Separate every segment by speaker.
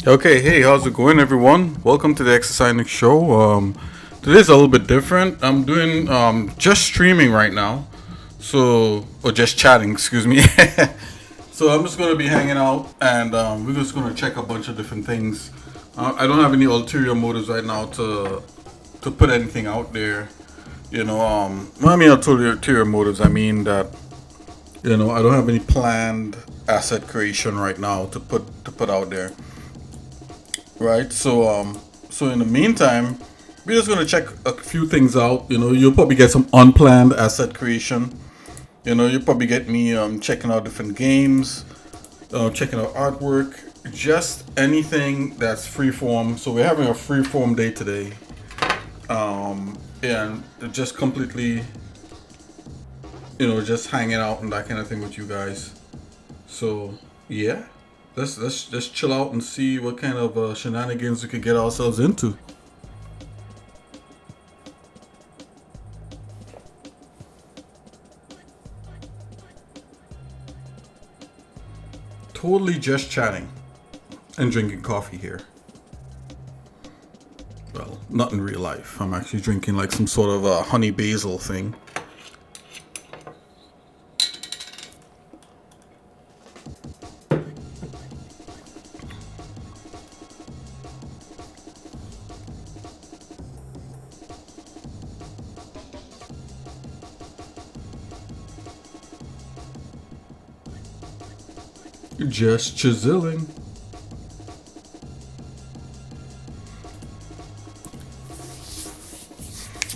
Speaker 1: Okay, hey, how's it going, everyone? Welcome to the Exercising Show. Today's a little bit different. I'm doing just streaming right now, or just chatting, excuse me. So I'm just gonna be hanging out, and we're just gonna check a bunch of different things. I don't have any ulterior motives right now to put anything out there. When I mean ulterior motives, I mean that I don't have any planned asset creation right now to put out there. Right. So in the meantime, we're just gonna check a few things out. You'll probably get some unplanned asset creation. You'll probably get me checking out different games, checking out artwork, just anything that's freeform. So we're having a freeform day today, and just completely, just hanging out and that kind of thing with you guys. So yeah. Let's just chill out and see what kind of shenanigans we could get ourselves into. Totally just chatting and drinking coffee here. Well, not in real life. I'm actually drinking like some sort of a honey basil thing. Just chiseling.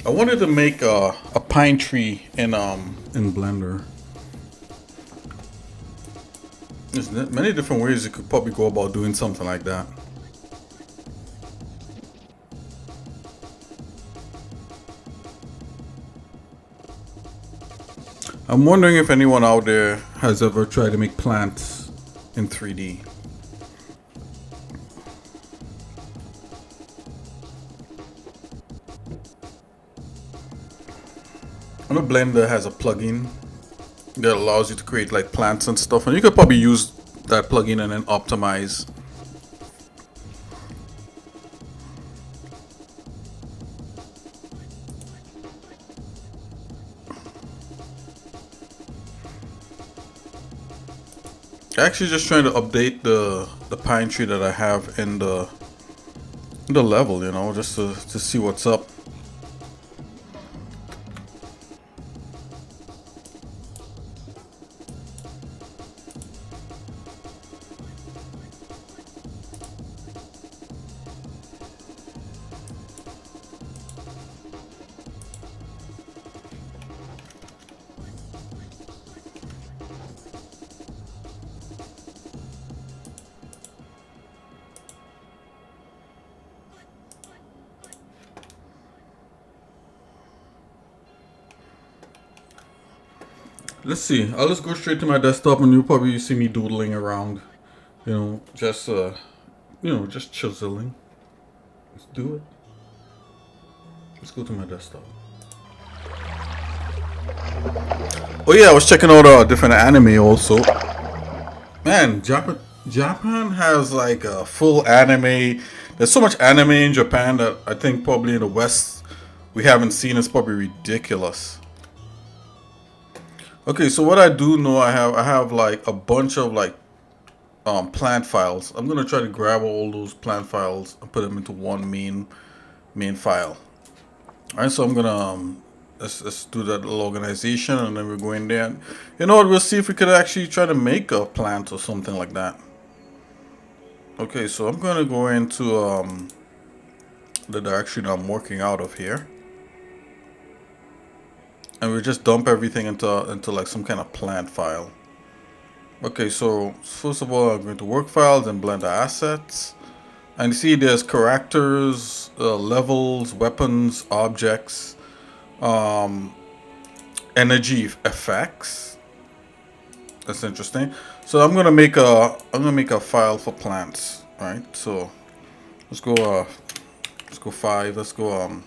Speaker 1: I wanted to make a pine tree in Blender. There's many different ways you could probably go about doing something like that. I'm wondering if anyone out there has ever tried to make plants in 3D. I know Blender has a plugin that allows you to create like plants and stuff, and you could probably use that plugin and then optimize. Actually just trying to update the pine tree that I have in the level, just to see what's up. Let's see. I'll just go straight to my desktop and you'll probably see me doodling around. Just chiseling. Let's do it. Let's go to my desktop. Oh yeah, I was checking out different anime also. Man, Japan has like a full anime. There's so much anime in Japan that I think probably in the West we haven't seen. It's probably ridiculous. Okay, so what I do know, I have like a bunch of like plant files. I'm gonna try to grab all those plant files and put them into one main file. All right, so I'm gonna let's do that little organization, and then we're going there. And you know what? We'll see if we could actually try to make a plant or something like that. Okay, so I'm gonna go into the direction I'm working out of here. And we just dump everything into like some kind of plant file. Okay, so first of all, I'm going to work files and Blender assets. And you see there's characters, levels, weapons, objects, energy effects. That's interesting. So I'm gonna make a file for plants. Alright, so let's go 5, let's go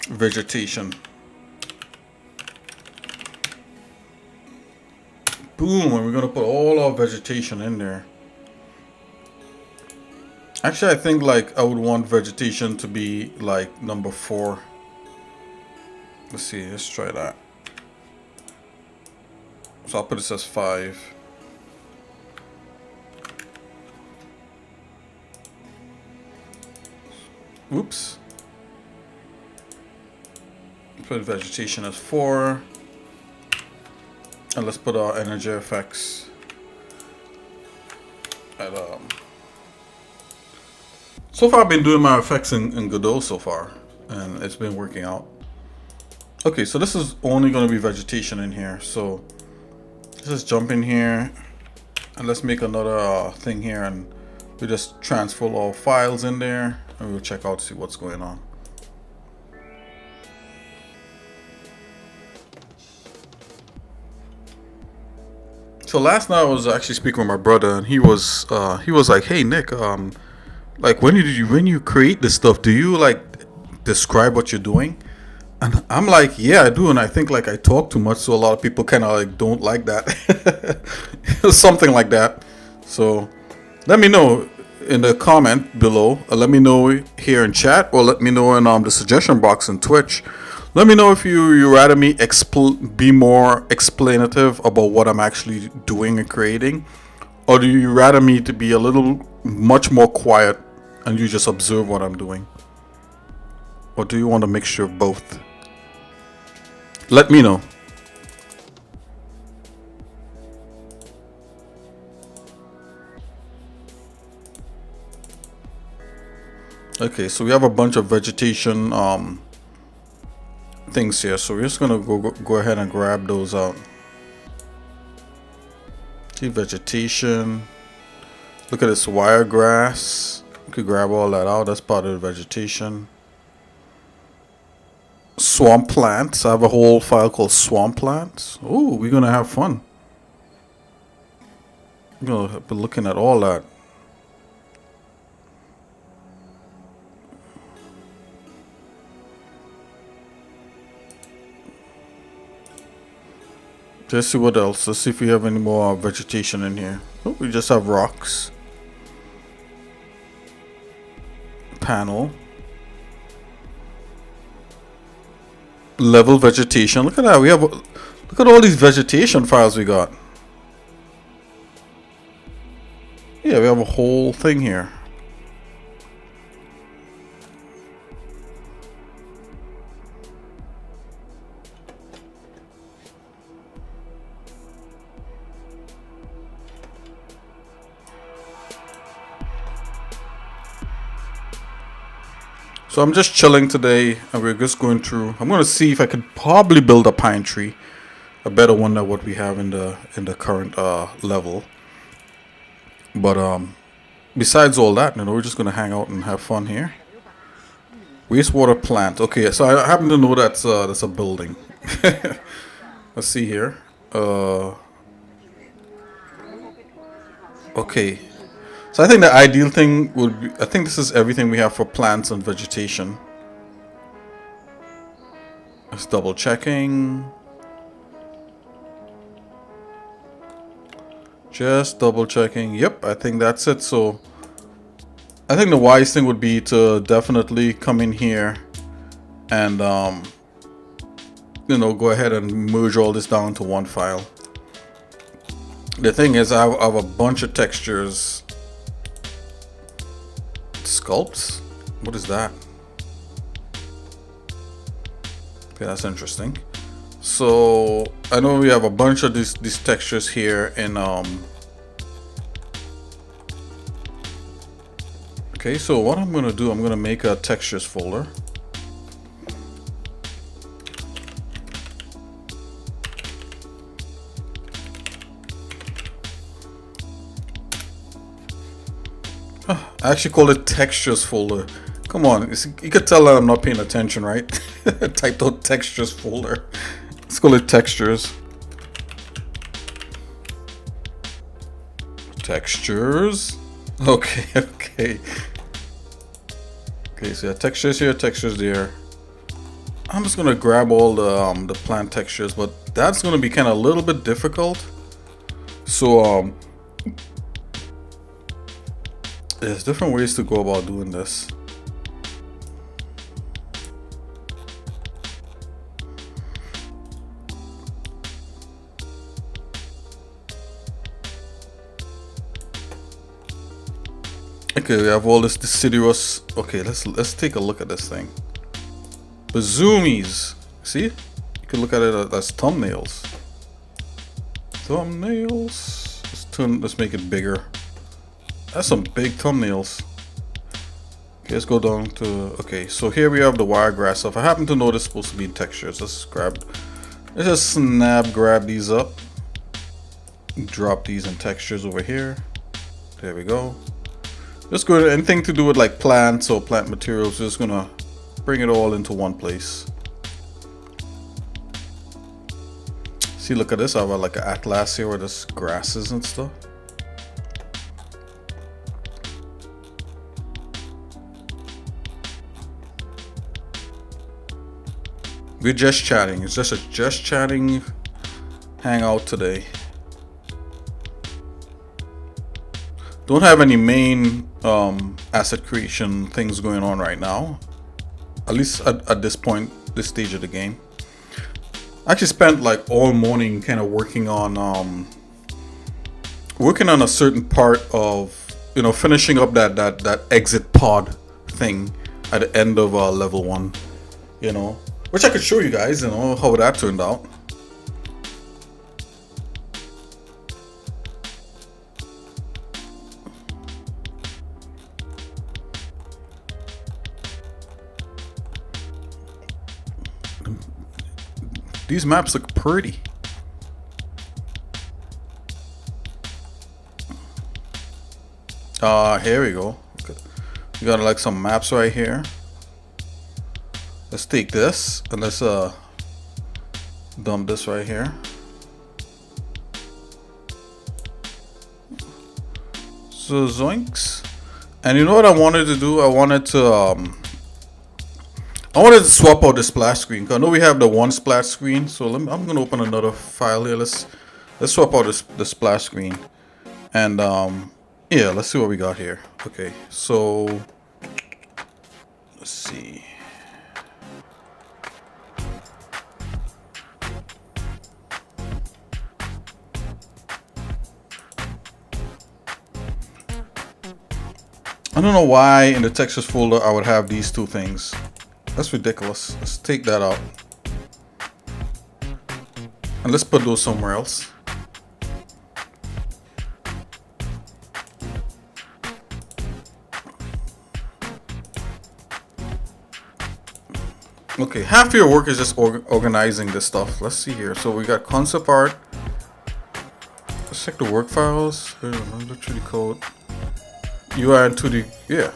Speaker 1: vegetation. Boom, and we're gonna put all our vegetation in there. Actually, I think like I would want vegetation to be like number 4. Let's see, let's try that. So I'll put this as 5. Oops. Put vegetation as 4. And let's put our energy effects at so far I've been doing my effects in Godot so far, and it's been working out. Okay, so this is only going to be vegetation in here, so let's just jump in here and let's make another thing here, and we just transfer all files in there and we'll check out to see what's going on. So last night I was actually speaking with my brother, and he was like, "Hey Nick, like when you create this stuff, do you like describe what you're doing?" And I'm like, "Yeah, I do," and I think like I talk too much, so a lot of people kind of like don't like that. Something like that. So let me know in the comment below. Let me know here in chat, or let me know in the suggestion box on Twitch. Let me know if you rather me be more explanative about what I'm actually doing and creating, or do you rather me to be a little much more quiet and you just observe what I'm doing, or do you want a mixture of both? Let me know. Okay, so we have a bunch of vegetation things here, so we're just gonna go ahead and grab those out. See, vegetation. Look at this wiregrass. We could grab all that out. That's part of the vegetation. Swamp plants. I have a whole file called swamp plants. Oh, we're gonna have fun. We're gonna be looking at all that. Let's see what else. Let's see if we have any more vegetation in here. Oh, we just have rocks. Panel. Level vegetation. Look at that. Look at all these vegetation files we got. Yeah, we have a whole thing here. So I'm just chilling today, and we're just going through. I'm going to see if I could probably build a pine tree, a better one than what we have in the current level. But besides all that, you know, we're just going to hang out and have fun here. Wastewater plant. Okay, so I happen to know that's a building. Let's see here. Okay. So I think the ideal thing would be, I think this is everything we have for plants and vegetation. Just double checking. Just double checking. Yep, I think that's it. So I think the wise thing would be to definitely come in here and you know, go ahead and merge all this down to one file. The thing is, I have a bunch of textures. Sculpts? What is that? Okay, that's interesting. So I know we have a bunch of these textures here in okay, so what I'm gonna do, I'm gonna make a textures folder. I actually call it textures folder. Come on, you could tell that I'm not paying attention, right? Typed out textures folder. Let's call it textures. Textures. Okay, okay. Okay, so yeah, textures here, textures there. I'm just gonna grab all the plant textures, but that's gonna be kind of a little bit difficult. So There's different ways to go about doing this. Okay, we have all this deciduous. Okay, let's take a look at this thing. The zoomies. See? You can look at it as thumbnails. Thumbnails. Let's make it bigger. That's some big thumbnails. Okay, let's go down to. Okay, so here we have the wiregrass stuff. I happen to know this is supposed to be in textures. Let's just grab these up. Drop these in textures over here. There we go. Just go to anything to do with like plants or plant materials. Just gonna bring it all into one place. See, look at this. I have like an atlas here where there's grasses and stuff. We're just chatting. It's just a just chatting hangout today. Don't have any main asset creation things going on right now. At least at this point, this stage of the game. I actually spent like all morning kind of working on a certain part of, you know, finishing up that exit pod thing at the end of level 1, you know, which I could show you guys, you know, how that turned out. These maps look pretty. Here we go. We got like some maps right here. Let's take this and let's dump this right here. So zoinks. And you know what I wanted to do? I wanted to swap out the splash screen, because I know we have the one splash screen. So I'm going to open another file here. Let's swap out the splash screen. And yeah, let's see what we got here. Okay, so let's see. I don't know why in the textures folder I would have these two things. That's ridiculous. Let's take that out. And let's put those somewhere else. Okay, half of your work is just organizing this stuff. Let's see here. So we got concept art. Let's check the work files. Literally code. UI and 2D. Yeah.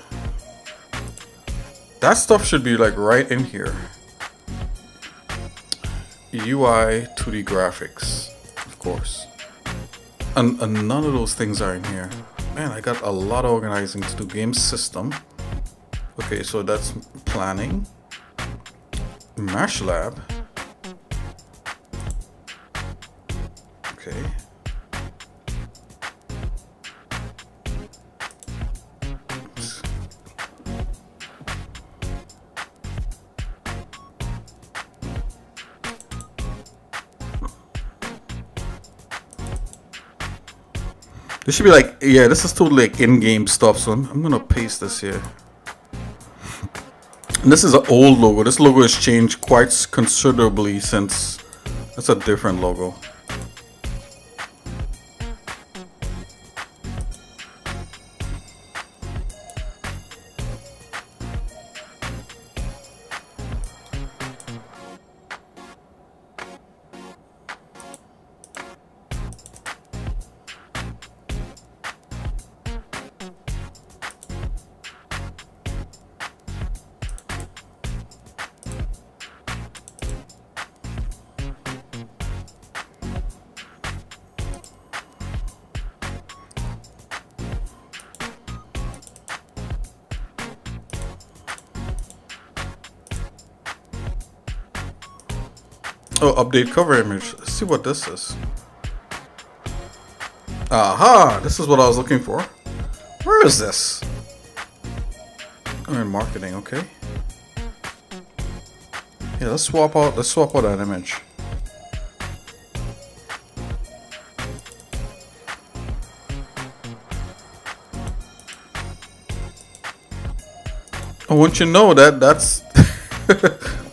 Speaker 1: That stuff should be like right in here. UI 2D graphics, of course. And none of those things are in here. Man, I got a lot of organizing to do. Game system. Okay, so that's planning. Mesh lab. Okay. This should be like, yeah, this is totally like in-game stuff, so I'm gonna paste this here. And this is an old logo. This logo has changed quite considerably since. That's a different logo. Oh, update cover image. Let's see what this is. Aha! This is what I was looking for. Where is this? We're in marketing, okay. Yeah, let's swap out that image. I want you to know that's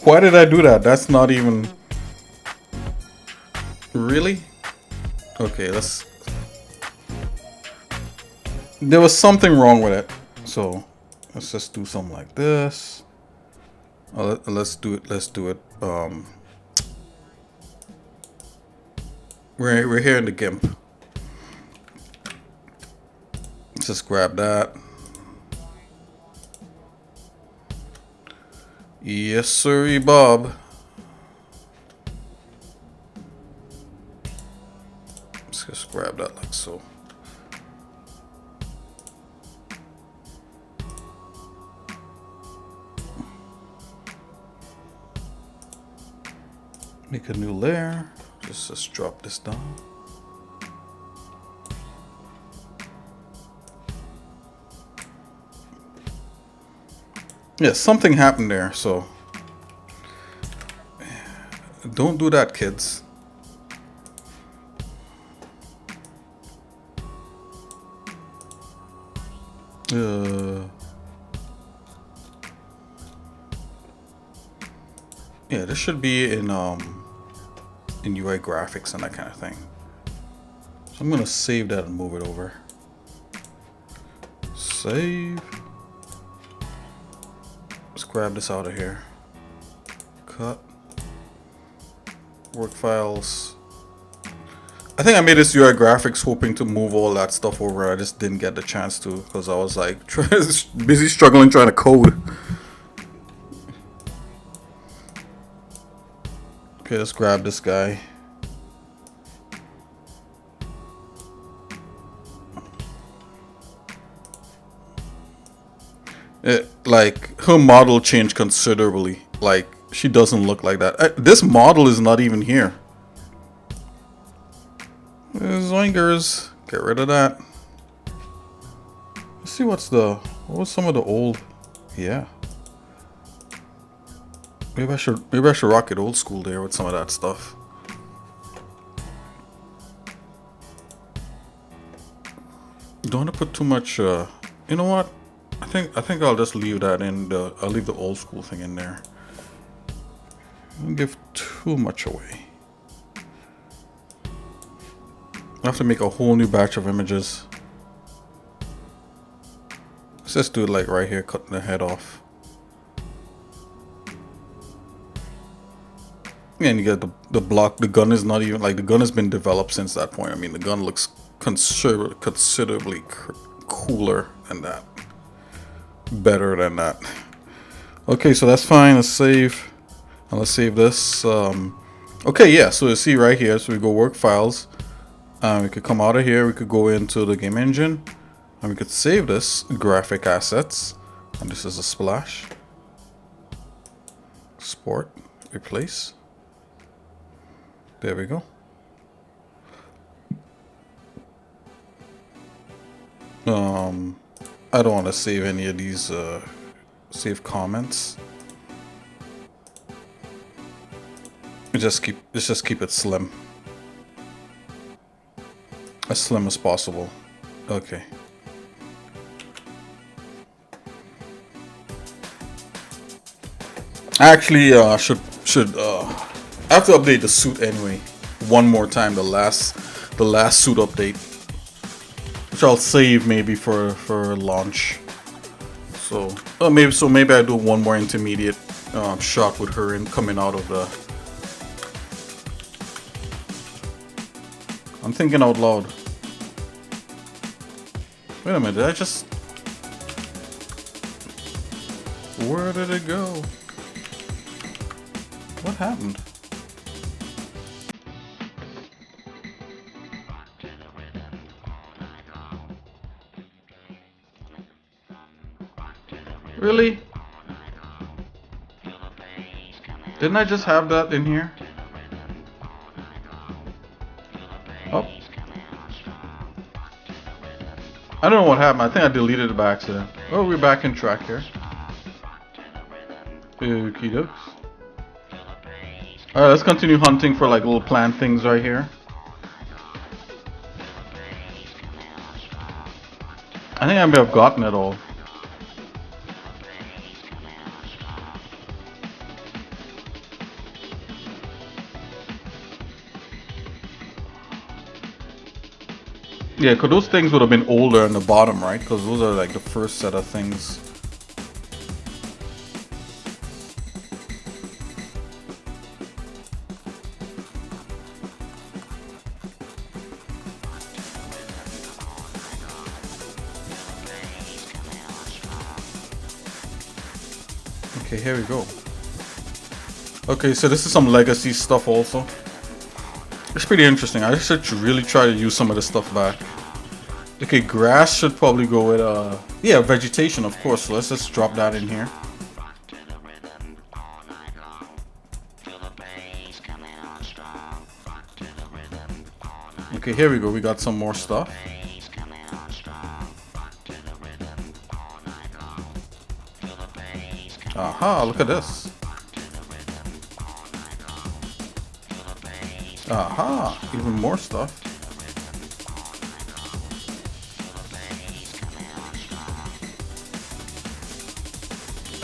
Speaker 1: why did I do that? That's not even really okay. There was something wrong with it, so let's just do something like this. Let's do it. We're here in the Gimp. Let's just grab that. Yes, sirree, Bob. Let's just grab that like so. Make a new layer. Just drop this down. Yeah, something happened there, so don't do that, kids. Yeah, this should be in UI graphics and that kind of thing. So I'm gonna save that and move it over. Save. Let's grab this out of here. Cut. Work files. I think I made this UI graphics hoping to move all that stuff over. I just didn't get the chance to because I was like busy struggling trying to code. Okay, let's grab this guy. Like her model changed considerably. Like she doesn't look like that. This model is not even here. Zoingers, get rid of that. Let's see what was some of the old. Yeah. Maybe I should rock it old school there with some of that stuff. Don't want to put too much. You know what? I think I'll just leave that in. I'll leave the old school thing in there. Don't give too much away. I have to make a whole new batch of images. Let's just do it like right here, cutting the head off. And you get the block. The gun is not even like the gun has been developed since that point. I mean, the gun looks considerably cooler than that. Better than that. Okay, so that's fine. Let's save. And let's save this. Okay, yeah. So you see right here. So we go work files. We could come out of here. We could go into the game engine, and we could save this graphic assets. And this is a splash. Export. Replace. There we go. I don't want to save any of these save comments. Let's just keep it slim. As slim as possible. Okay. Actually, should I have to update the suit anyway. One more time, the last suit update, which I'll save maybe for launch. So maybe I do one more intermediate shot with her and coming out of the. I'm thinking out loud. Wait a minute, did I just... Where did it go? What happened? Really? Didn't I just have that in here? Oh. I don't know what happened. I think I deleted it by accident. Oh, we're back in track here. Okie dokes. Alright, let's continue hunting for like little plant things right here. I think I may have gotten it all. Yeah, because those things would have been older in the bottom, right? Because those are like the first set of things. Okay, here we go. Okay, so this is some legacy stuff also. It's pretty interesting. I should really try to use some of this stuff back. Okay, grass should probably go with, yeah, vegetation, of course. So let's just drop that in here. Okay, here we go. We got some more stuff. Aha, look at this. Aha, even more stuff.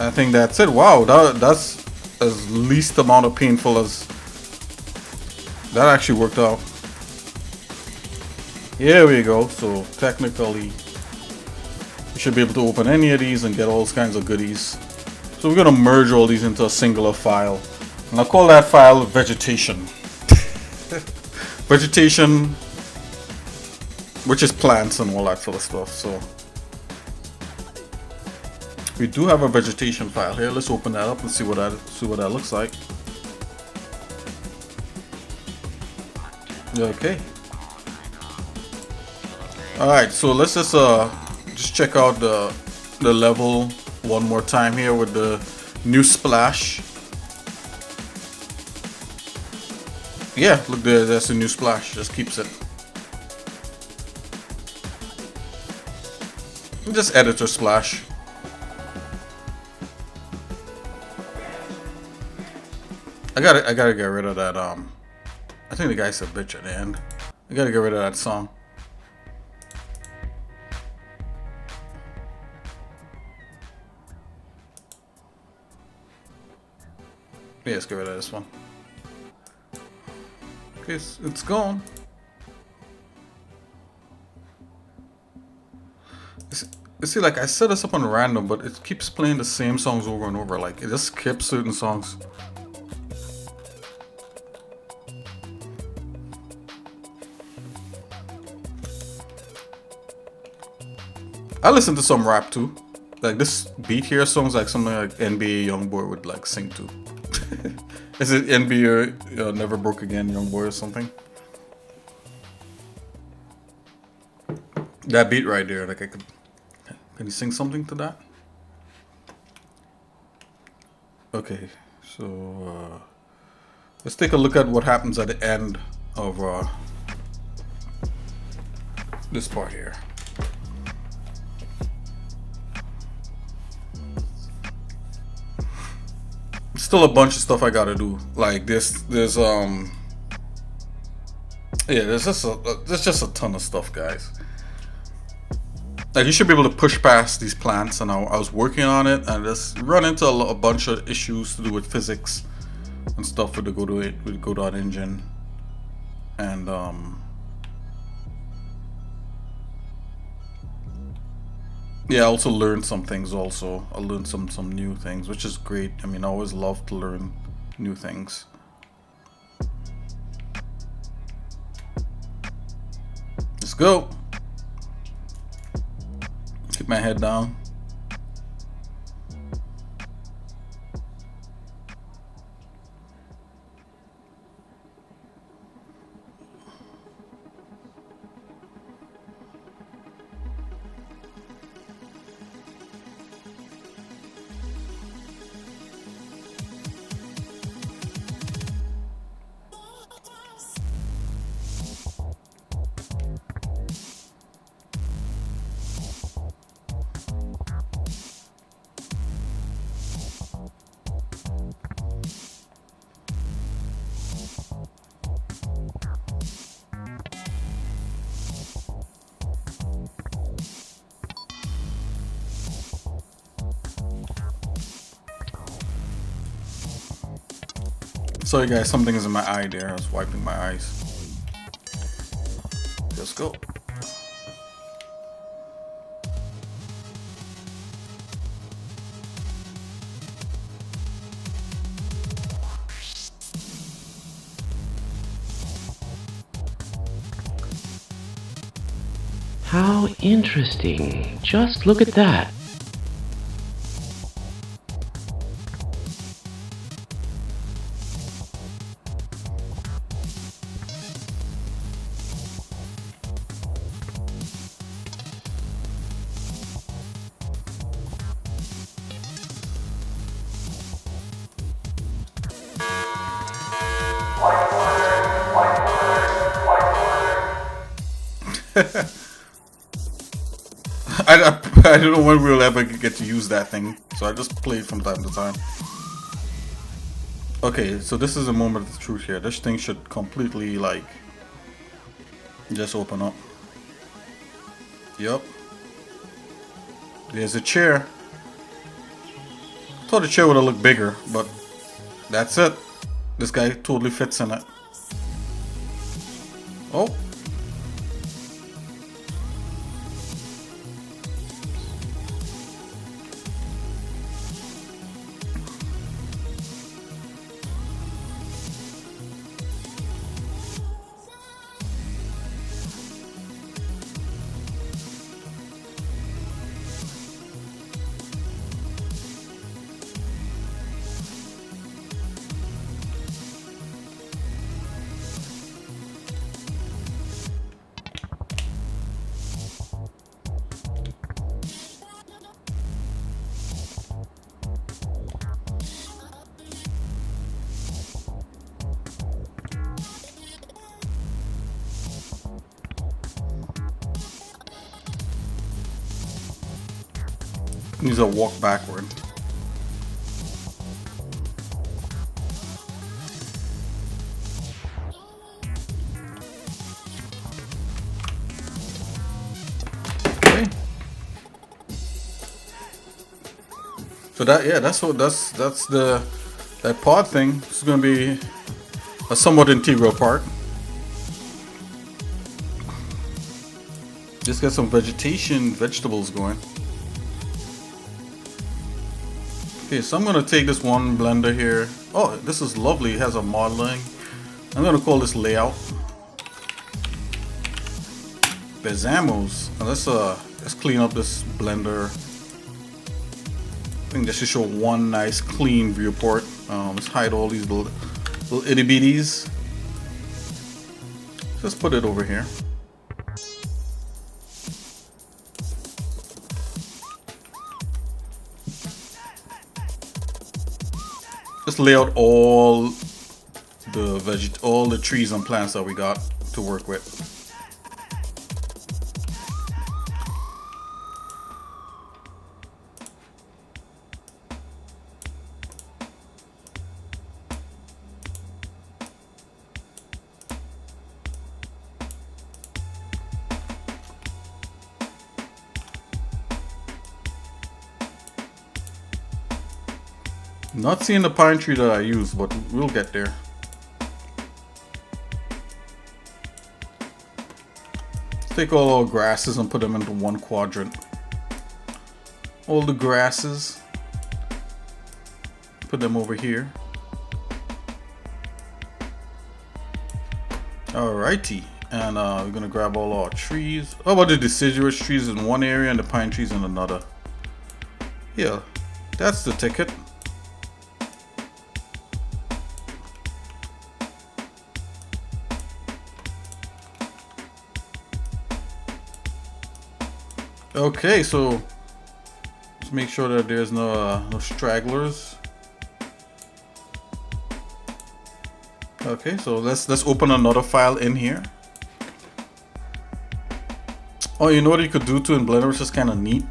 Speaker 1: I think that's it. Wow, that's as least amount of painful as that actually worked out. Here we go. So technically, you should be able to open any of these and get all kinds of goodies. So we're gonna merge all these into a singular file, and I'll call that file vegetation. Vegetation, which is plants and all that sort of stuff. So we do have a vegetation file here. Let's open that up and see what that looks like. Okay. All right. So let's just check out the level one more time here with the new splash. Yeah, look there. That's a new splash. Just keeps it. Just editor splash. I gotta get rid of that. I think the guy said bitch at the end. I gotta get rid of that song. Yeah, let's get rid of this one. Okay, it's gone. You see, like I set this up on random, but it keeps playing the same songs over and over. Like it just skips certain songs. I listen to some rap too. Like this beat here sounds like something like NBA Youngboy would like sing to. Is it NBA Never Broke Again Youngboy or something? That beat right there, like can you sing something to that? Okay, so let's take a look at what happens at the end of this part here. Still a bunch of stuff I gotta do. Like there's yeah, there's just a ton of stuff, guys. Like you should be able to push past these plants, and I was working on it, and just run into a bunch of issues to do with physics and stuff with the Godot engine, and yeah, I also learned some things. Also, I learned some new things, which is great. I mean, I always love to learn new things. Let's go. Keep my head down. Sorry guys, something is in my eye there. I was wiping my eyes. Let's go.
Speaker 2: How interesting. Just look at that.
Speaker 1: I don't know when we'll ever get to use that thing, so I just play it from time to time. Okay, so this is a moment of truth here. This thing should completely, like, just open up. Yup. There's a chair. Thought the chair would have looked bigger, but that's it. This guy totally fits in it. Oh. Needs to walk backward. Okay. So that's that pod thing. This is gonna be a somewhat integral part. Just get some vegetables going. Okay, so I'm gonna take this one blender here. Oh, this is lovely. It has a modeling. I'm gonna call this layout. Bezamos. Let's clean up this blender. I think this should show one nice clean viewport. Let's hide all these little itty bitties. Just put it over here. Just lay out all the trees and plants that we got to work with. Not seeing the pine tree that I used, but we'll get there. Let's take all our grasses and put them into one quadrant. All the grasses, put them over here. Alrighty, and we're gonna grab all our trees. How about the deciduous trees in one area and the pine trees in another? Yeah, that's the ticket. Okay, so let's make sure that there's no stragglers. Okay, so let's open another file in here. Oh, you know what you could do too in Blender, which is kind of neat.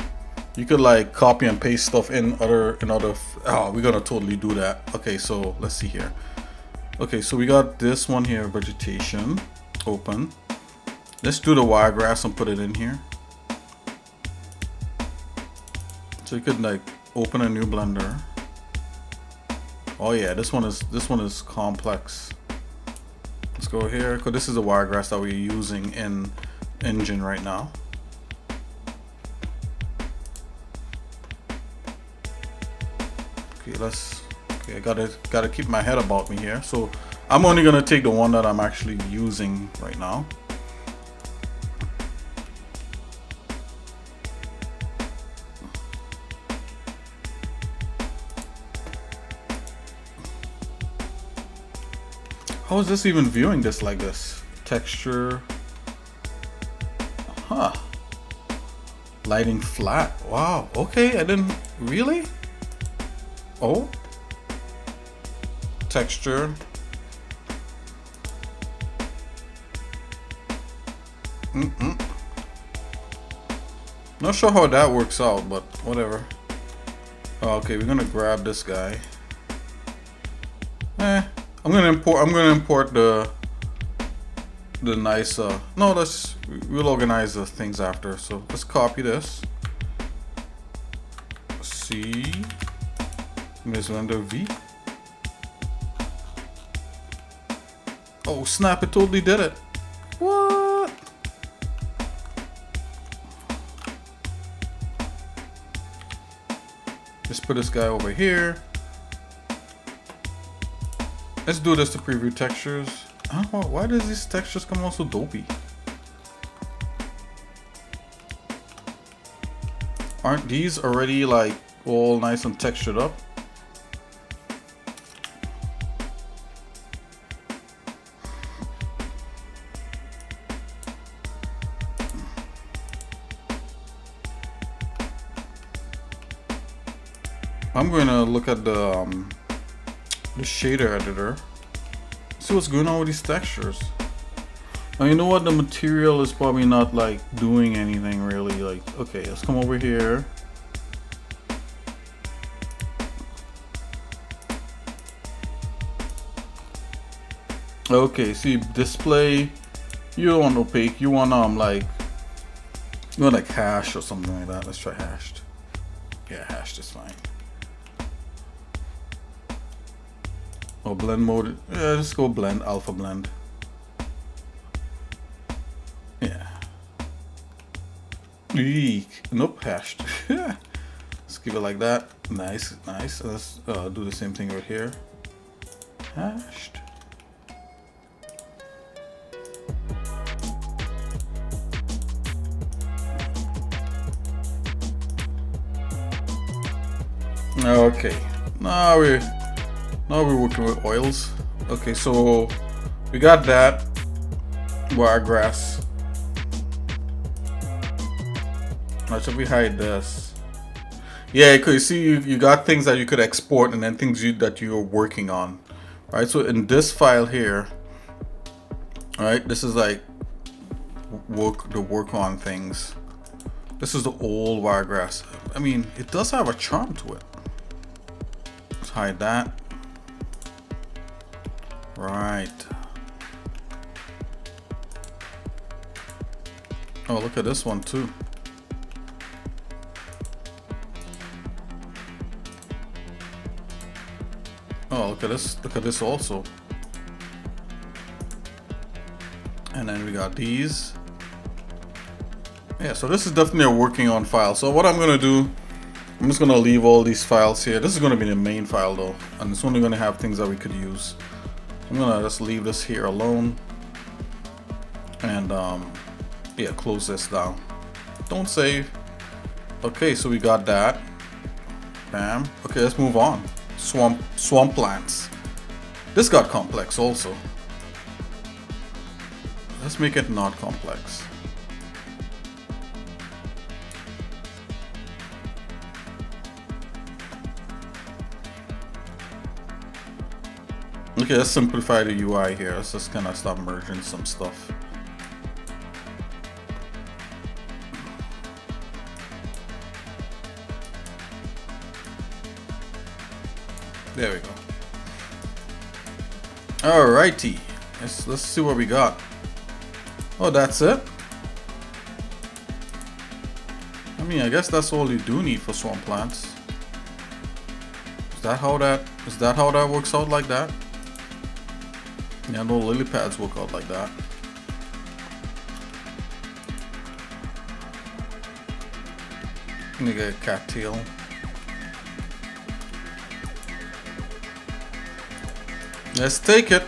Speaker 1: You could like copy and paste stuff in other. Oh, we're gonna totally do that. Okay, so let's see here. Okay, so we got this one here, vegetation, open. Let's do the wiregrass and put it in here. So you could like open a new Blender. Oh yeah, this one is complex. Let's go here, because this is the wiregrass that we're using in engine right now. Okay, I gotta keep my head about me here. So I'm only gonna take the one that I'm actually using right now. How is this even viewing this like this? Texture. Huh. Lighting flat. Wow. Okay, I didn't really. Oh. Texture. Not sure how that works out, but whatever. Oh, okay, we're gonna grab this guy. I'm gonna import the nice no, we'll organize the things after. So let's copy this. C Miss Window V. Oh snap, it totally did it. What? Just put this guy over here. Let's do this to preview textures. I don't know, why does these textures come out so dopey? Aren't these already like all nice and textured up? I'm going to look at the shader editor, see what's going on with these textures. Now you know what, the material is probably not like doing anything really. Like, okay, let's come over here. Okay, see display, you don't want opaque, you want like hash or something like that. Let's try hashed. Yeah, hashed is fine. Oh, blend mode. Yeah, let's go blend, alpha blend. Yeah. Eek. Nope, hashed. Let's keep it like that. Nice, nice. Let's do the same thing right here. Hashed. Okay. Now we're working with oils. Okay, so we got that wiregrass. Now should we hide this? Yeah, because you see, you got things that you could export and then things that you're working on. Right, so in this file here, right, this is like work on things. This is the old wiregrass. I mean, it does have a charm to it. Let's hide that. Right. Oh, look at this one too. Oh, look at this. Look at this also. And then we got these. Yeah, so this is definitely a working on file. So what I'm gonna do, I'm just gonna leave all these files here. This is gonna be the main file though, and it's only gonna have things that we could use. I'm gonna just leave this here alone, and yeah, close this down. Don't save. Okay, so we got that. Bam. Okay, let's move on. Swamp plants. This got complex also. Let's make it not complex. Okay, let's simplify the UI here. Let's just kind of stop merging some stuff. There we go. Alrighty, let's see what we got. Oh, that's it. I mean, I guess that's all you do need for swamp plants. Is that how that works out like that? Yeah, no lily pads work out like that. Nigga, cattail. Let's take it.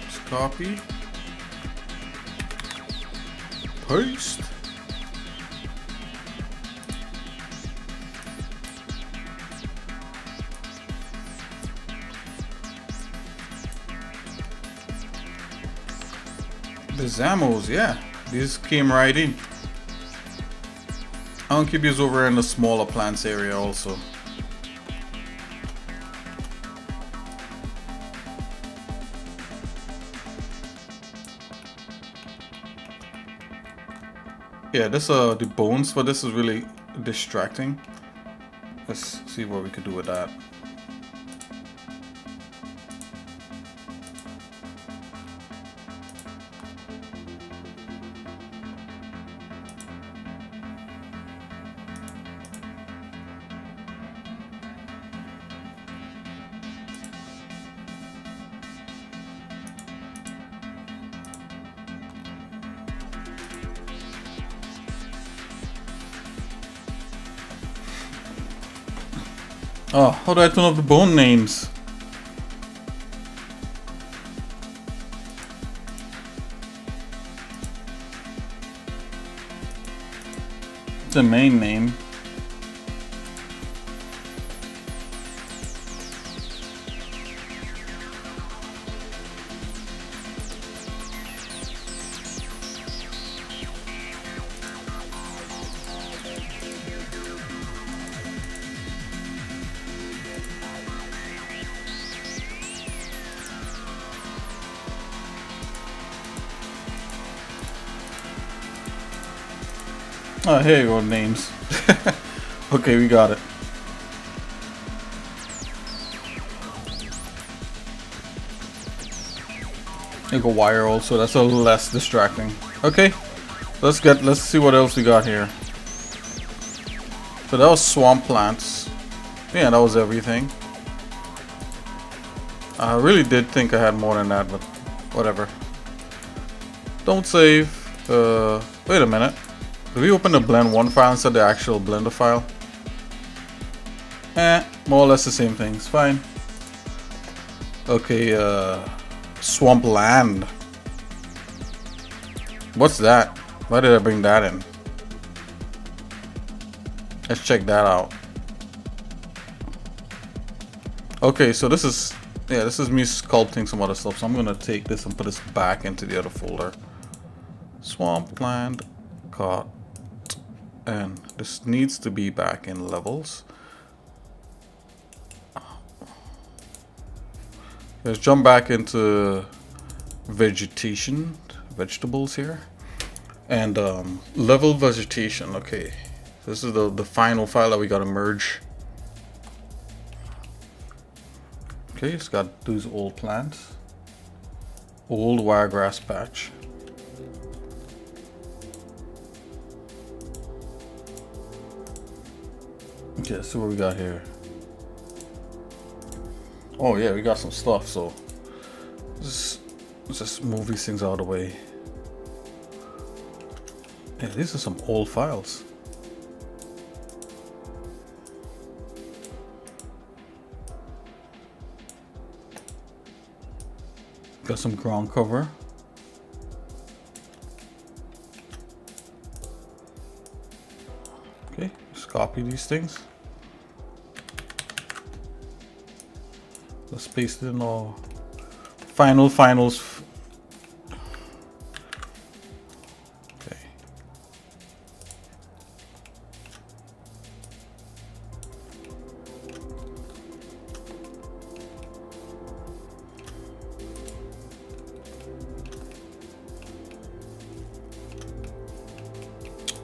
Speaker 1: Just copy. Paste. The Zamos, yeah. These came right in. I'll keep these over in the smaller plants area also. Yeah, this the bones for this is really distracting. Let's see what we could do with that. Oh, how do I turn off the bone names? The main name. Oh, here you go, names. Okay, we got it. Make a wire also, that's a little less distracting. Okay, let's see what else we got here. So that was swamp plants. Yeah, that was everything. I really did think I had more than that, but whatever. Don't save. Wait a minute. Did we open the blend 1 file instead of the actual blender file? More or less the same thing. It's fine. Okay, swamp land. What's that? Why did I bring that in? Let's check that out. Okay, so this is me sculpting some other stuff. So I'm gonna take this and put this back into the other folder. Swampland caught. And this needs to be back in levels. Let's jump back into vegetables here. And level vegetation, okay. This is the final file that we gotta merge. Okay, it's got those old plants. Old wiregrass patch. Okay, let's see what we got here. Oh yeah, we got some stuff, so let's just move these things out of the way. Yeah, these are some old files. Got some ground cover. Okay, let's copy these things. Let's paste it in our finals. Okay.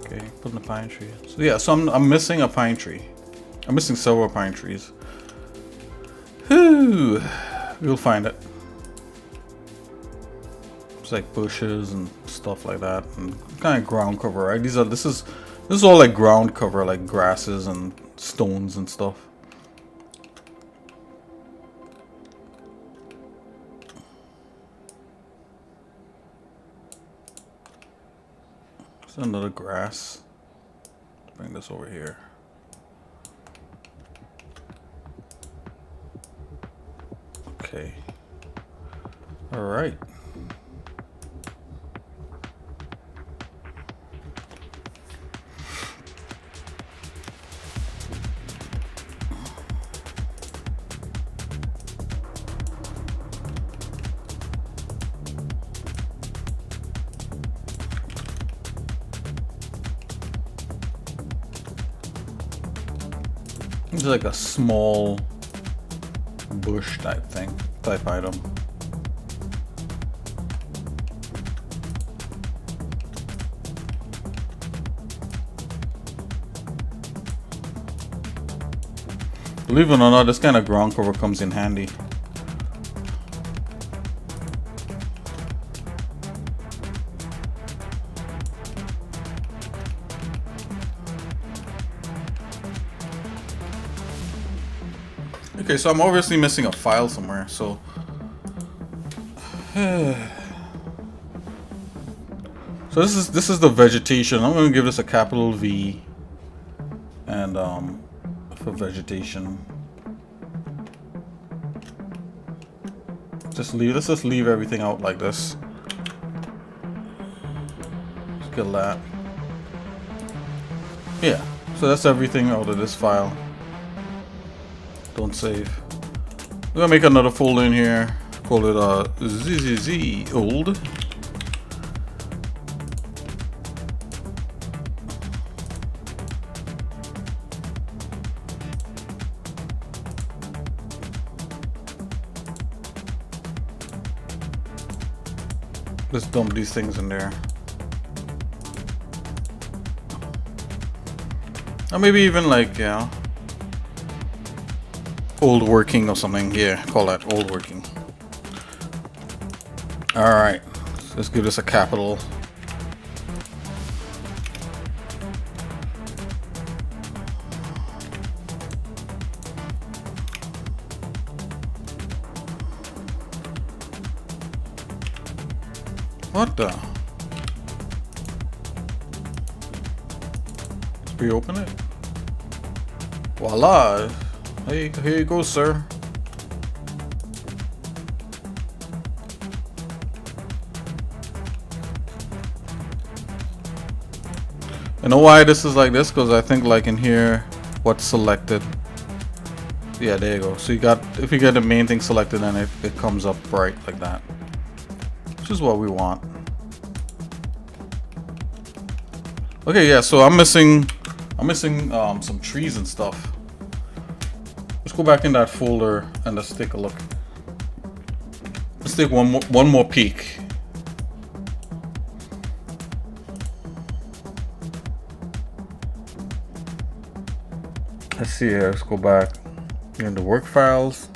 Speaker 1: Okay, put in the pine tree. So yeah, so I'm missing a pine tree. I'm missing several pine trees. Whew. We'll find it. It's like bushes and stuff like that, and kind of ground cover, right? This is all like ground cover, like grasses and stones and stuff. There's another grass. Bring this over here. Okay. All right. It's like a small bush type thing, type item. Believe it or not, this kind of ground cover comes in handy. Okay, so I'm obviously missing a file somewhere, so so this is the vegetation. I'm gonna give this a capital V, and for vegetation, let's just leave everything out like this. Just get that. Yeah, so that's everything out of this file. Don't save. We're gonna make another folder in here. Call it ZZZ old. Let's dump these things in there. Or maybe even like, yeah, old working or something. Yeah, call that old working. Alright, let's give this a capital. What the? Let's reopen it. Voila! Hey, here you go, sir. You know why this is like this? Because I think like in here, what's selected. Yeah, there you go. So you got, if you get the main thing selected, then it comes up bright like that. Which is what we want. Okay, yeah, so I'm missing some trees and stuff. Let's go back in that folder and let's take a look. Let's take one more peek. Let's see here. Let's go back in the work files,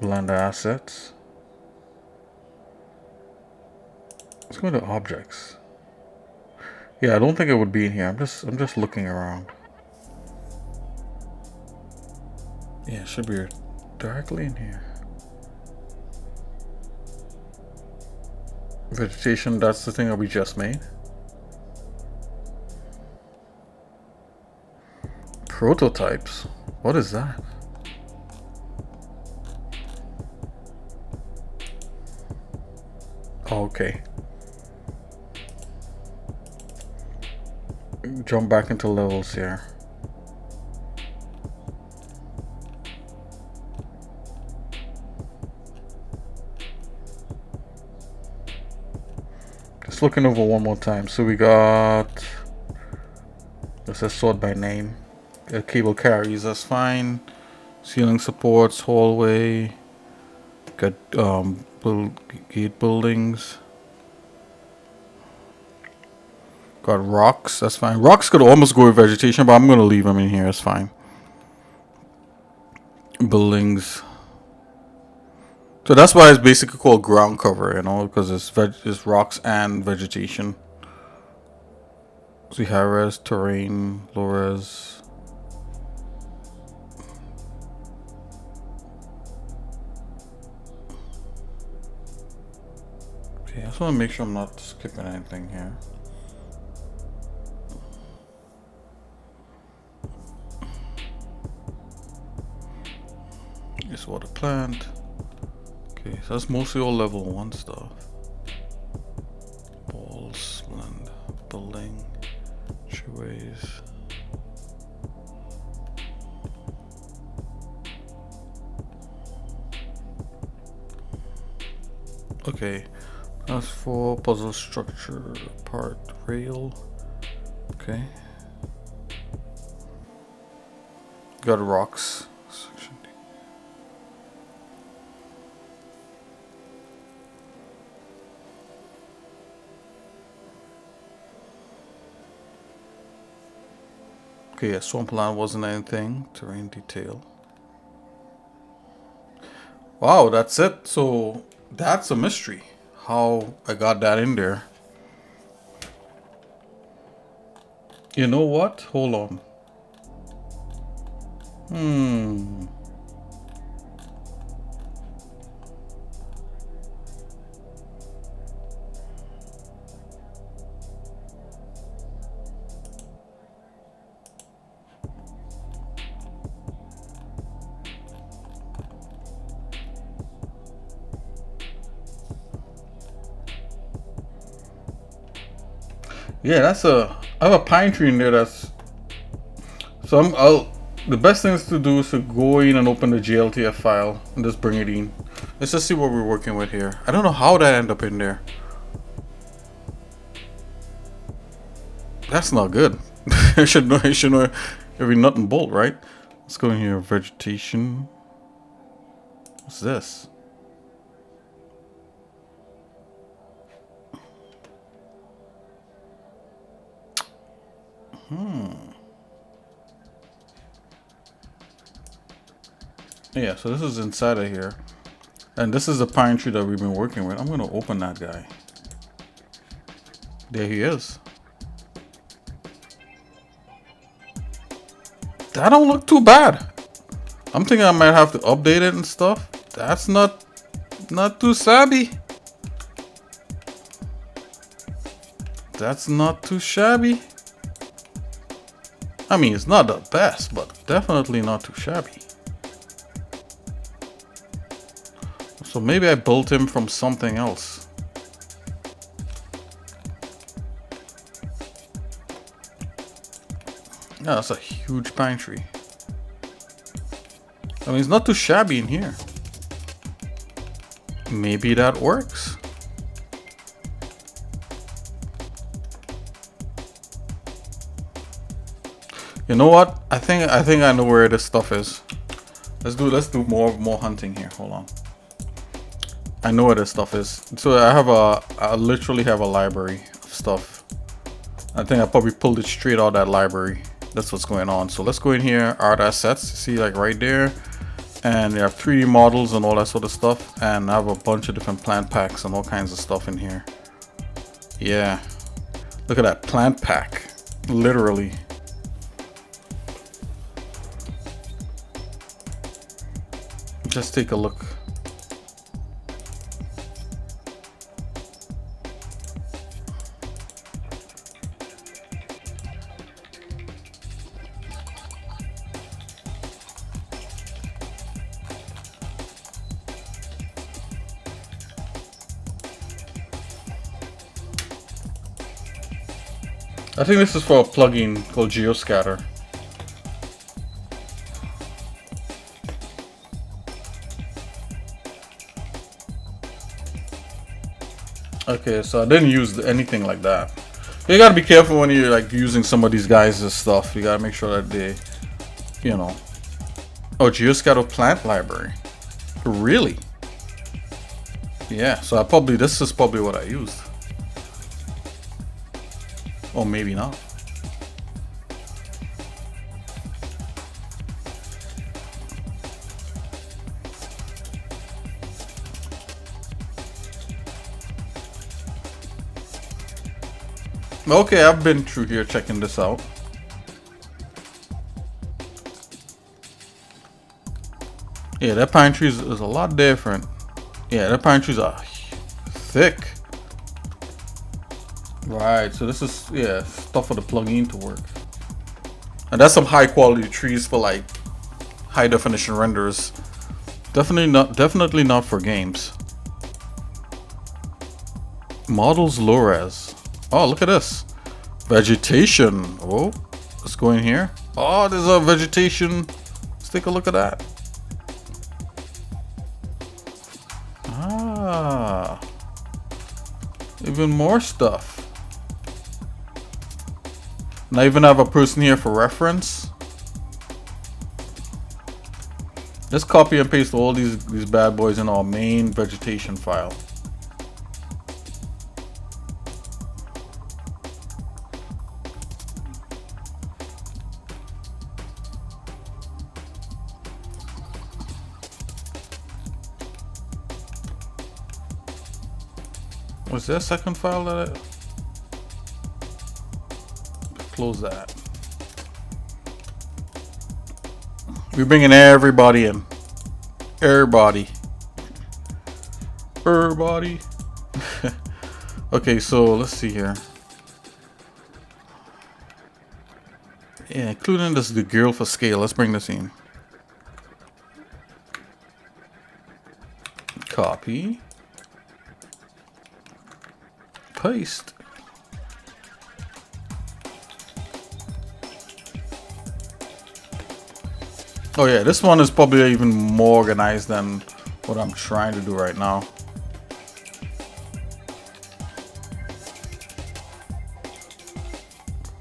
Speaker 1: Blender assets. Let's go to objects. Yeah, I don't think it would be in here. I'm just looking around. Yeah, it should be directly in here. Vegetation, that's the thing that we just made. Prototypes. What is that? Oh, okay. Jump back into levels here. Just looking over one more time. So we got, this is sort by name. Cable carries, that's fine. Ceiling supports, hallway. Got gate buildings. Got rocks, that's fine. Rocks could almost go with vegetation, but I'm gonna leave them in here, it's fine. Buildings. So that's why it's basically called ground cover, you know, because it's rocks and vegetation. See high res, terrain, low res. Okay, I just want to make sure I'm not skipping anything here. This water plant. Okay, so that's mostly all level 1 stuff. Balls, blend, building, treeways. Okay, that's for puzzle structure part rail. Okay. Got rocks. Section. Okay, yeah, swampland wasn't anything. Terrain detail. Wow, that's it. So that's a mystery. How I got that in there. You know what? Hold on. Yeah, that's I have a pine tree in there that's. So the best thing to do is to go in and open the GLTF file and just bring it in. Let's just see what we're working with here. I don't know how that ended up in there. That's not good. It should know every nut and bolt, right? Let's go in here. Vegetation. What's this? Yeah, so this is inside of here. And this is the pine tree that we've been working with. I'm going to open that guy. There he is. That don't look too bad. I'm thinking I might have to update it and stuff. That's not too shabby. That's not too shabby. I mean, it's not the best, but definitely not too shabby. So maybe I built him from something else. Yeah, that's a huge pine tree. I mean, it's not too shabby in here. Maybe that works. You know what? I think I know where this stuff is. Let's do more hunting here. Hold on. I know where this stuff is. So I literally have a library of stuff. I think I probably pulled it straight out of that library. That's what's going on. So let's go in here, art assets. See, like right there. And they have 3D models and all that sort of stuff. And I have a bunch of different plant packs and all kinds of stuff in here. Yeah. Look at that plant pack. Literally. Just take a look. I think this is for a plugin called Geoscatter. Okay, so I didn't use anything like that. You gotta be careful when you're like using some of these guys' stuff. You gotta make sure that they, you know. Oh, Geoscatter plant library. Really? Yeah, so this is probably what I used. Or maybe not. Okay, I've been through here checking this out. Yeah, that pine tree is a lot different. Yeah, that pine trees are thick. Right, so this is, yeah, stuff for the plugin to work. And that's some high quality trees for like high definition renders. Definitely not for games. Models low res. Oh, look at this. Vegetation. Oh, let's go in here. Oh, there's a vegetation. Let's take a look at that. Ah. Even more stuff. And I even have a person here for reference. Let's copy and paste all these bad boys in our main vegetation file. Was there a second file that I... Close that. We're bringing everybody in. Everybody. Okay, so let's see here. Yeah, including this the girl for scale. Let's bring this in. Copy. Paste. Oh yeah, this one is probably even more organized than what I'm trying to do right now.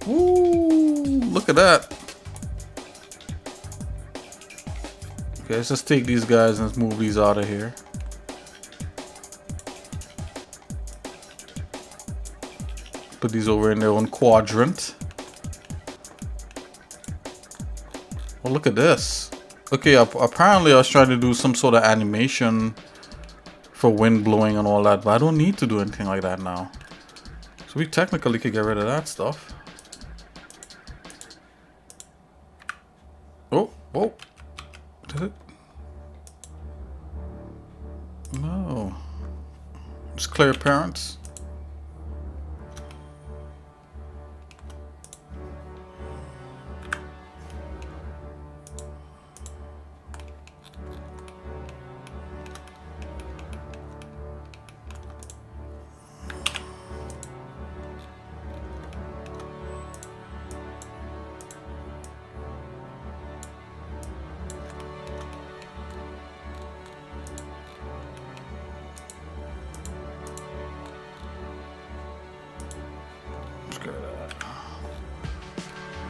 Speaker 1: Ooh, look at that. Okay, let's just take these guys and let's move these out of here. Put these over in their own quadrant. Oh, look at this. Okay, apparently I was trying to do some sort of animation for wind blowing and all that, but I don't need to do anything like that now. So we technically could get rid of that stuff. Oh, oh. Did it? No. Just clear appearance.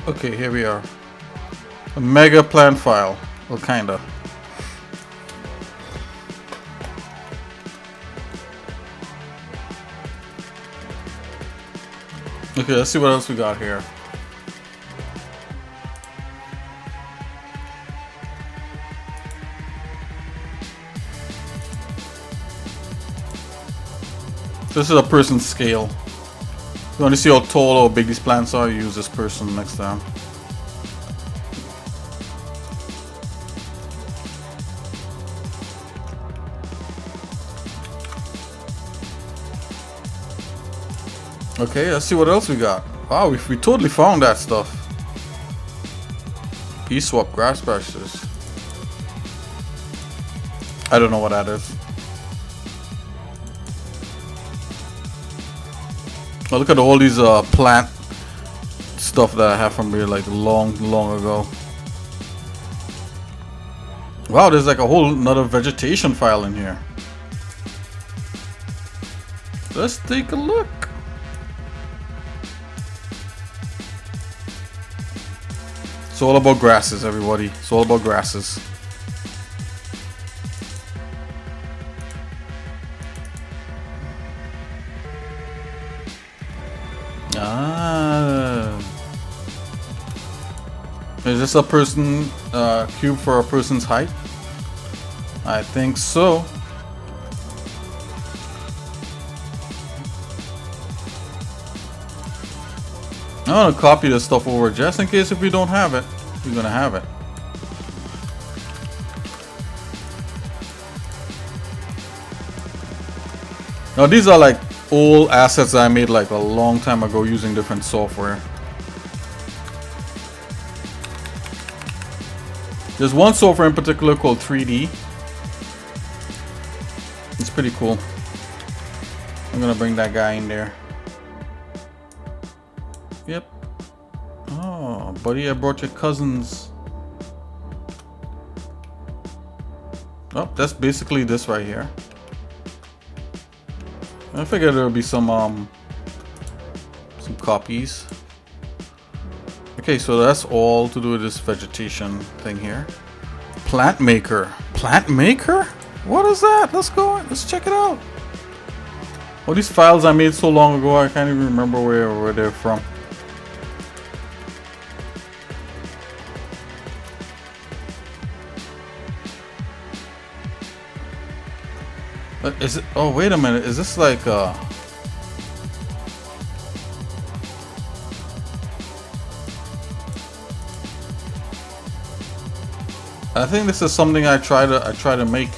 Speaker 1: Okay, here we are. A mega plan file. Well, kinda. Okay, let's see what else we got here. This is a person's scale. If you want to see how tall or big these plants are, use this person next time. Okay, let's see what else we got. Wow, we totally found that stuff. E-swap grass patches. I don't know what that is. Oh, look at all these plant stuff that I have from here like long ago. Wow, there's like a whole another vegetation file in here. Let's take a look. It's all about grasses, everybody. It's all about grasses. Ah. Is this a person cube for a person's height? I think so. I'm gonna copy this stuff over just in case if we don't have it, we're gonna have it. Now these are like old assets that I made like a long time ago using different software. There's one software in particular called 3D. It's pretty cool. I'm gonna bring that guy in there. Yep. Oh, buddy, I brought your cousins. Oh, that's basically this right here. I figured there would be some copies. Okay, so that's all to do with this vegetation thing here. Plant maker. Plant maker? What is that? Let's go. Let's check it out. All these files I made so long ago, I can't even remember where they're from. Is it? Oh, wait a minute. Is this like I think this is something I try to make.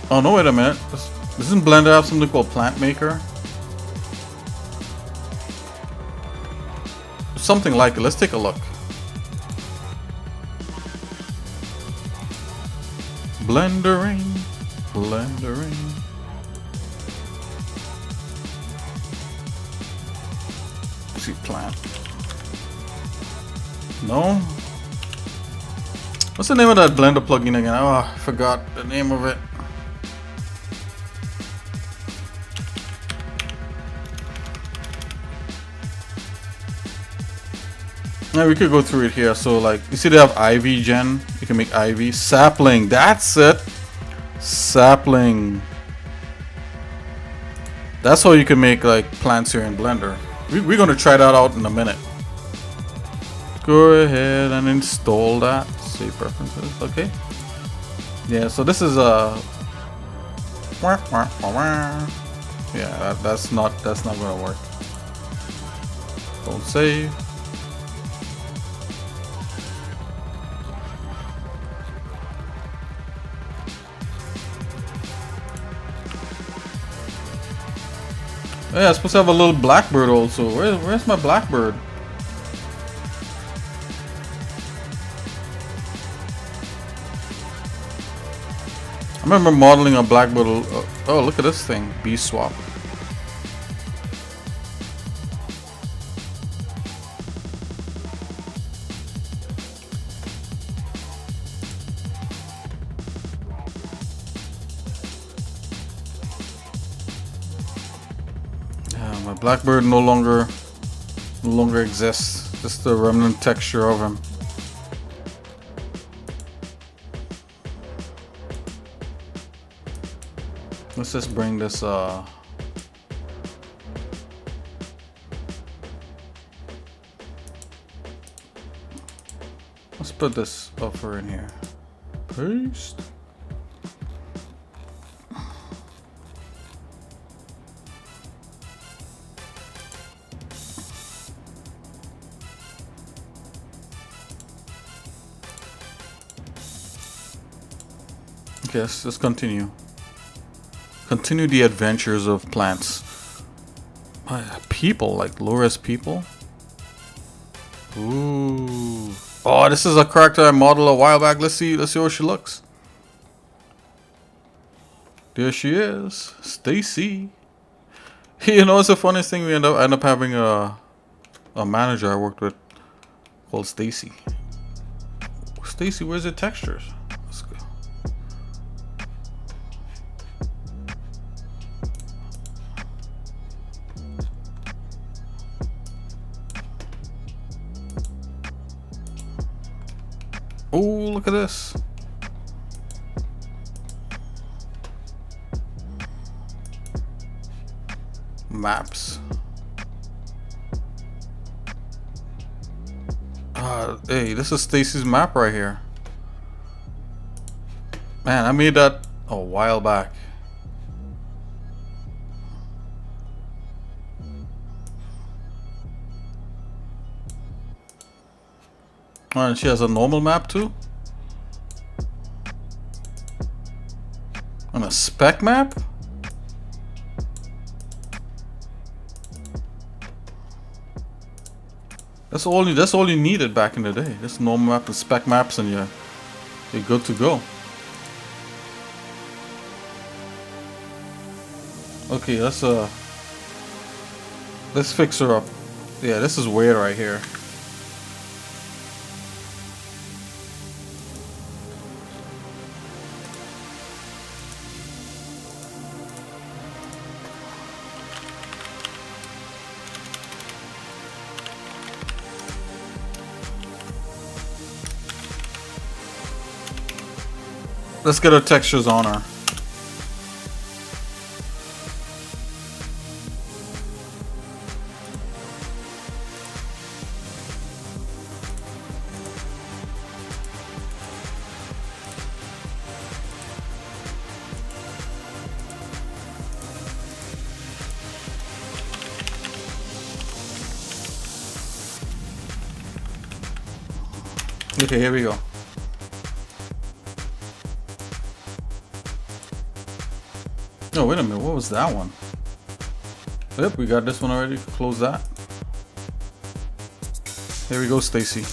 Speaker 1: Oh no! Wait a minute. Doesn't Blender have something called Plant Maker? Something like it. Let's take a look. Blendering, blendering. Let's see, plant. No. What's the name of that Blender plugin again? Oh, I forgot the name of it. Yeah, we could go through it here. So like, you see they have ivy gen. You can make ivy. Sapling, that's it. Sapling. That's how you can make like plants here in Blender. We're gonna try that out in a minute. Go ahead and install that. Save preferences, okay. Yeah, so this is a yeah, that's not gonna work. Don't save. Yeah, I'm supposed to have a little blackbird also. Where's my blackbird? I remember modeling a blackbird. Oh, look at this thing. Bee swap. My blackbird no longer exists. Just the remnant texture of him. Let's just bring this let's put this buffer in here. Paste. Okay, let's continue. Continue the adventures of plants. People, like low-res people. Ooh. Oh, this is a character I modeled a while back. Let's see how she looks. There she is, Stacy. You know, it's the funniest thing. We end up having a manager I worked with called Stacy. Stacy, where's the textures? Let's go. Oh, look at this. Maps. Hey, this is Stacy's map right here. Man, I made that a while back. Oh, and she has a normal map too? And a spec map? That's all you needed back in the day. Just normal map and spec maps and you're good to go. Okay, let's fix her up. Yeah, this is weird right here. Let's get our textures on her. Okay, here we go. Oh, wait a minute, what was that one? Yep, we got this one already. Close that. Here we go, Stacy.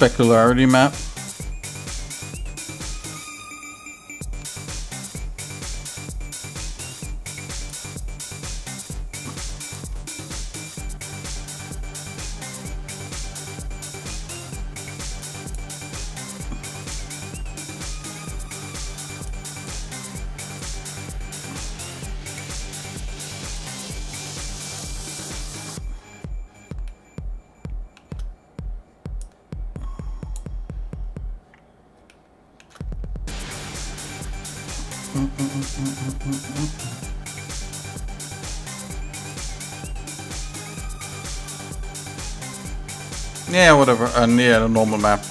Speaker 1: Specularity map. Yeah, whatever. And yeah, the normal map.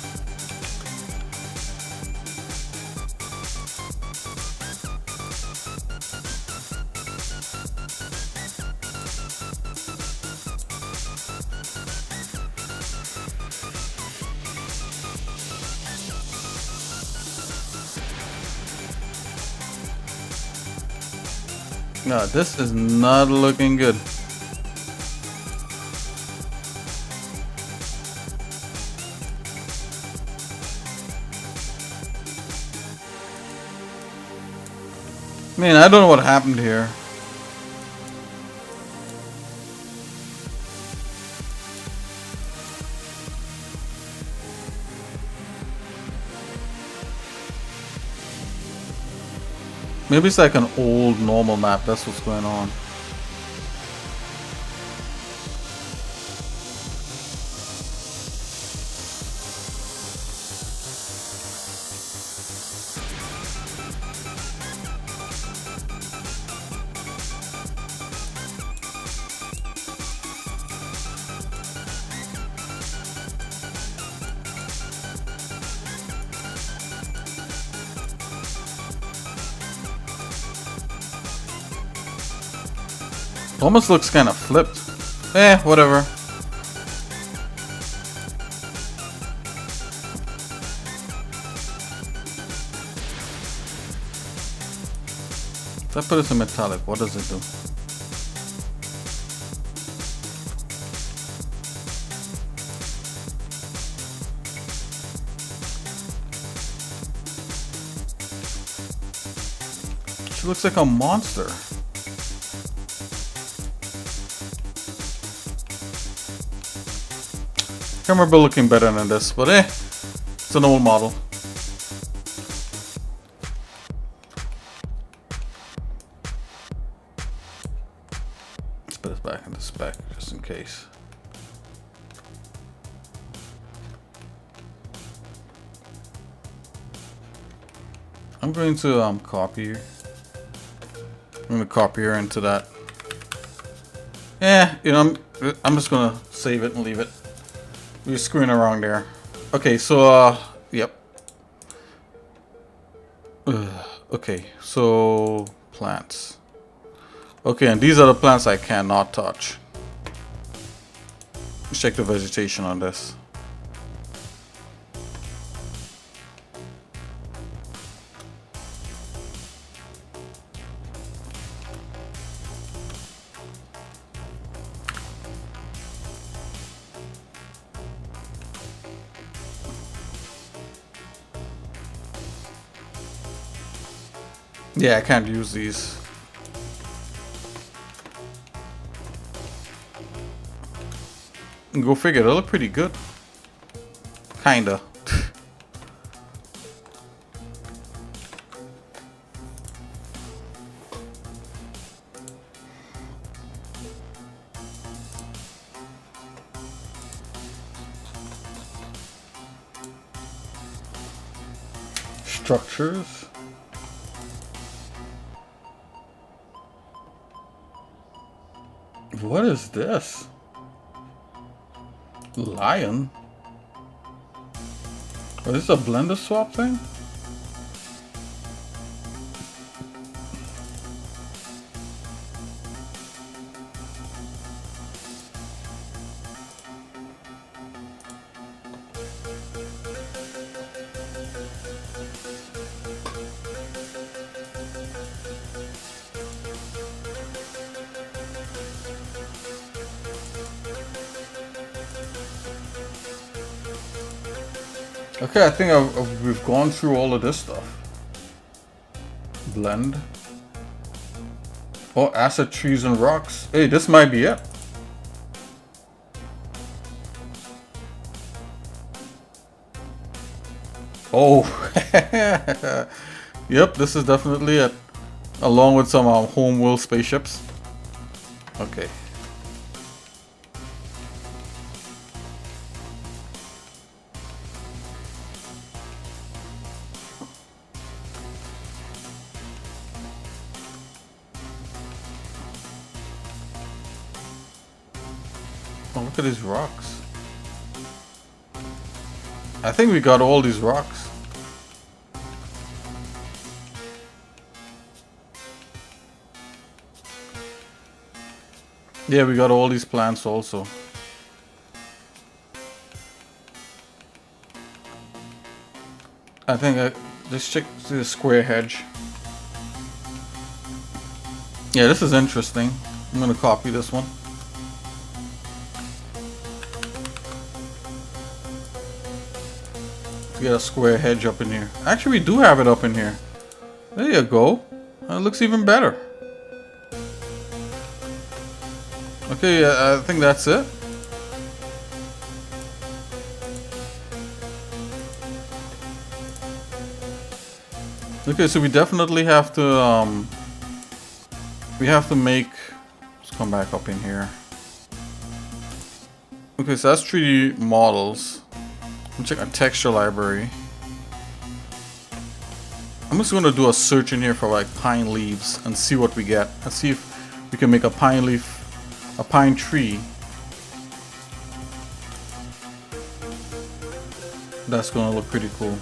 Speaker 1: No, this is not looking good. Man, I don't know what happened here. Maybe it's like an old normal map, that's what's going on. Almost looks kind of flipped. Whatever. If I put this in metallic, what does it do? She looks like a monster. I remember looking better than this, but it's an old model. Let's put this back in the spec just in case. I'm going to copy. I'm going to copy her into that. Yeah, you know, I'm just gonna save it and leave it. We're screwing around there. Okay, so yep. Okay, so plants. Okay, and these are the plants I cannot touch. Let's check the vegetation on this. Yeah, I can't use these. Go figure, they look pretty good. Kinda. Structures. What is this? Lion? Oh, is this a blender swap thing? Okay, I think we've gone through all of this stuff. Blend. Oh, acid trees and rocks. Hey, this might be it. Oh. Yep, this is definitely it. Along with some homeworld spaceships. Okay. Oh, look at these rocks. I think we got all these rocks. Yeah, we got all these plants also. I think let's check the square hedge. Yeah, this is interesting. I'm gonna copy this one. Get a square hedge up in here. Actually, we do have it up in here. There you go. It looks even better. Okay, I think that's it. Okay, so we definitely have to make. Let's come back up in here. Okay, so that's 3D models. Check our texture library. I'm just gonna do a search in here for like pine leaves and see what we get. Let's see if we can make a pine leaf, a pine tree. That's gonna look pretty cool.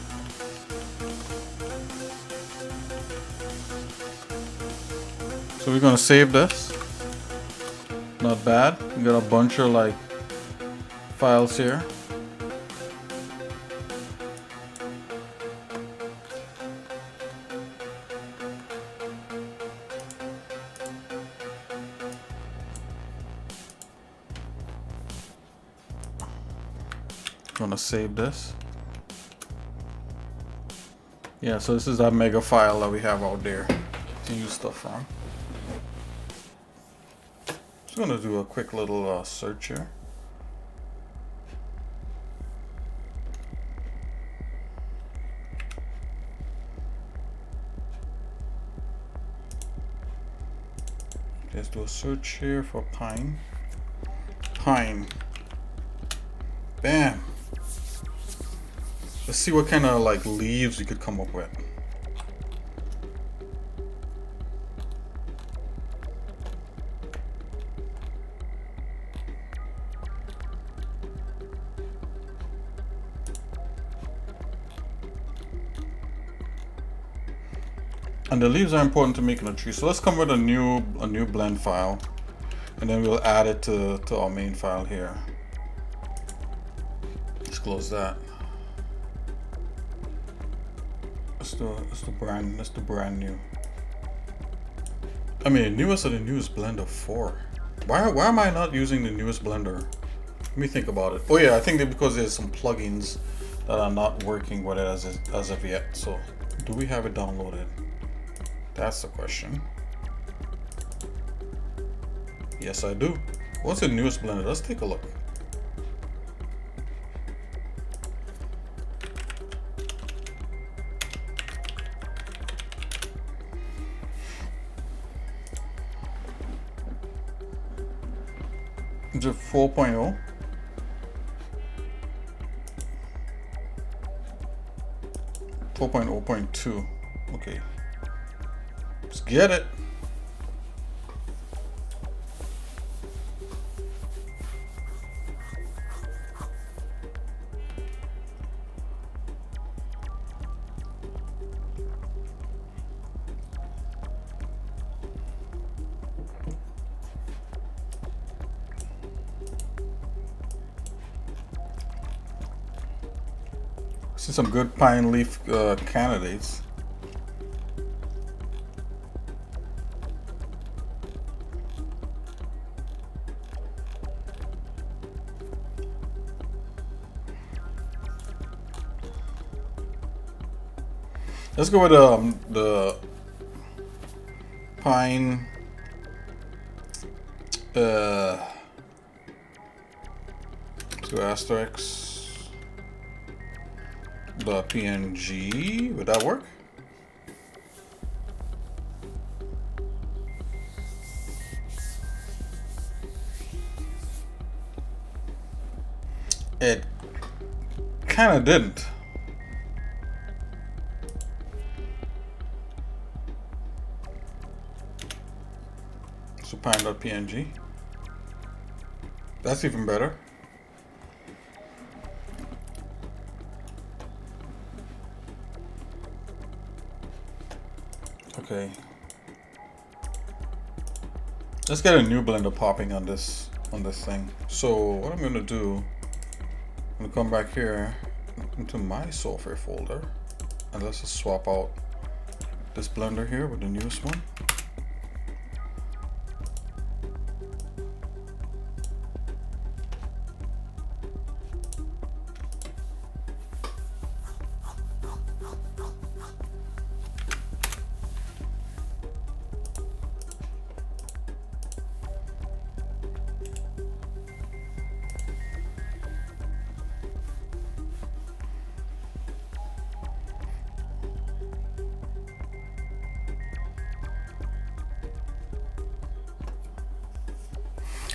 Speaker 1: So we're gonna save this. Not bad. We got a bunch of like files here. Gonna save this. Yeah, so this is that mega file that we have out there to use stuff from. Just gonna do a quick little search here. Let's do a search here for pine. Pine. Bam. Let's see what kind of like leaves we could come up with. And the leaves are important to making a tree. So let's come with a new blend file, and then we'll add it to our main file here. Let's close that. Let's do brand new. I mean, newest of the newest blender 4. Why am I not using the newest blender? Let me think about it. Oh yeah, I think that because there's some plugins that are not working with it as of yet. So, do we have it downloaded? That's the question. Yes, I do. What's the newest blender? Let's take a look. Is it 4.0? 4.0.2. Okay. Let's get it. See some good pine leaf candidates. Let's go with the pine. Let's do asterisk. The PNG, would that work? It kind of didn't. Supine.png. That's even better. Okay. Let's get a new blender popping on this thing. So what I'm gonna do, I'm gonna come back here into my software folder, and let's just swap out this blender here with the newest one.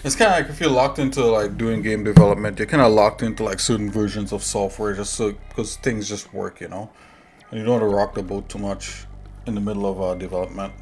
Speaker 1: It's kind of like if you're locked into like doing game development, you're kind of locked into like certain versions of software just so because things just work, you know, and you don't want to rock the boat too much in the middle of development.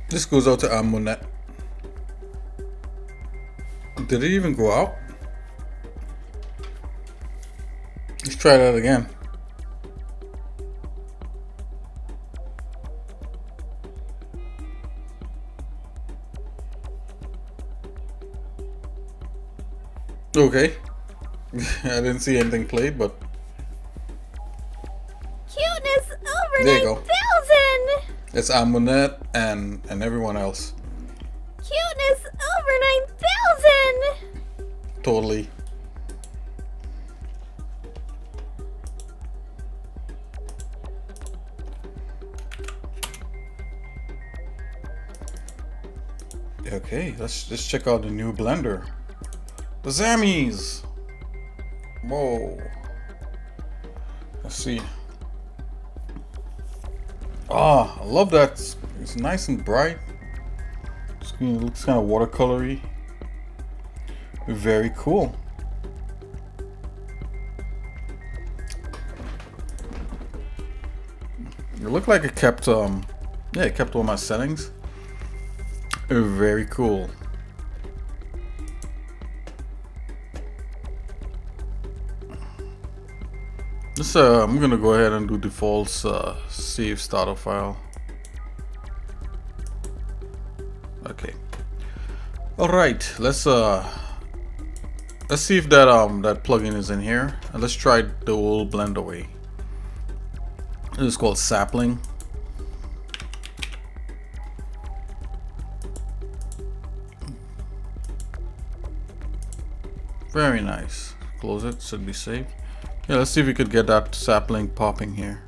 Speaker 1: This goes out to Amunet. Did it even go out? Let's try that again. Okay. I didn't see anything played, but
Speaker 3: Cuteness over
Speaker 1: there you go.
Speaker 3: 9,000!
Speaker 1: It's Amunet and everyone else.
Speaker 3: Cuteness over 9,000!
Speaker 1: Totally. Okay, let's just check out the new blender. The Zammies! Whoa. Let's see. Ah, I love that. It's nice and bright. It looks kind of watercolory. Very cool. It looked like it kept yeah, it kept all my settings. Very cool. This I'm gonna go ahead and do defaults save starter file. Okay. All right, let's see if that that plugin is in here, and let's try the old Blender way. This is called Sapling. Very nice. Close it, should be saved. Yeah, let's see if we could get that sapling popping here.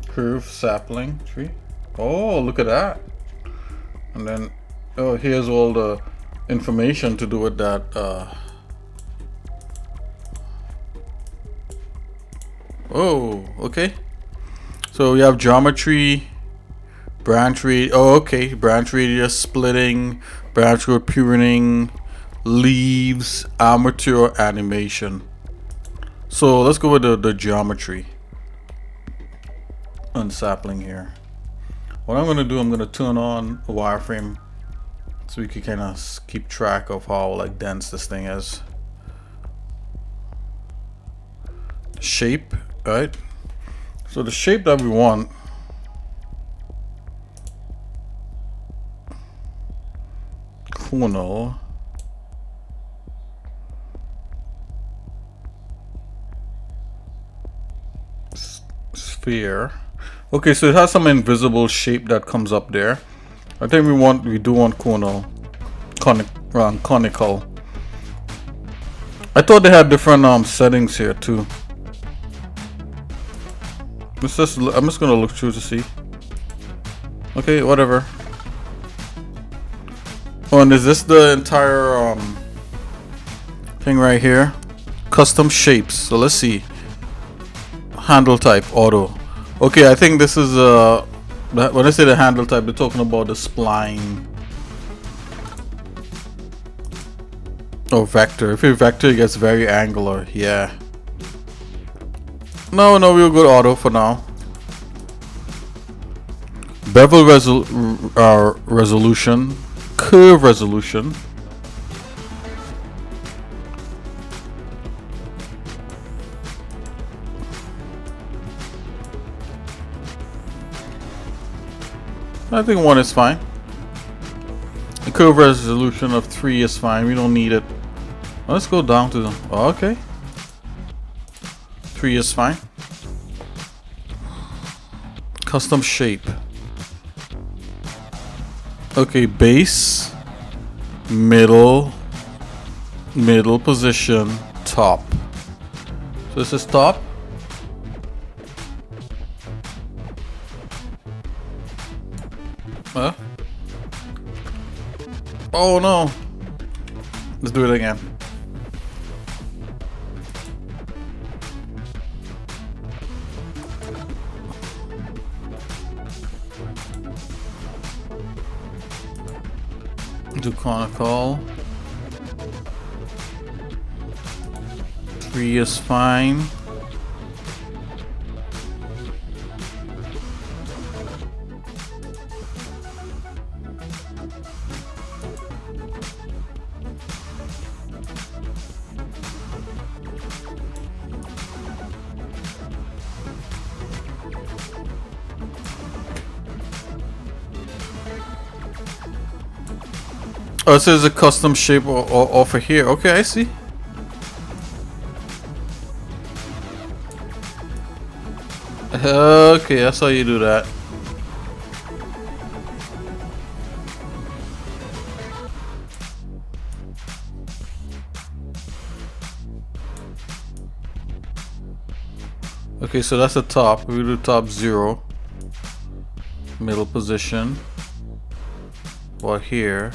Speaker 1: Curve sapling tree. Oh, look at that. And then, oh, here's all the information to do with that. Oh, okay. So we have geometry, branch radius. Oh, okay. Branch radius, splitting, branch growth, pruning, leaves, amateur animation. So let's go with the geometry and sapling here. What I'm gonna do, I'm gonna turn on a wireframe so we can kind of keep track of how like dense this thing is. Shape, right? So the shape that we want, conal, sphere. Okay, so it has some invisible shape that comes up there. I think we do want conal, conical. I thought they had different settings here too. I'm just gonna look through to see. Okay, whatever. Oh, and is this the entire thing right here? Custom shapes. So let's see. Handle type auto. Okay, I think this is when I say the handle type, they're talking about the spline. Oh, vector. If you vector, it gets very angular. Yeah. No, we'll go to auto for now. Bevel resolution, curve resolution. I think 1 is fine. The curve resolution of 3 is fine. We don't need it. Let's go down to them. Oh, okay. 3 is fine. Custom shape. Okay, base, middle position, top. So this is top. Huh? Oh no. Let's do it again. Do conical. 3 is fine. Oh, this is a custom shape over here. Okay, I see. Okay, that's how you do that. Okay, so that's the top. We do top 0. Middle position. Or here.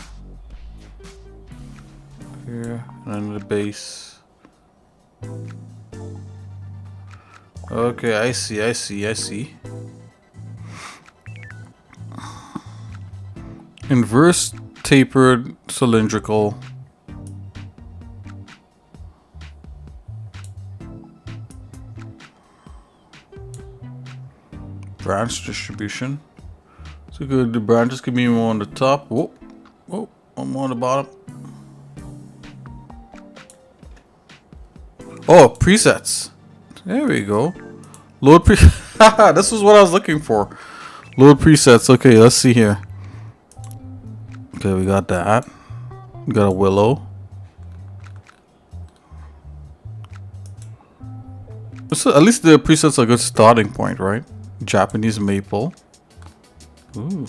Speaker 1: Here, and then the base. Okay, I see, I see, I see. Inverse tapered cylindrical. Branch distribution. So good, the branches can be more on the top. Whoa, whoa, one more on the bottom. Oh, presets. There we go. Load pre. This was what I was looking for. Load presets. Okay, let's see here. Okay, we got that. We got a willow. So at least the presets are a good starting point, right? Japanese maple. Ooh.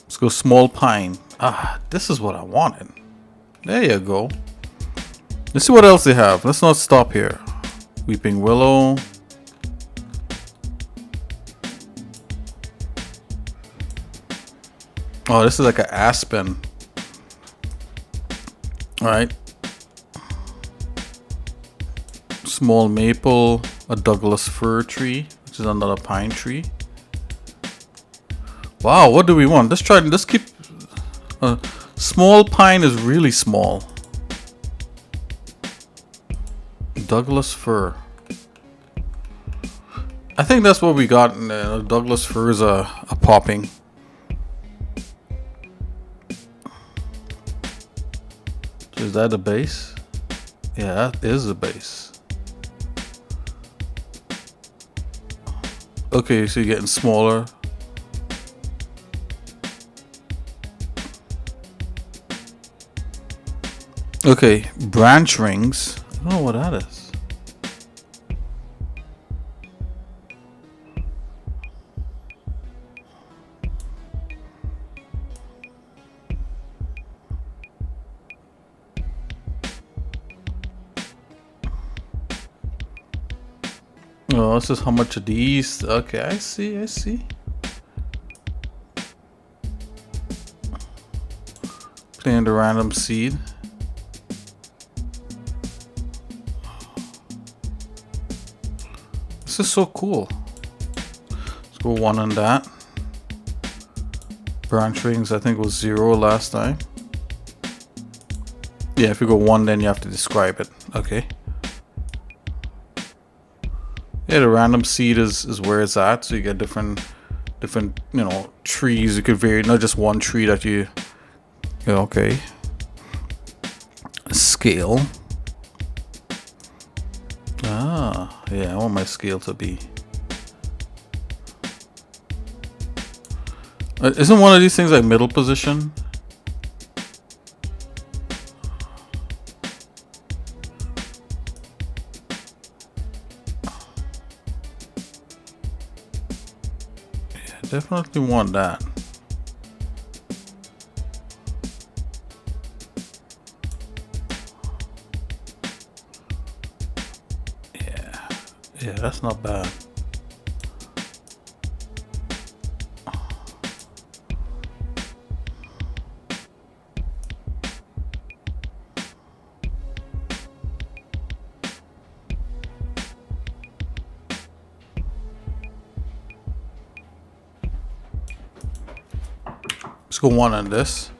Speaker 1: Let's go small pine. Ah, this is what I wanted. There you go. Let's see what else they have. Let's not stop here. Weeping willow. Oh, this is like an aspen. Alright. Small maple. A Douglas fir tree, which is another pine tree. Wow, what do we want? Let's try. Let's keep. Small pine is really small. Douglas fir. I think that's what we got. Douglas fir is a popping. So is that the base? Yeah, that is the base. Okay, so you're getting smaller. Okay, branch rings. I don't know what that is. Oh, this is how much of these. Okay, I see, I see. Playing the random seed. This is so cool. Let's go one on that. Branch rings, I think was 0 last time. Yeah, if you go 1, then you have to describe it. Okay. Yeah, the random seed is where it's at, so you get different trees. You could vary, not just one tree that you okay. Scale. Ah, yeah, I want my scale to be. Isn't one of these things like middle position? Definitely want that. Yeah, that's not bad. Let's go one on this.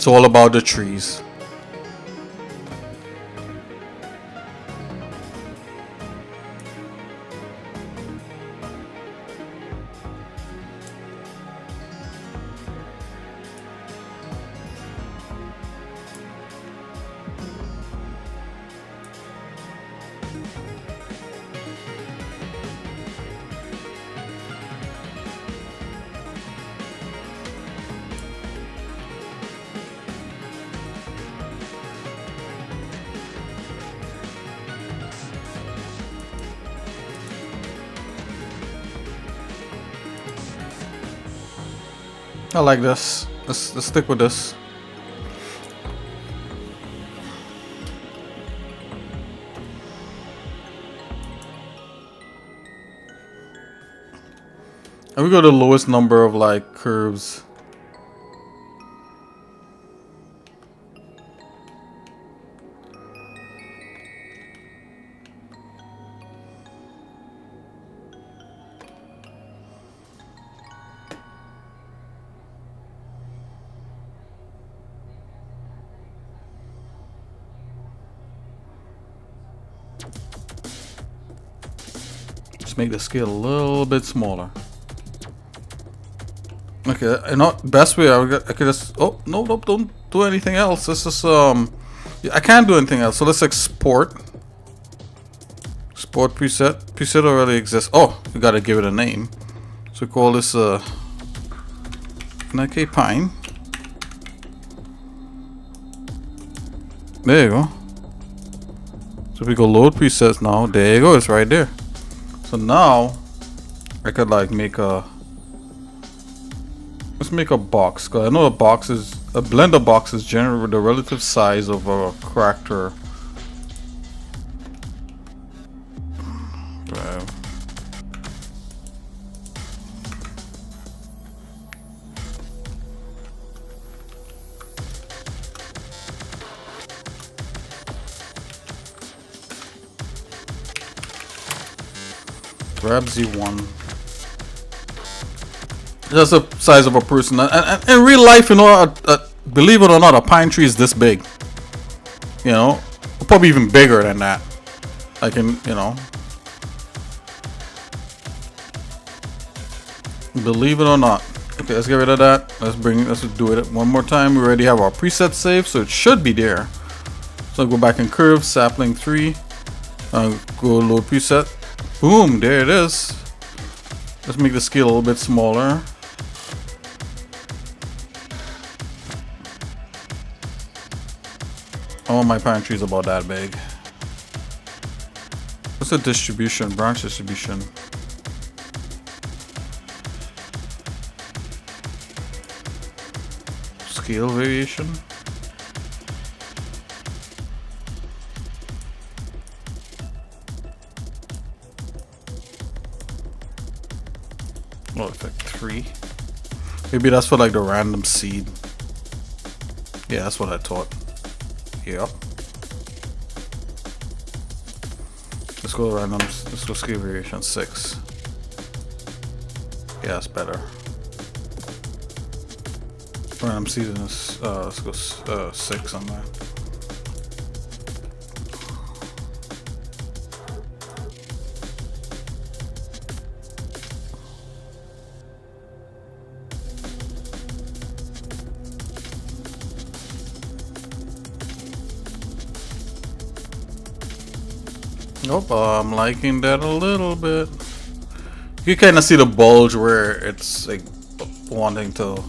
Speaker 1: It's all about the trees. I like this. Let's stick with this. And we go to the lowest number of like curves. Make the scale a little bit smaller. Okay, and not best way I could just nope, don't do anything else. This is I can't do anything else. So let's export preset already exists. Oh, we gotta give it a name, so we call this NK Pine. There you go. So we go load presets now. There you go, it's right there. So now I could like make let's make a box, because I know a blender box is generally the relative size of a character. Grab Z1. That's the size of a person. And in real life, you know, believe it or not, a pine tree is this big. You know, probably even bigger than that. I can, you know. Believe it or not. Okay, let's get rid of that. Let's do it one more time. We already have our preset saved, so it should be there. So I'll go back in curve, sapling 3. Go load preset. Boom, there it is. Let's make the scale a little bit smaller. Oh, my pine tree is about that big. What's the distribution? Branch distribution. Scale variation. Oh, it's like 3. Maybe that's for like the random seed. Yeah, that's what I thought. Yep. Let's go random. Let's go scale variation 6. Yeah, that's better. Random seed is let's go 6 on that. Nope, I'm liking that a little bit. You kind of see the bulge where it's like wanting to.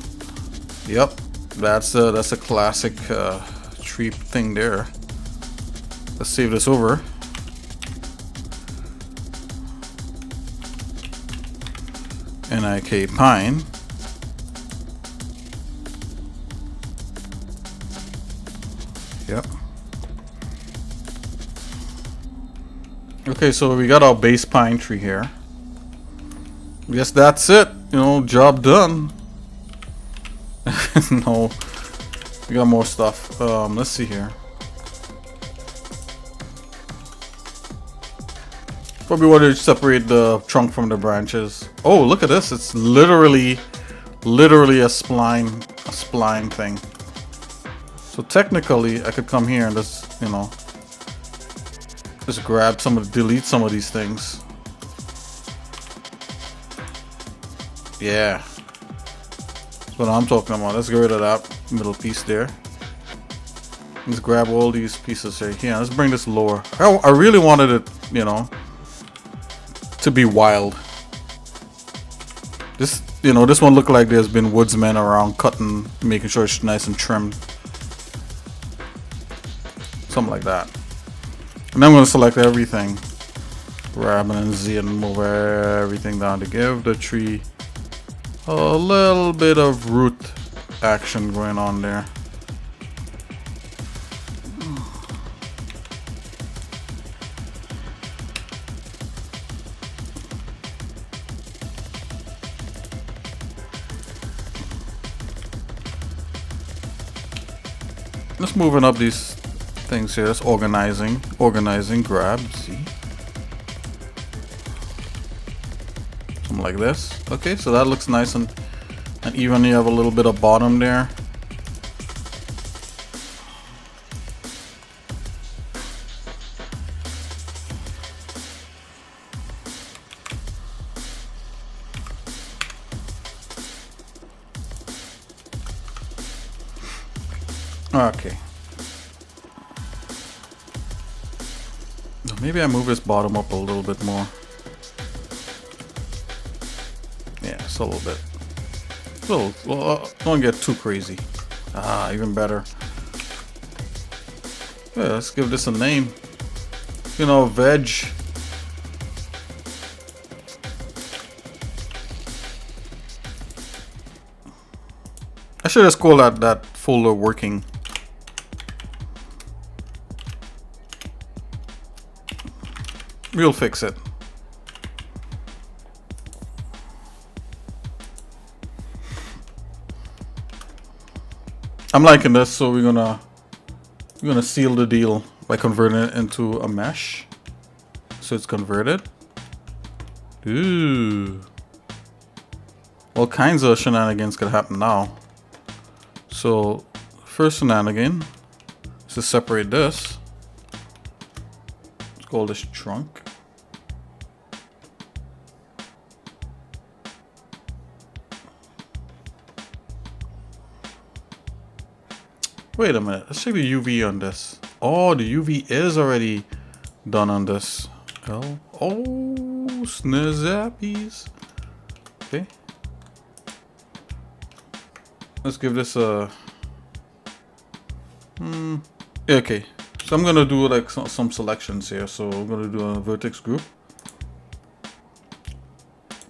Speaker 1: Yep, that's a classic tree thing there. Let's save this over. NIK Pine. Yep. Okay, so we got our base pine tree here. Guess that's it. You know, job done. No, we got more stuff. Let's see here. Probably want to separate the trunk from the branches. Oh, look at this! It's literally a spline thing. So technically, I could come here and just, you know, just grab some of, delete some of these things. Yeah. That's what I'm talking about. Let's get rid of that middle piece there. Let's grab all these pieces right here. Let's bring this lower. I really wanted it, you know, to be wild. This, you know, this one looked like there's been woodsmen around cutting, making sure it's nice and trimmed. Something like that. And then I'm going to select everything. Grab and Z and move everything down to give the tree a little bit of root action going on there. Just moving up these things here. That's organizing, grab, see. Something like this. Okay, so that looks nice and even. You have a little bit of bottom there. Okay. Maybe I move this bottom up a little bit more. Yeah, just a little bit. Well, don't get too crazy. Ah, even better. Yeah, let's give this a name. You know, veg. I should just call that folder working. We'll fix it. I'm liking this, so we're gonna seal the deal by converting it into a mesh. So it's converted. Ooh. All kinds of shenanigans could happen now. So first shenanigan is to separate this. Let's call this trunk. Wait a minute, let's check the UV on this. Oh, the UV is already done on this. Oh, snazappies. Okay. Let's give this a... Okay, so I'm gonna do like some selections here. So I'm gonna do a vertex group.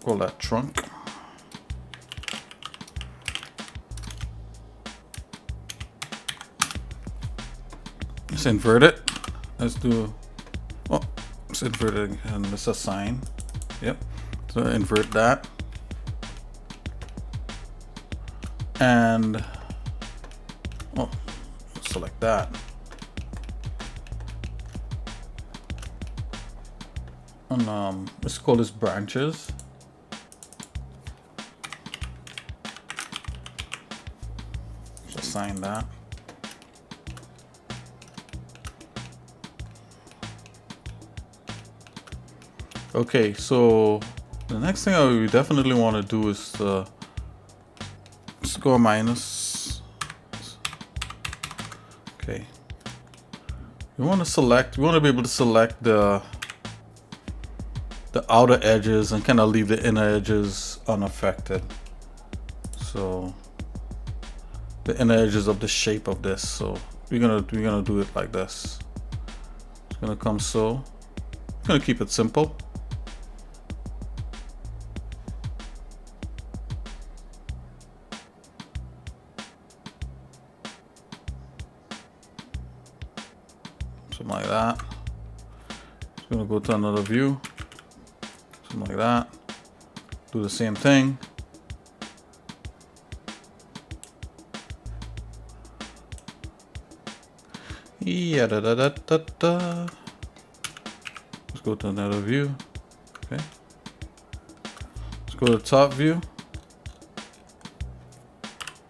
Speaker 1: Call that trunk. Let's invert it. Let's do... Oh, let's invert it and let's assign. Yep. So invert that. And... Oh, select that. And let's call this branches. Let's assign that. Okay, so the next thing I definitely want to do is score minus. Okay, we want to be able to select the outer edges and kind of leave the inner edges unaffected. So the inner edges of the shape of this. So we're gonna do it like this. It's gonna come so. I'm gonna keep it simple. Something like that. Just gonna go to another view. Something like that. Do the same thing. Yeah, da. Let's go to another view. Okay. Let's go to the top view.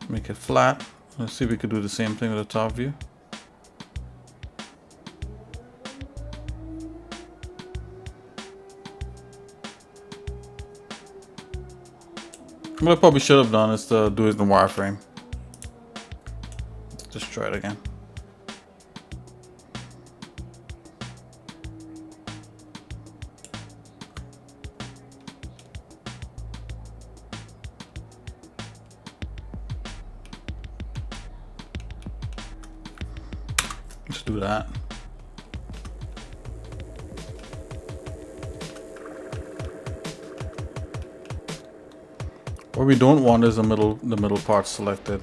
Speaker 1: Make it flat. Let's see if we could do the same thing with the top view. What I probably should have done is to do it in the wireframe. Just try it again. Let's do that. What we don't want is the middle part selected.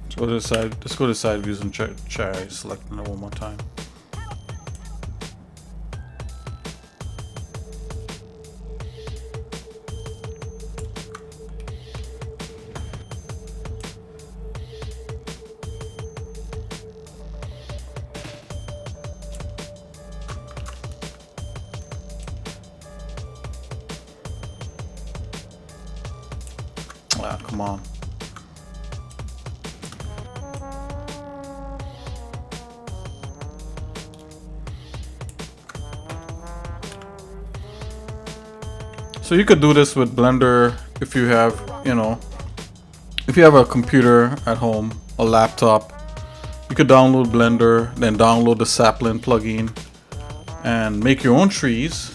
Speaker 1: Let's go to the side. Let's go to side views and try selecting it one more time. Ah, come on. So you could do this with Blender if you have, you know, if you have a computer at home, a laptop, you could download Blender, then download the sapling plugin and make your own trees.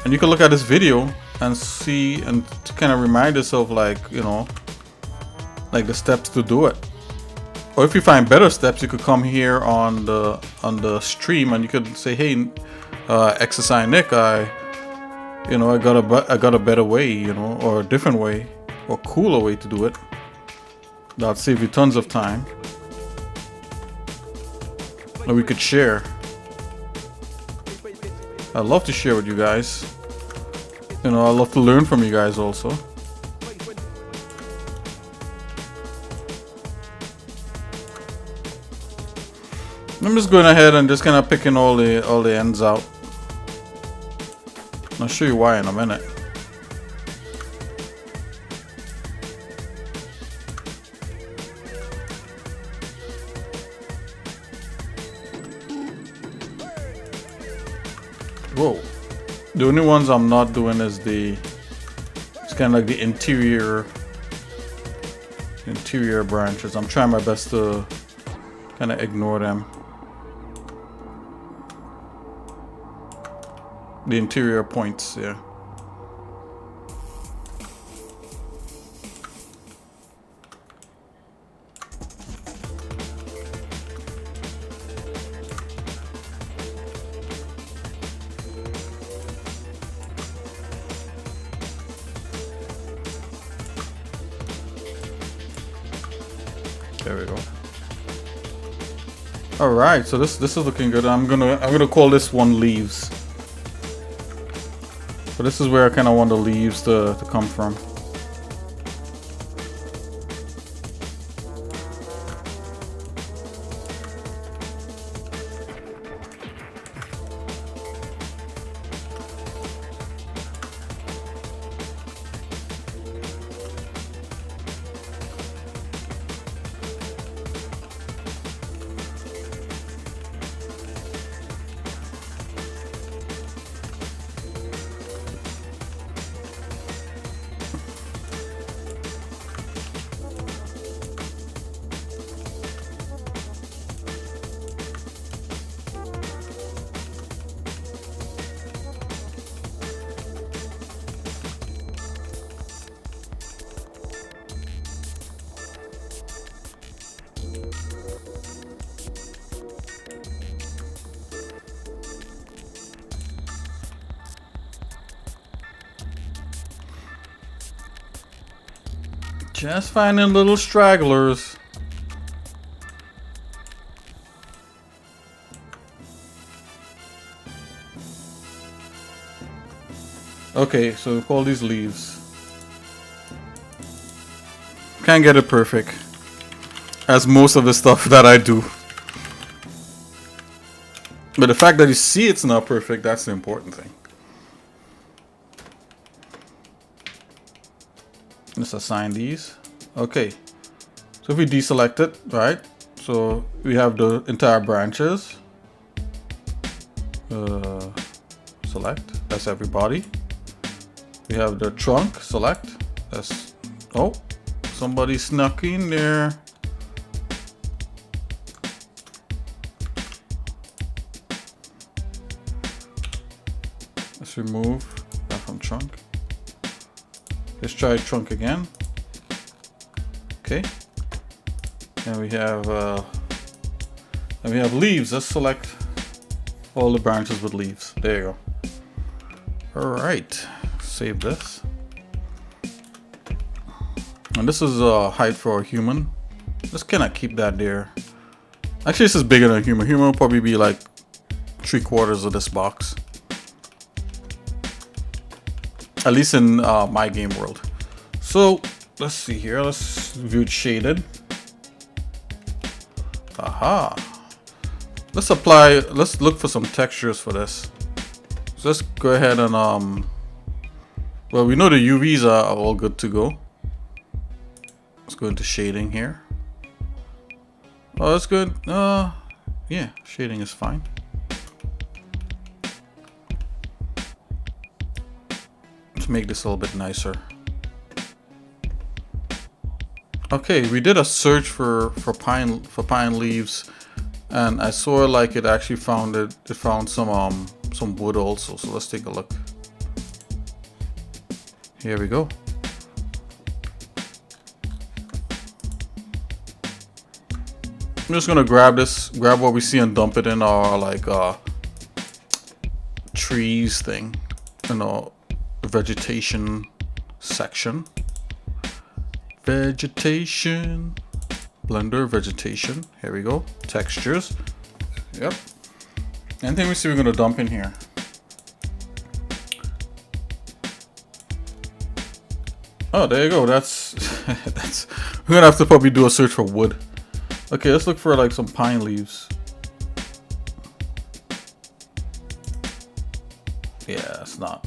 Speaker 1: And you can look at this video and see and kind of remind yourself, like, you know, like the steps to do it. Or if you find better steps, you could come here on the stream and you could say, hey, Exercise Nick, you know, I got a better way, you know, or a different way, or cooler way to do it. That'll save you tons of time. Or we could share. I'd love to share with you guys. You know, I love to learn from you guys also. I'm just going ahead and just kind of picking all the ends out. I'll show you why in a minute. Whoa. The only ones I'm not doing is it's kind of like the interior branches. I'm trying my best to kind of ignore them. The interior points, yeah. There we go. All right, so this is looking good. I'm gonna call this one leaves. So this is where I kind of want the leaves to come from. Just finding little stragglers. Okay, so we call these leaves. Kind can't get it perfect, as most of the stuff that I do. But the fact that you see it's not perfect, that's the important thing. Let's assign these. Okay. So if we deselect it, right? So we have the entire branches. Select. That's everybody. We have the trunk. Select. That's... Oh. Somebody snuck in there. Let's remove that from trunk. Let's try trunk again. Okay. And we have leaves. Let's select all the branches with leaves. There you go. All right. Save this. And this is height for a human. Just cannot keep that there. Actually, this is bigger than a human. Human will probably be like 3/4 of this box. At least in my game world. So let's see here. Let's view it shaded. Aha. Let's look for some textures for this. So let's go ahead and well, we know the UVs are all good to go. Let's go into shading here. Oh, that's good. Yeah, shading is fine. Let's make this a little bit nicer. Okay, we did a search for pine leaves, and I saw like it actually found some wood also. So let's take a look. Here we go. I'm just gonna grab what we see and dump it in our like trees thing, vegetation section. Vegetation, blender, vegetation. Here we go. Textures. Yep. Anything we see, we're gonna dump in here. Oh, there you go. That's we're gonna have to probably do a search for wood. Okay, let's look for like some pine leaves. Yeah, it's not.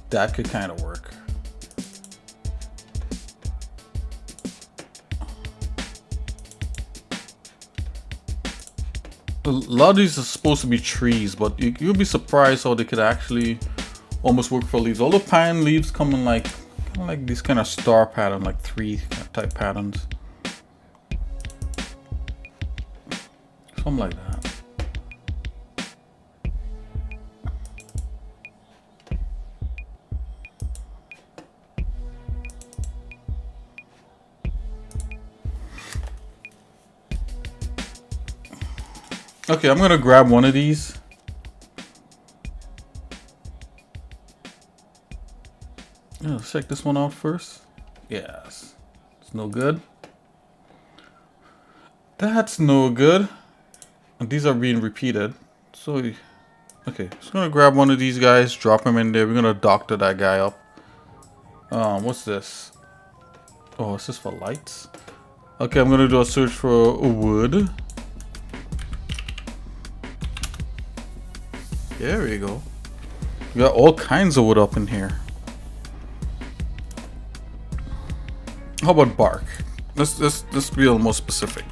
Speaker 1: That could kind of work. A lot of these are supposed to be trees, but you'll be surprised how they could actually almost work for leaves. All the pine leaves come in like these kind of star pattern, like 3 type patterns. Something like that. Okay, I'm gonna grab one of these. Yeah, let's check this one out first. Yes, it's no good. That's no good. And these are being repeated. So, okay, just gonna grab one of these guys, drop him in there. We're gonna doctor that guy up. What's this? Oh, is this for lights? Okay, I'm gonna do a search for wood. There we go. We got all kinds of wood up in here. How about bark? Let's be a little more specific.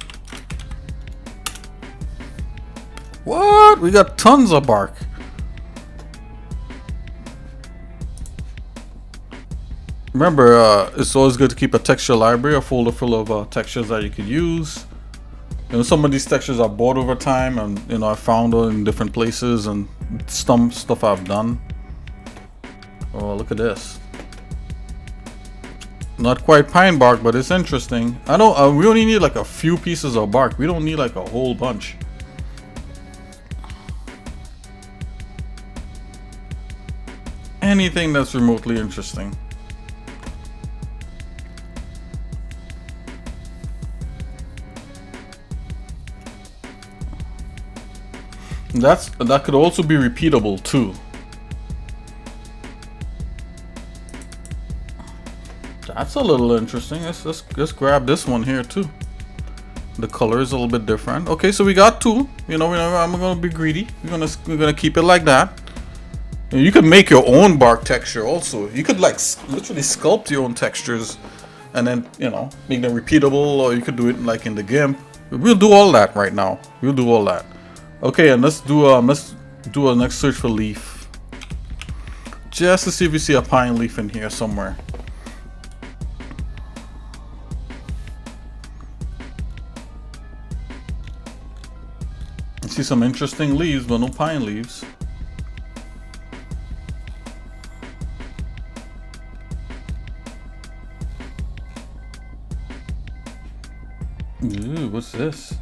Speaker 1: What? We got tons of bark. Remember, it's always good to keep a texture library, a folder full of textures that you could use. You know, some of these textures are bought over time, and I found them in different places, and some stuff I've done. Oh, look at this. Not quite pine bark, but it's interesting. I know we only need like a few pieces of bark. We don't need like a whole bunch. Anything that's remotely interesting. That could also be repeatable too. That's a little interesting. Let's grab this one here too. The color is a little bit different. Okay, so we got two. You know, I'm gonna be greedy. We're gonna keep it like that. And you can make your own bark texture also. You could like literally sculpt your own textures, and then make them repeatable, or you could do it like in the Gimp. We'll do all that right now. We'll do all that. Okay, and let's do a next search for leaf, just to see if we see a pine leaf in here somewhere. I see some interesting leaves, but no pine leaves. Ooh, what's this?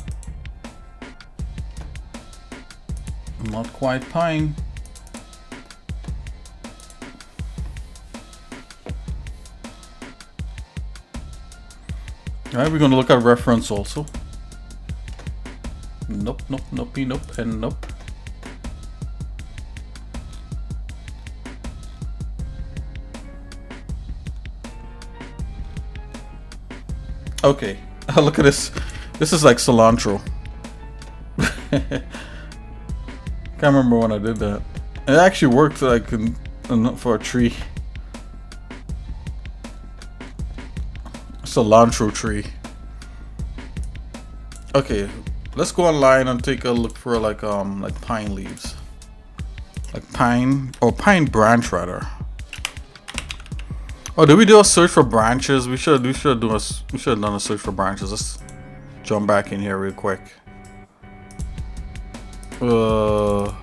Speaker 1: Not quite pine. Alright, we're gonna look at reference also. Nope, nope, nope, nope, and nope. Okay, look at this. This is like cilantro. Can't remember when I did that. It actually worked like for a tree. Cilantro tree. Okay, let's go online and take a look for like pine leaves, like pine or pine branch rather. Oh, did we do a search for branches? We should have done a search for branches. Let's jump back in here real quick. Go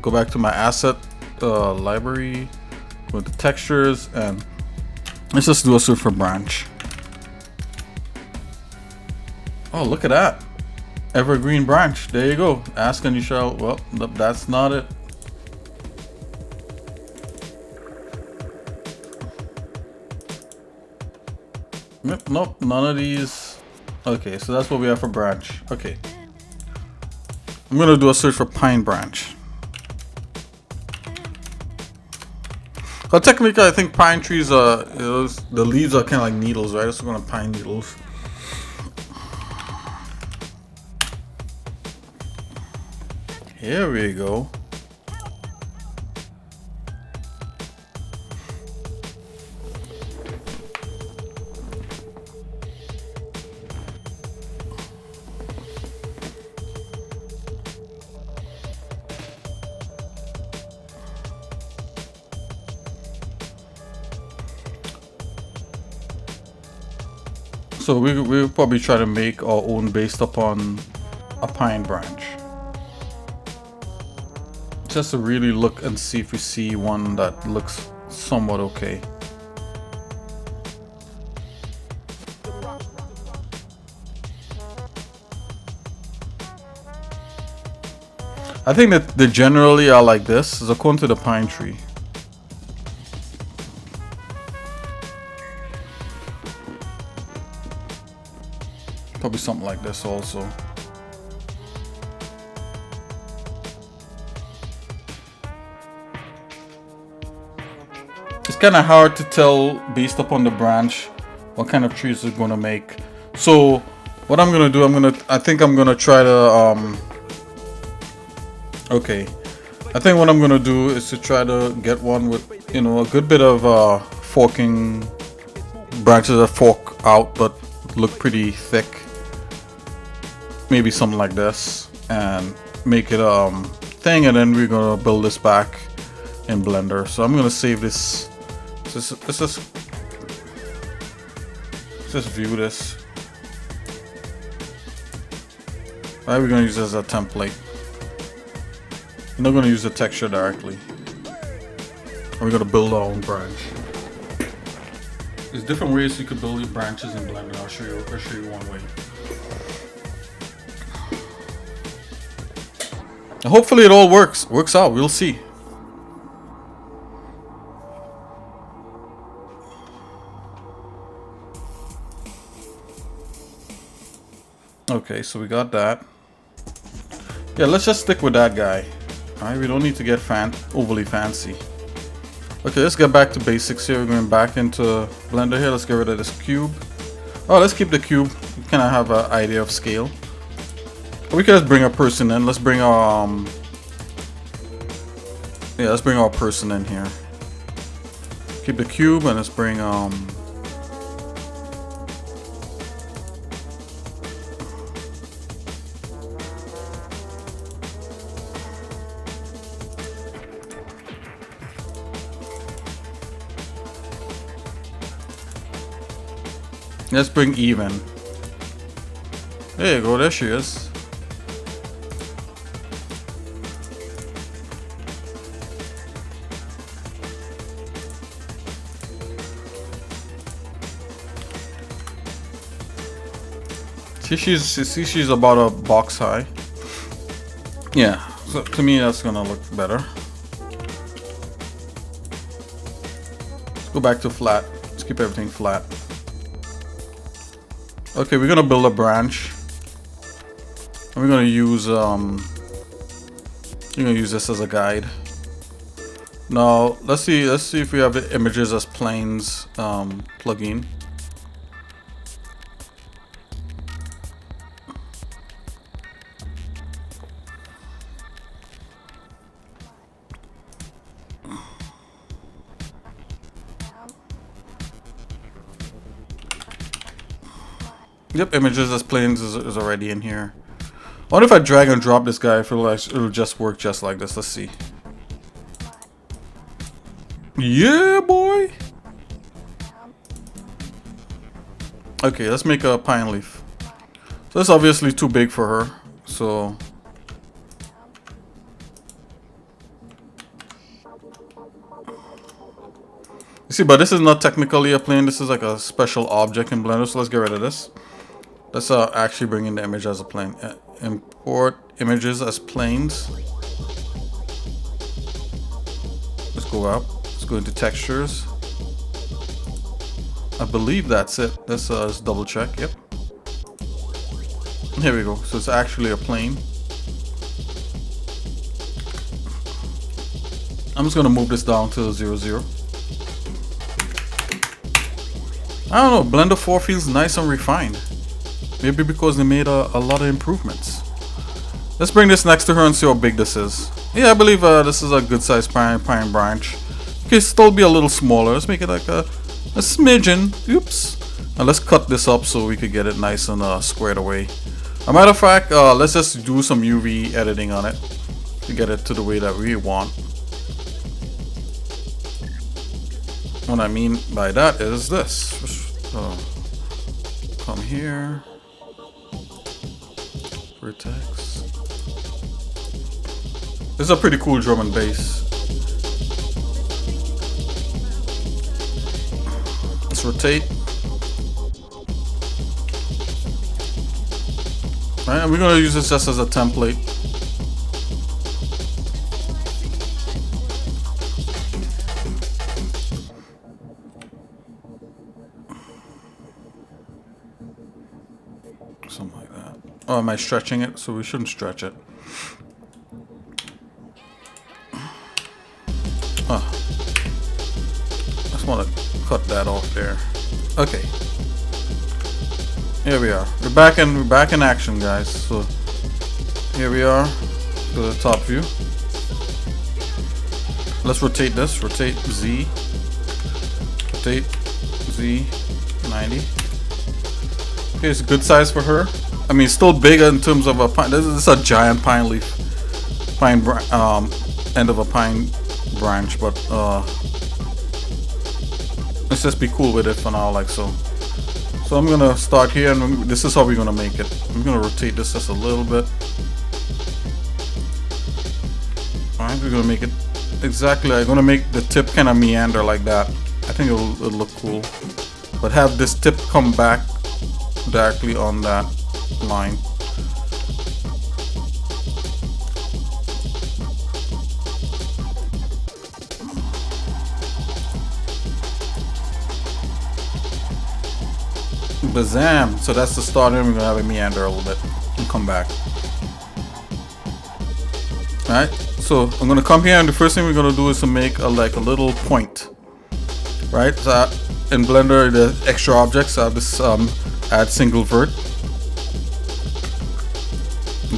Speaker 1: back to my asset library with the textures, and let's just do a search for branch. Oh, look at that. Evergreen branch. There you go. Ask and you shall. Well, that's not it. Nope, none of these. Okay, so that's what we have for branch. Okay. I'm gonna do a search for pine branch. But technically, I think pine trees are, the leaves are kind of like needles, right? So we're gonna pine needles. Here we go. So we'll probably try to make our own based upon a pine branch. Just to really look and see if we see one that looks somewhat okay. I think that they generally are like this, is according to the pine tree. Probably something like this also. It's kind of hard to tell based upon the branch what kind of trees it's going to make. So what I'm going to do, I think I'm going to try to okay, I think what I'm going to do is to try to get one with, a good bit of forking branches that fork out but look pretty thick. Maybe something like this, and make it thing, and then we're gonna build this back in Blender. So I'm gonna save this. Let's just view this. Alright, we're gonna use this as a template. We're not gonna use the texture directly. We're gonna build our own branch. There's different ways you could build your branches in Blender. I'll show you one way. Hopefully it all works out. We'll see. Okay, so we got that. Yeah, let's just stick with that guy. Alright, we don't need to get overly fancy. Okay, let's get back to basics here. We're going back into Blender here. Let's get rid of this cube. Oh, let's keep the cube. We kind of have an idea of scale. We can just bring a person in. Let's bring our yeah, let's bring our person in here. Keep the cube and let's bring let's bring even. There you go, there she is. She's about a box high. Yeah, so to me that's gonna look better. Let's go back to flat. Let's keep everything flat. Okay, we're gonna build a branch. And we're gonna use this as a guide. Now let's see if we have the images as planes plugin. Yep, images as planes is already in here. I wonder if I drag and drop this guy, if it'll just work just like this. Let's see. Yeah, boy. Okay, let's make a pine leaf. So that's obviously too big for her. So you see, but this is not technically a plane. This is like a special object in Blender. So let's get rid of this. Let's actually bring in the image as a plane. Import images as planes. Let's go up. Let's go into textures. I believe that's it. Let's double check. Yep. Here we go. So it's actually a plane. I'm just gonna move this down to 0, 0. I don't know. Blender 4 feels nice and refined. Maybe because they made a lot of improvements. Let's bring this next to her and see how big this is. Yeah, I believe this is a good sized pine branch. It can still be a little smaller. Let's make it like a smidgen. Oops. And let's cut this up so we could get it nice and squared away. A matter of fact, let's just do some UV editing on it to get it to the way that we want. What I mean by that is this. Come here. Vertex. This is a pretty cool drum and bass. Let's rotate. Right, and we're gonna use this just as a template. Something like that. Oh, am I stretching it? So we shouldn't stretch it. Oh. I just want to cut that off there. Okay. Here we are. We're back in action, guys. So here we are. To the top view. Let's rotate this. Rotate Z. Rotate Z 90. Okay, it's a good size for her. I mean, still big in terms of a pine. This is a giant pine leaf, end of a pine branch. But let's just be cool with it for now, like so. So I'm gonna start here, and this is how we're gonna make it. I'm gonna rotate this just a little bit. All right, we're gonna make it exactly. I'm gonna make the tip kind of meander like that. I think it'll look cool. But have this tip come back directly on that line. Bazam! So that's the start, and we're gonna have it meander a little bit and come back. Alright, so I'm gonna come here and the first thing we're gonna do is to make like a little point. Right, so in Blender the extra objects I have this add single vert.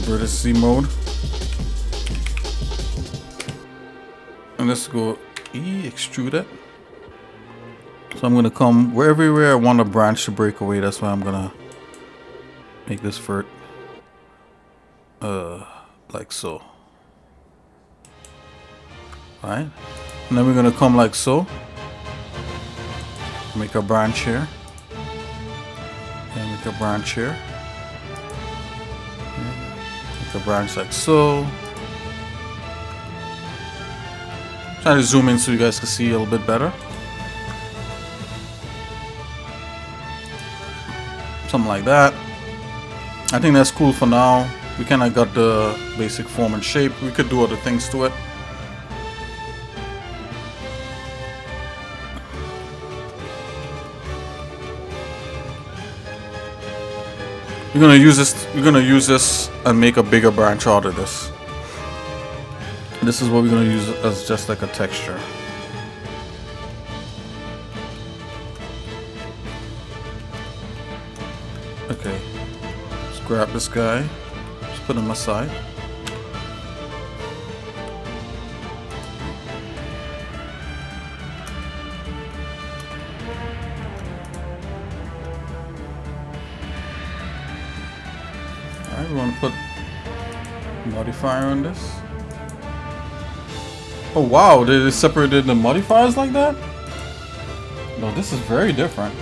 Speaker 1: Vertice mode. And let's go extrude it. So I'm gonna come everywhere I want a branch to break away, that's why I'm gonna make this vert like so. Right? And then we're gonna come like so. Make a branch here. And make a branch here. Make a branch like so. Try to zoom in so you guys can see a little bit better. Something like that. I think that's cool for now. We kind of got the basic form and shape. We could do other things to it. We're gonna use this. We're gonna use this and make a bigger branch out of this. This is what we're gonna use as just like a texture. Okay, let's grab this guy. Just put him aside. We want to put modifier on this. Oh wow, they separated the modifiers like that? No, this is very different.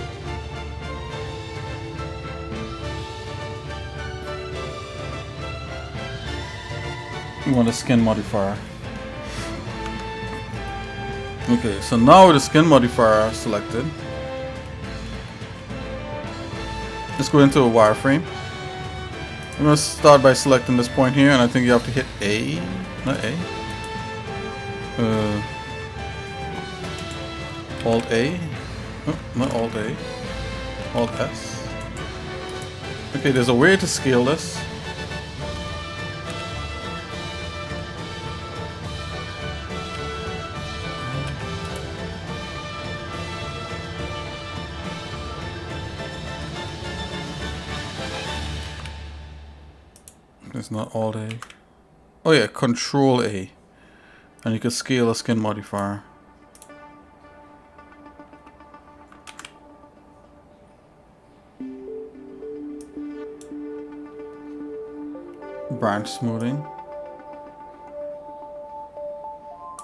Speaker 1: We want a skin modifier. Okay, so now with the skin modifier selected, let's go into a wireframe. I'm going to start by selecting this point here, and I think you have to hit A, not A. Alt A. Oh, not Alt A. Alt S. Okay, there's a way to scale this. It's not Alt A. Oh yeah, Control A. And you can scale a skin modifier. Branch smoothing.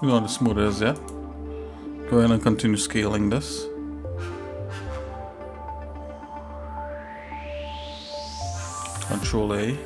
Speaker 1: We don't want to smooth it as yet. Go ahead and continue scaling this. Control A.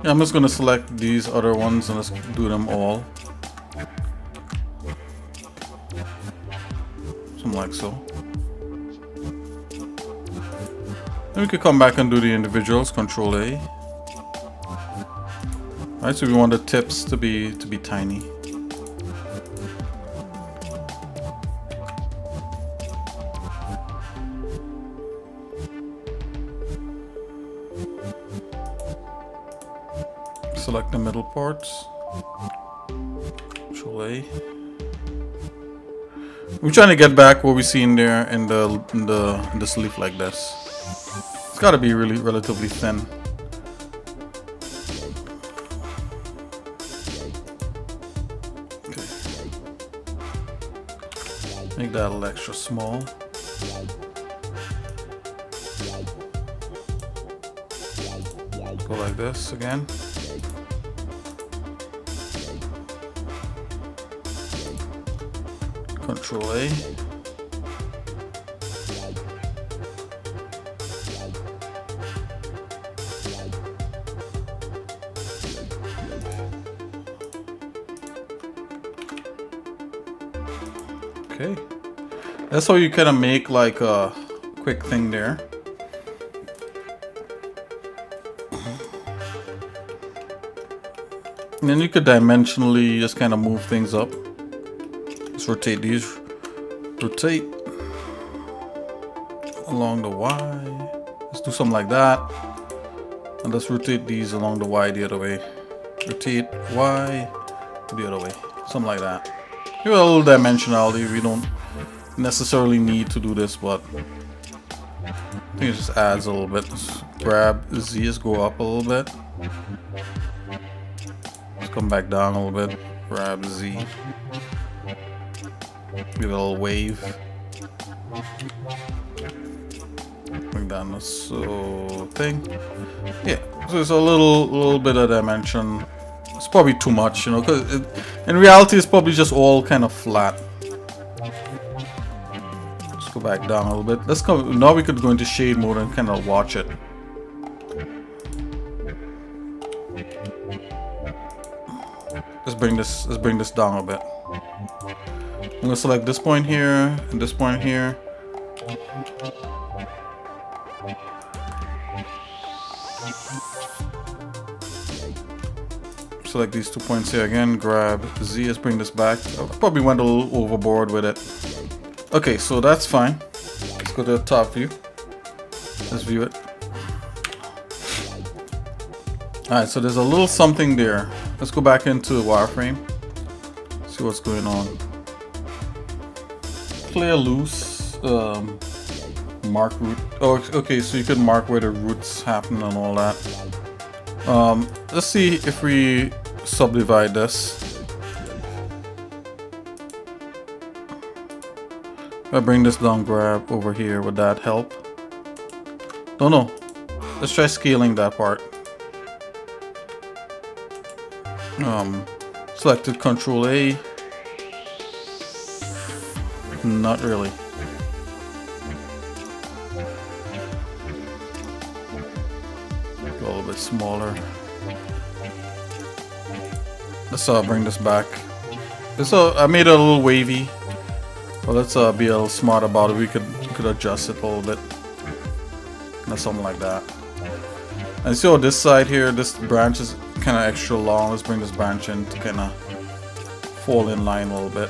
Speaker 1: Yeah, I'm just gonna select these other ones and let's do them all. Something like so. Then we could come back and do the individuals. Control A. Alright, so we want the tips to be tiny. Select the middle parts. Control A. We're trying to get back what we see in there in this leaf like this. It's got to be really relatively thin. Okay. Make that a little extra small. Go like this again. Control A. Okay. That's how you kind of make like a quick thing there. And then you could dimensionally just kind of move things up. Let's rotate these. Rotate along the Y. Let's do something like that. And let's rotate these along the Y the other way. Rotate Y the other way. Something like that. Give it a little dimensionality. We don't necessarily need to do this, but I think it just adds a little bit. Let's grab Z, just go up a little bit. Come back down a little bit, grab Z, give it a little wave, bring down this thing. Yeah, so it's a little bit of dimension. It's probably too much, you know, because in reality it's probably just all kind of flat. Let's go back down a little bit. Let's go. Now we could go into shade mode and kind of watch it. Let's bring this down a bit. I'm gonna select this point here and this point here. Select these 2 points here again, grab Z, let's bring this back. I probably went a little overboard with it. Okay, so that's fine. Let's go to the top view. Let's view it. Alright, so there's a little something there. Let's go back into the wireframe. See what's going on. Clear loose. Mark root. Oh, okay, so you can mark where the roots happen and all that. Let's see if we subdivide this. If I bring this down, grab over here, would that help? Don't know. Let's try scaling that part. Selected Control A. Not really. Go a little bit smaller. Let's bring this back. I made it a little wavy. But let's be a little smart about it. We could adjust it a little bit. Something like that. And see how this side here, this branch is kind of extra long. Let's bring this branch in to kind of fall in line a little bit.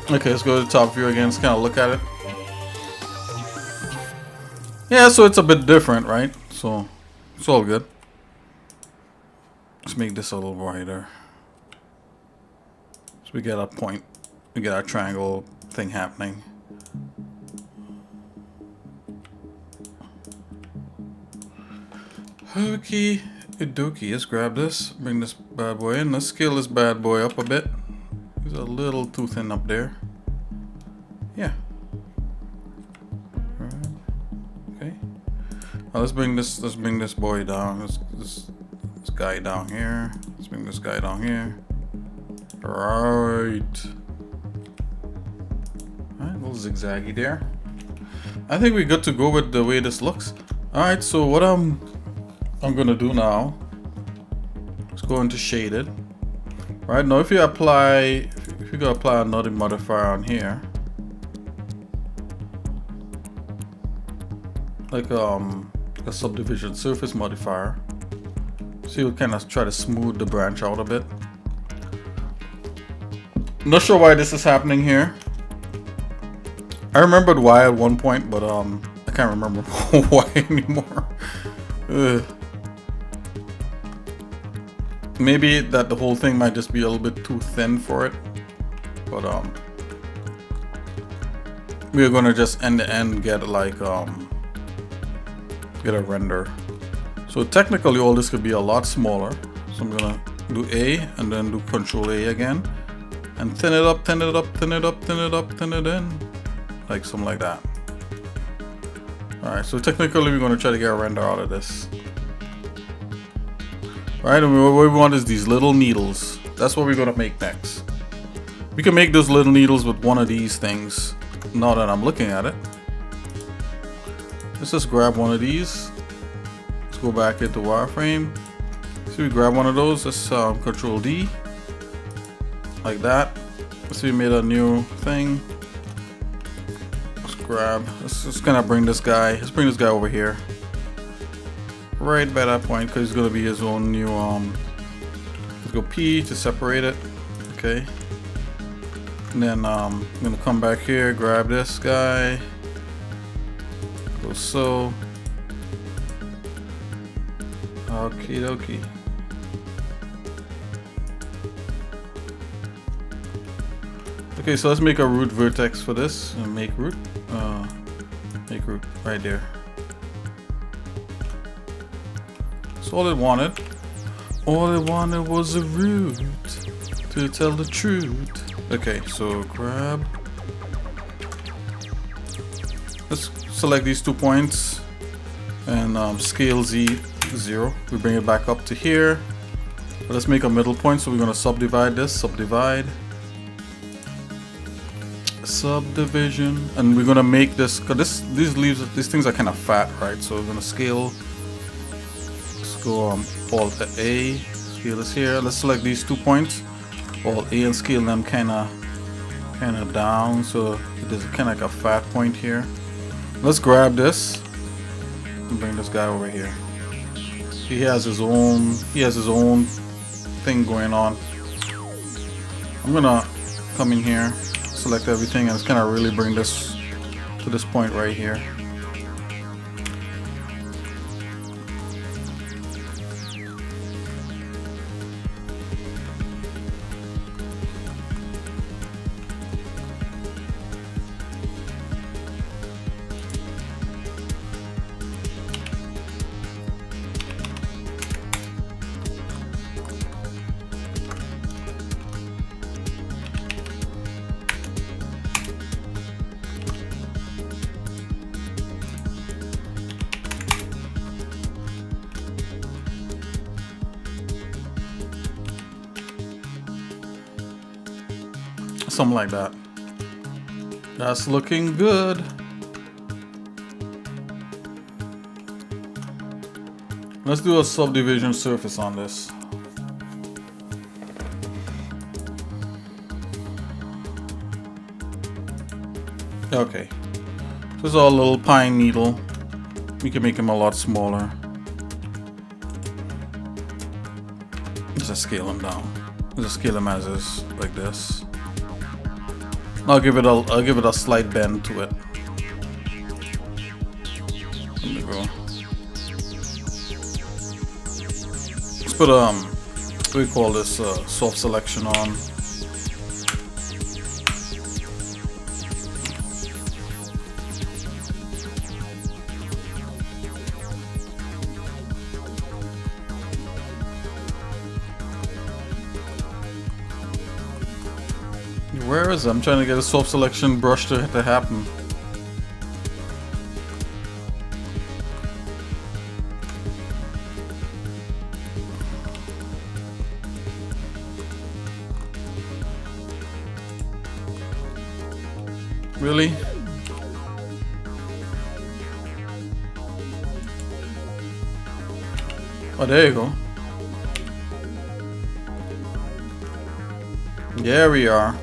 Speaker 1: Okay, let's go to the top view again. Let's kind of look at it. Yeah, so it's a bit different, right? So it's all good. Let's make this a little brighter. So we get a point. We get our triangle thing happening. Okay, dokie. Let's grab this. Bring this bad boy in. Let's scale this bad boy up a bit. He's a little too thin up there. Yeah. Right. Okay. Now let's bring this boy down. This guy down here. Let's bring this guy down here. Right. Alright, a little zigzaggy there. I think we're good to go with the way this looks. Alright, so what I'm gonna do now, let's go into shaded. Right now, if you apply another modifier on here, like a subdivision surface modifier, so you'll kind of try to smooth the branch out a bit. Not sure why this is happening here. I remembered why at one point, but I can't remember why anymore. Maybe that the whole thing might just be a little bit too thin for it, but we're gonna just end to end get like get a render. So So technically all this could be a lot smaller. So I'm gonna do A and then do Control A again. And thin it up, thin it up, thin it up, thin it up, thin it in. Like something like that. Alright, so technically we're gonna try to get a render out of this. Alright, and what we want is these little needles. That's what we're gonna make next. We can make those little needles with one of these things. Now that I'm looking at it. Let's just grab one of these. Let's go back into wireframe. So we grab one of those. Let's Control D. Like that. Let's see, we made a new thing. Let's grab. Let's just kind of bring this guy. Let's bring this guy over here. Right by that point, because he's gonna be his own new. Let's go P to separate it. Okay. And then I'm gonna come back here, grab this guy. Go so. Okie dokie. Okay, so let's make a root vertex for this. And make root right there. So all it wanted was a root to tell the truth. Okay, so grab. Let's select these 2 points and scale Z 0. We bring it back up to here. But let's make a middle point, so we're gonna subdivide this. Subdivision, and we're gonna make this. Cause these things are kind of fat, right? So we're gonna scale. Let's go Alt A. Scale this here. Let's select these 2 points. Alt A and scale them kind of down, so there's kind of like a fat point here. Let's grab this and bring this guy over here. He has his own thing going on. I'm gonna come in here, select everything, and it's kind of really bring this to this point right here. Something like that. That's looking good. Let's do a subdivision surface on this. Okay. This is our little pine needle. We can make him a lot smaller. Just scale him down. Just scale him as is, like this. I'll give it a slight bend to it. There we go. Let's put what do we call this, soft selection on. Where is it? I'm trying to get a soft selection brush to happen. Really? Oh, there you go. There we are.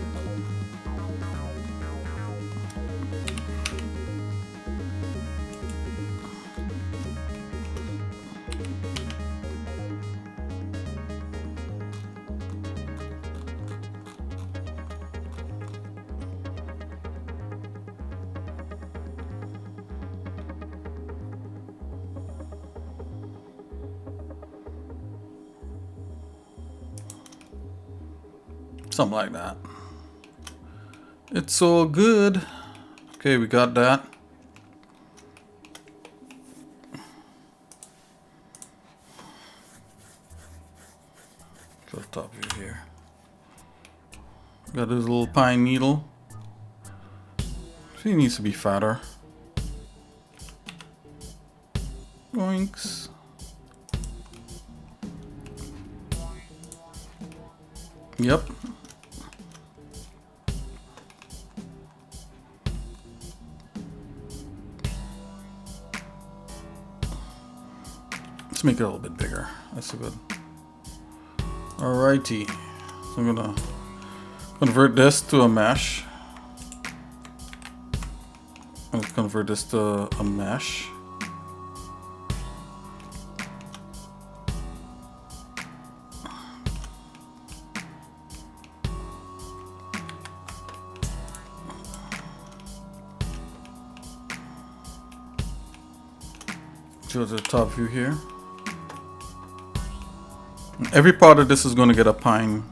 Speaker 1: Something like that. It's all good. Okay, we got that. Got his little pine needle. So he needs to be fatter. Oinks. Yep. Let's make it a little bit bigger. That's good. Alrighty. So I'm gonna convert this to a mesh. Let's convert this to a mesh. Show the top view here. Every part of this is going to get a pine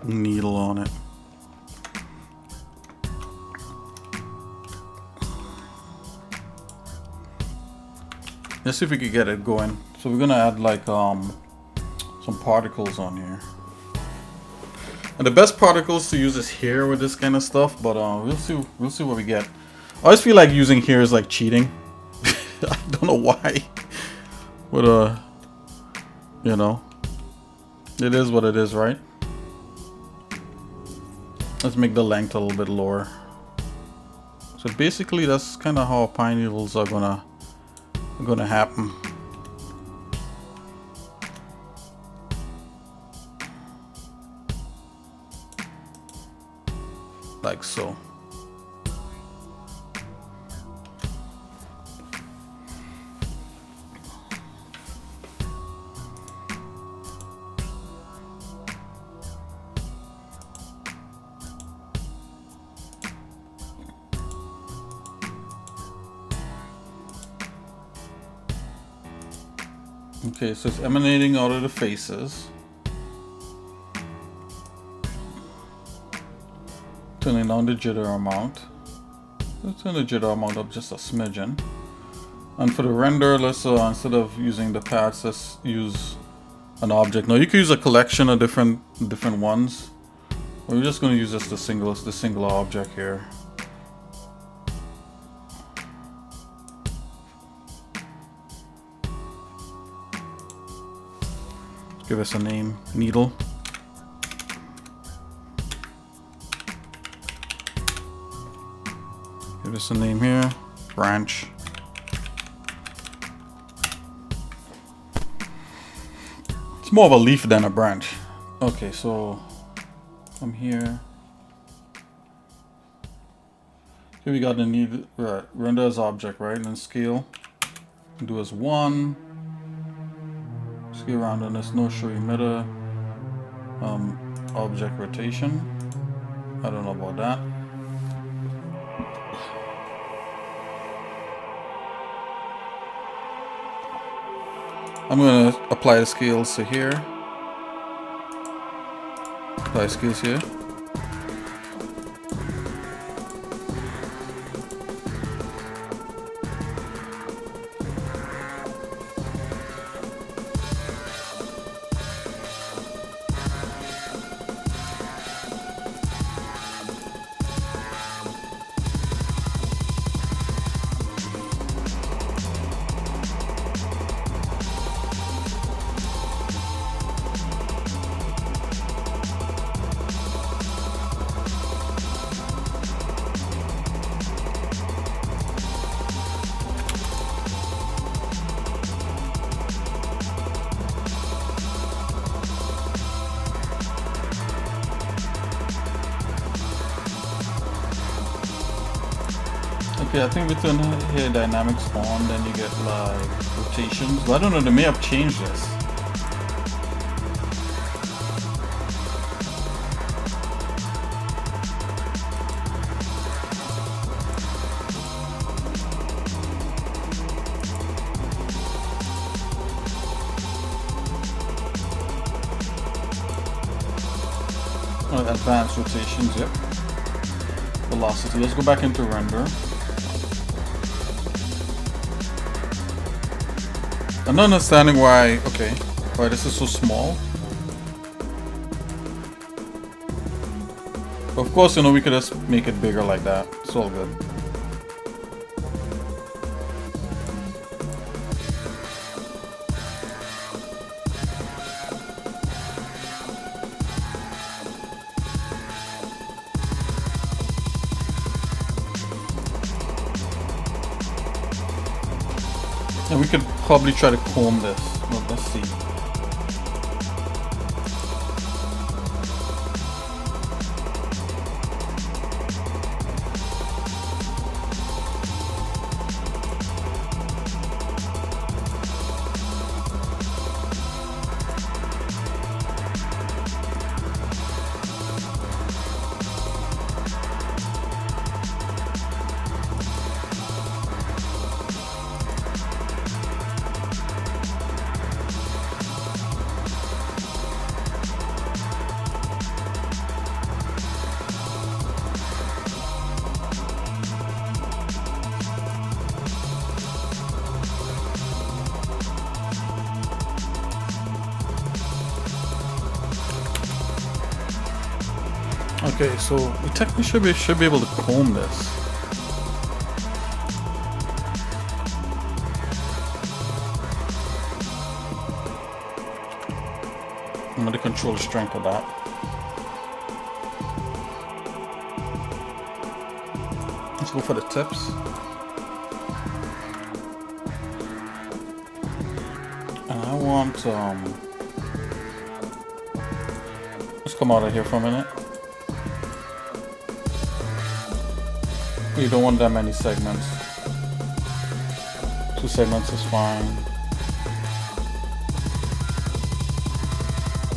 Speaker 1: needle on it. Let's see if we can get it going. So we're going to add like some particles on here. And the best particles to use is here with this kind of stuff, but we'll see what we get. I always feel like using here is like cheating. I don't know why. But you know, it is what it is, right? Let's make the length a little bit lower. So basically that's kind of how pine needles are gonna happen. Like so. Okay, so it's emanating out of the faces. Turning down the jitter amount. Let's turn the jitter amount up just a smidgen. And for the render, let's instead of using the paths, let's use an object. Now you could use a collection of different ones. We're just going to use just the single object here. Give us a name, needle. Give us a name here, branch. It's more of a leaf than a branch. Okay, so from here. Here we got the need render as object, right? And then scale. Do as 1. Scale around on this no show emitter. Object rotation. I don't know about that. I'm going to apply the scales to here. Apply scales here. Okay, I think we turn here dynamics on, then you get like rotations. But I don't know, they may have changed this. Oh, advanced rotations, yep. Velocity. Let's go back into render. I'm not understanding why, okay, why this is so small. Of course, you know, we could just make it bigger like that. It's all good. And we could probably try to comb this. Well, let's see. Okay, so we technically should be able to comb this. I'm going to control the strength of that. Let's go for the tips. And I want let's come out of here for a minute. You don't want that many segments. 2 segments is fine.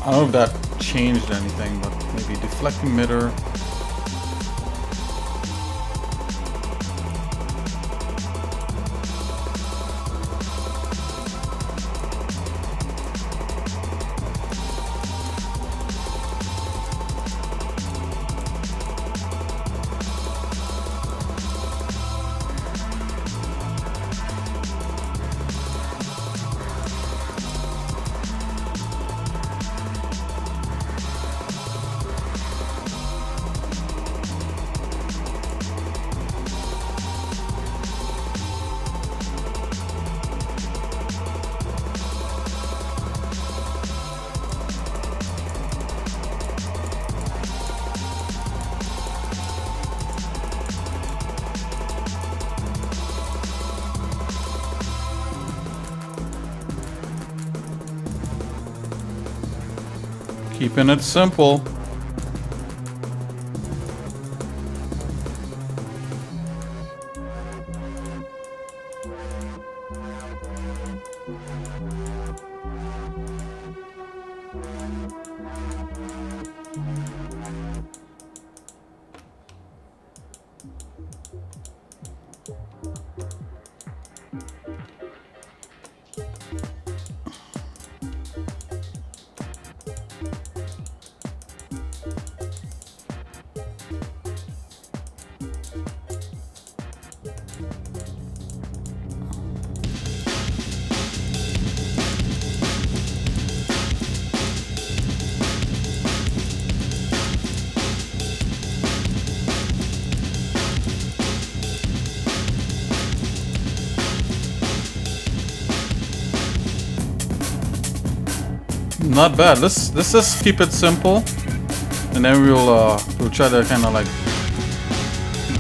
Speaker 1: I don't know if that changed anything, but maybe deflect emitter. Keeping it simple. Not bad. Let's just keep it simple, and then we'll try to kind of like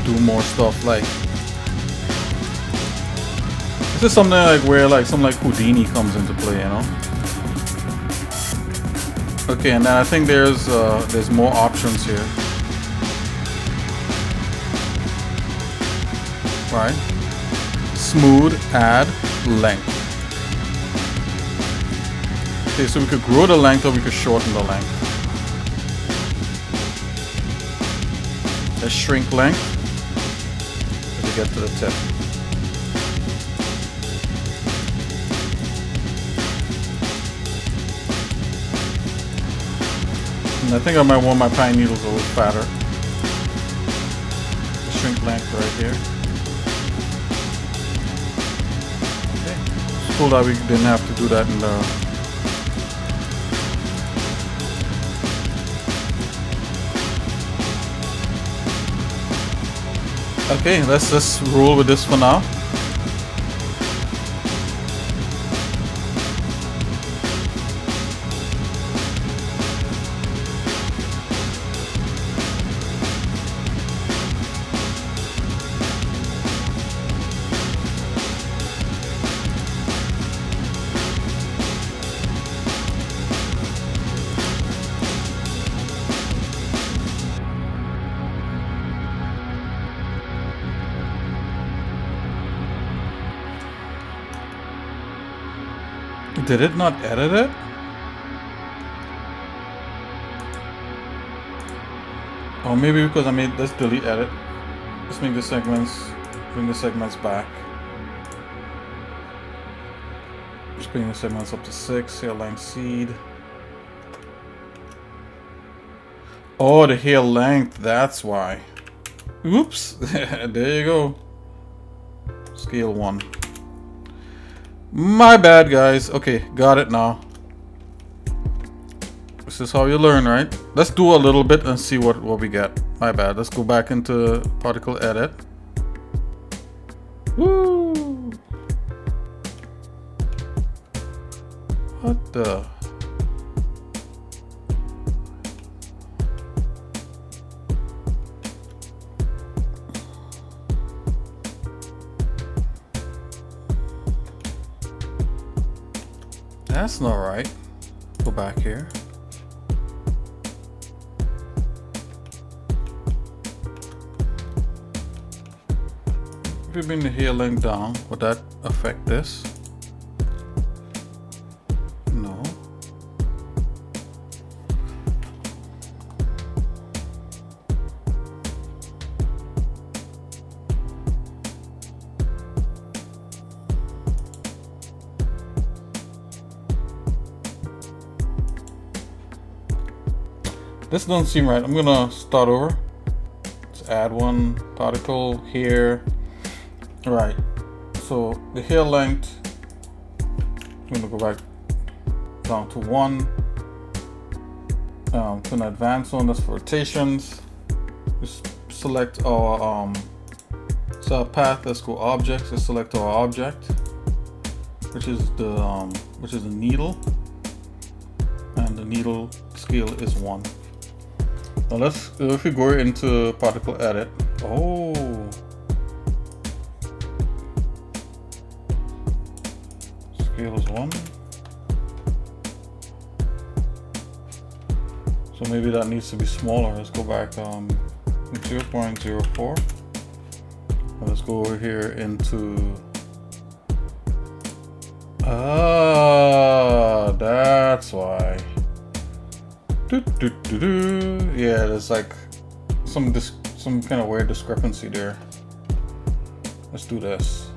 Speaker 1: do more stuff. Like this is something like where like something like Houdini comes into play, you know. Okay, and then I think there's more options here. Right? Smooth, add, length. Okay, so we could grow the length or we could shorten the length. Let's shrink length to get to the tip. And I think I might want my pine needles a little fatter. Shrink length right here. Okay. It's cool that we didn't have to do that in the Okay, let's just roll with this for now. Did it not edit it? Or maybe because I made this delete edit. Let's make the segments, bring the segments back. Just bring the segments up to 6, hairline seed. Oh, the hair length, that's why. Oops, there you go. Scale 1. My bad, guys. Okay, got it now. This is how you learn, right? Let's do a little bit and see what we get. My bad. Let's go back into particle edit. Woo! What the? That's not right. Go back here. If we bring the hair length down, would that affect this? No. This doesn't seem right. I'm gonna start over. Let's add one particle here. All right. So the hair length, I'm gonna go back down to 1. To an advanced one, that's for rotations. Just select our so our path. Let's go objects. Let's select our object, which is the needle, and the needle scale is 1. Now let's, if we go into particle edit, oh, scale is 1. So maybe that needs to be smaller. Let's go back 0.04. Let's go over here into, that's why. Yeah, there's like some kind of weird discrepancy there. Let's do this.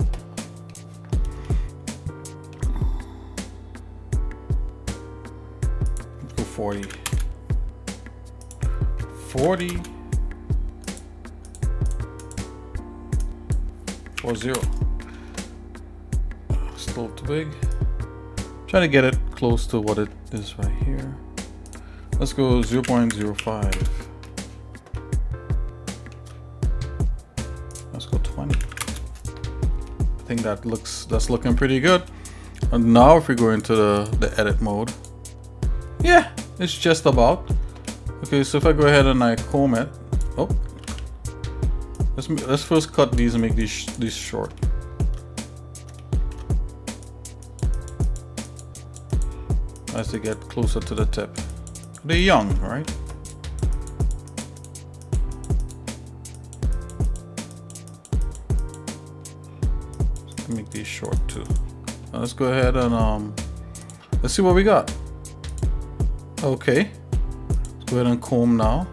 Speaker 1: Let's go 40. 40. 40. Still too big. Try to get it close to what it is right here. Let's go 0.05. Let's go 20. I think that's looking pretty good. And now if we go into the edit mode, yeah, it's just about. Okay, so if I go ahead and I comb it, oh, let's first cut these and make these short. As they get closer to the tip. They're young, right? Let's make these short too. Now let's go ahead and let's see what we got. Okay, let's go ahead and comb now.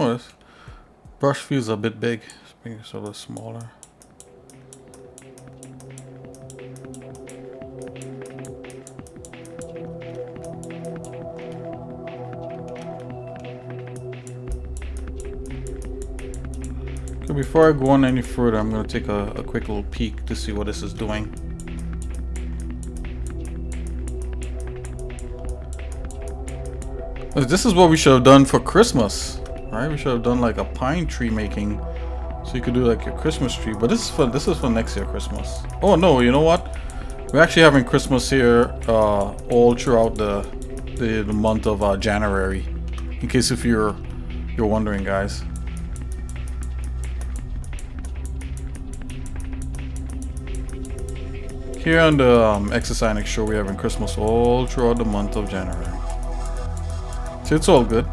Speaker 1: Oh, this brush feels a bit big. Let's make it a little smaller. So before I go on any further, I'm going to take a quick little peek to see what this is doing. This is what we should have done for Christmas, right? We should have done like a pine tree making, so you could do like your Christmas tree. But this is for next year Christmas. Oh no, you know what? We're actually having Christmas here all throughout the month of January. In case if you're wondering, guys. Here on the Exercising Show, we're having Christmas all throughout the month of January. So it's all good.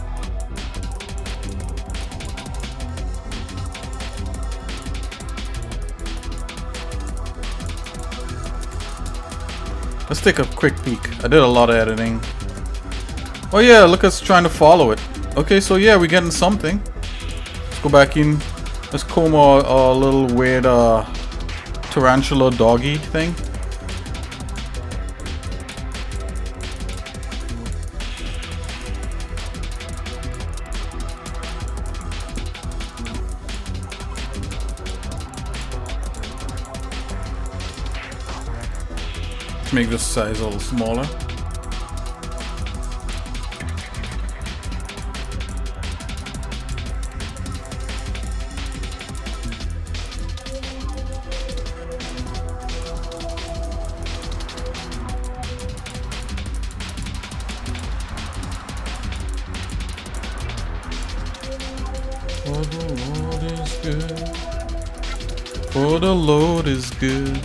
Speaker 1: Let's take a quick peek. I did a lot of editing. Oh yeah, look at us trying to follow it. Okay, so yeah, we're getting something. Let's go back in. Let's comb our little weird tarantula doggy thing. Make this size a little smaller. For the Lord is good. For the Lord is good.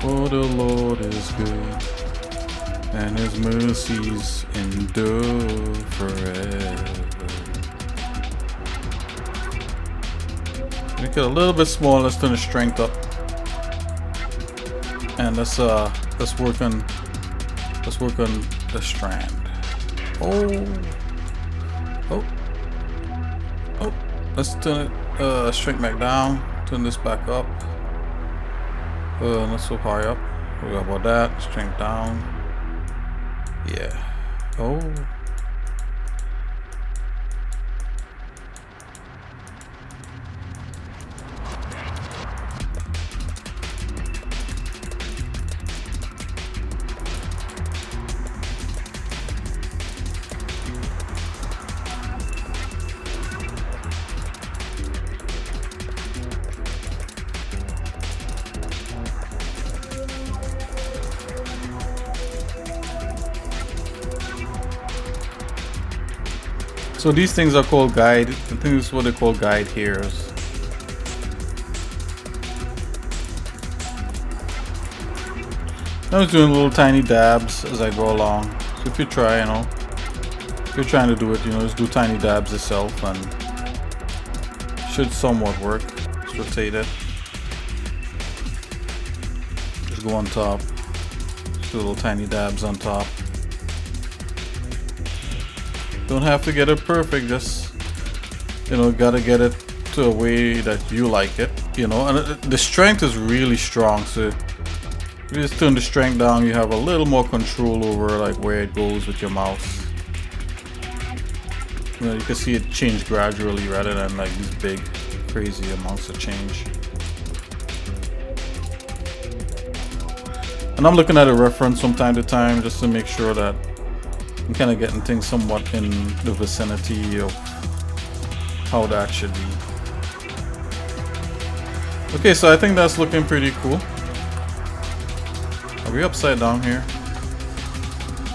Speaker 1: For the Lord is good, and his mercies endure forever. Make it a little bit smaller. Let's turn the strength up, and let's work on the strand. Oh, let's turn it strength back down. Turn this back up. Not so high up. What about that? Strength down. Yeah. Oh. So these things are called guide. I think this is what they call guide hairs. I'm just doing little tiny dabs as I go along. So if you try, if you're trying to do it, just do tiny dabs yourself, and it should somewhat work. Let's rotate it. Just go on top. Just do little tiny dabs on top. Don't have to get it perfect, just gotta get it to a way that you like it, and the strength is really strong, so if you just turn the strength down, you have a little more control over like where it goes with your mouse. You can see it change gradually rather than like these big crazy amounts of change. And I'm looking at a reference from time to time just to make sure that I'm kind of getting things somewhat in the vicinity of how that should be. Okay, so I think that's looking pretty cool. Are we upside down here?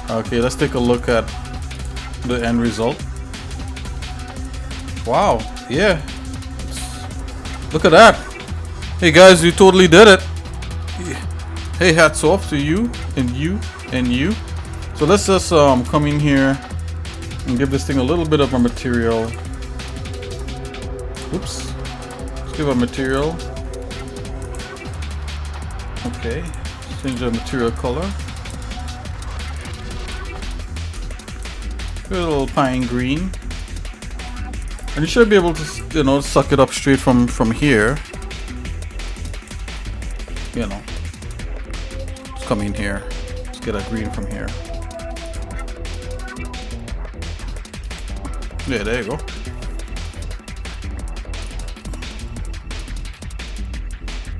Speaker 1: Okay, let's take a look at the end result. Wow, yeah. Look at that. Hey guys, you totally did it. Hey, hats off to you and you and you. So let's just come in here and give this thing a little bit of a material. Oops. Let's give a material. Okay. Change the material color. Give it a little pine green. And you should be able to, suck it up straight from here. Let's come in here. Let's get a green from here. Yeah, there you go.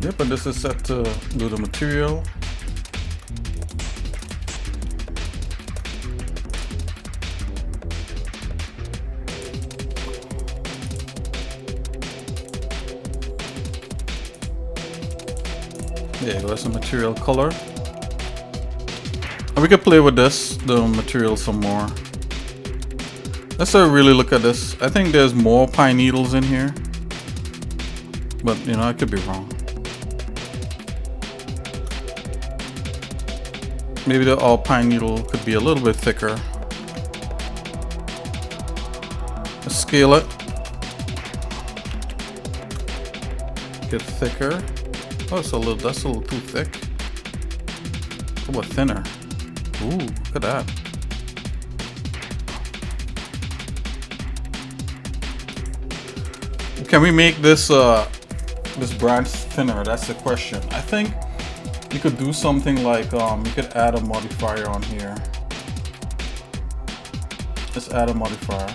Speaker 1: Yep, and this is set to do the material. There you go, that's a material color. And we could play with this, the material some more. Let's really look at this. I think there's more pine needles in here. But, you know, I could be wrong. Maybe the all pine needle could be a little bit thicker. Let's scale it. Get thicker. Oh, that's a little too thick. How about thinner? Ooh, look at that. Can we make this this branch thinner? That's the question. I think you could do something like you could add a modifier on here. Let's add a modifier.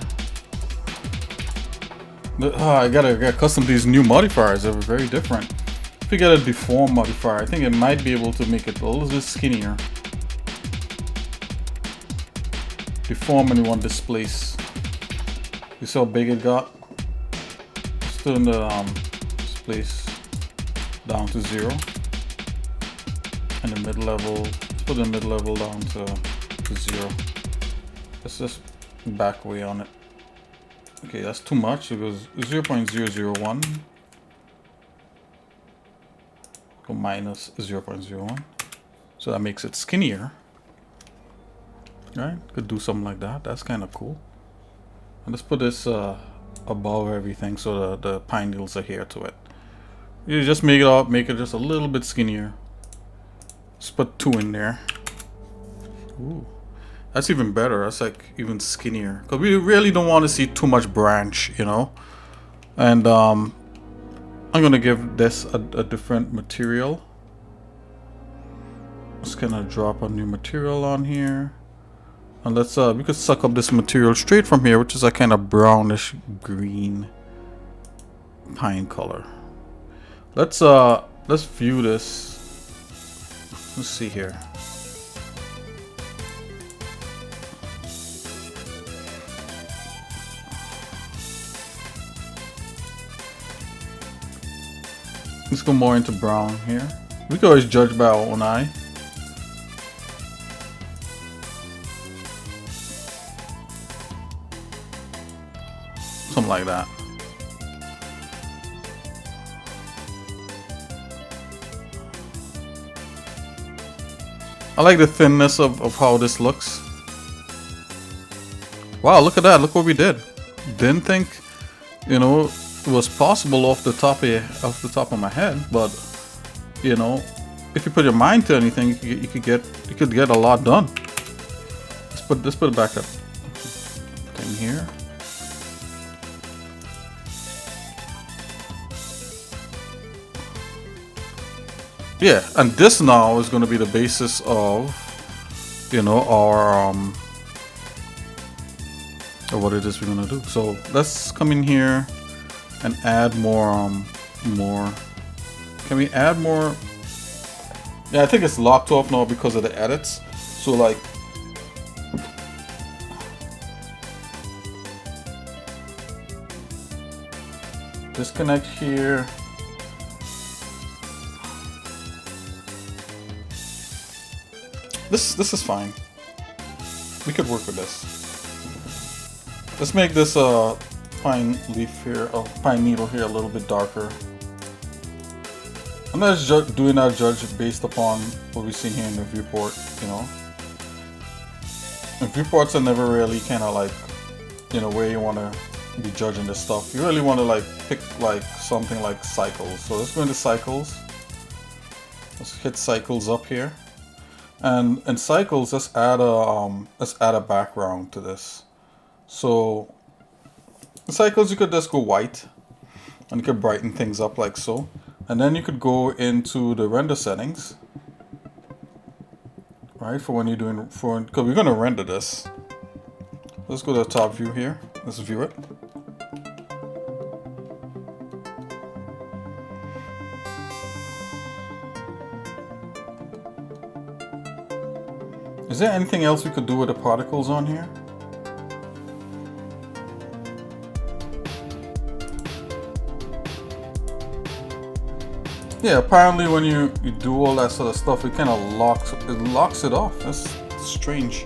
Speaker 1: I gotta get accustomed to these new modifiers. They're very different. If we get a deform modifier, I think it might be able to make it a little bit skinnier. Deform and we want displace. You see how big it got? Let's turn the displace down to 0. And the mid-level, let's put the mid-level down to 0. Let's just back away on it. Okay, that's too much. It goes 0.001. Go minus 0.01. So that makes it skinnier. Right? Could do something like that. That's kind of cool. And let's put this above everything so the pine needles adhere to it. You just make it just a little bit skinnier. Let's put 2 in there. Ooh. That's even better. That's like even skinnier. Because we really don't want to see too much branch, you know. And I'm going to give this a different material. Just gonna drop a new material on here. And let's we could suck up this material straight from here, which is a kind of brownish green pine color. Let's view this. Let's see here. Let's go more into brown here. We can always judge by our own eye. Something like that. I like the thinness of how this looks. Wow, look at that. Look what we did. Didn't think, you know, it was possible off the top of my head, but you know, if you put your mind to anything, you could get a lot done. Let's put it back up. Thing here. Yeah, and this now is going to be the basis of, you know, our or what it is we're going to do. So let's come in here and add more. Can we add more? Yeah, I think it's locked off now because of the edits. So like, disconnect here. This is fine. We could work with this. Let's make this pine leaf here, pine needle here a little bit darker. I'm not doing that judge based upon what we've seen here in the viewport, you know. And viewports are never really kind of like, you know, where you want to be judging this stuff. You really want to like pick like something like cycles. So let's go into cycles. Let's hit cycles up here. And in cycles, let's add a background to this. So in cycles, you could just go white, and you could brighten things up like so. And then you could go into the render settings, right? For when you're doing because we're gonna render this. Let's go to the top view here. Let's view it. Is there anything else we could do with the particles on here? Yeah, apparently when you do all that sort of stuff, it kind of locks it off. That's strange.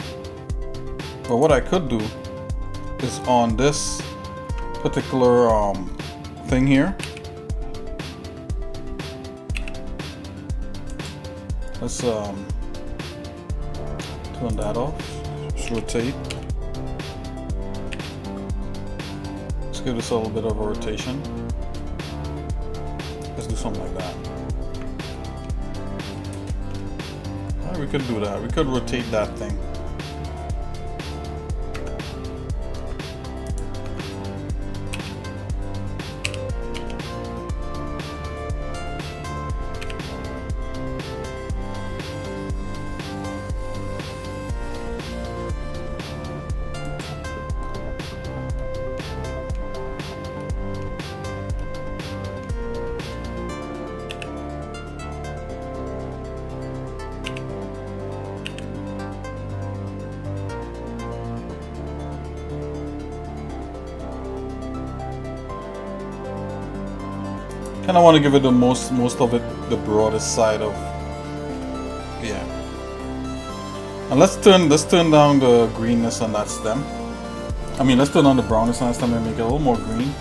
Speaker 1: But what I could do is on this particular thing here. Let's turn that off. Just rotate. Let's give this a little bit of a rotation. Let's do something like that. Alright, we could do that. We could rotate that thing. Kind of want to give it the most of it, the broadest side of, yeah. And let's turn down the greenness on that stem. I mean, let's turn on the brownness on that stem and make it a little more green.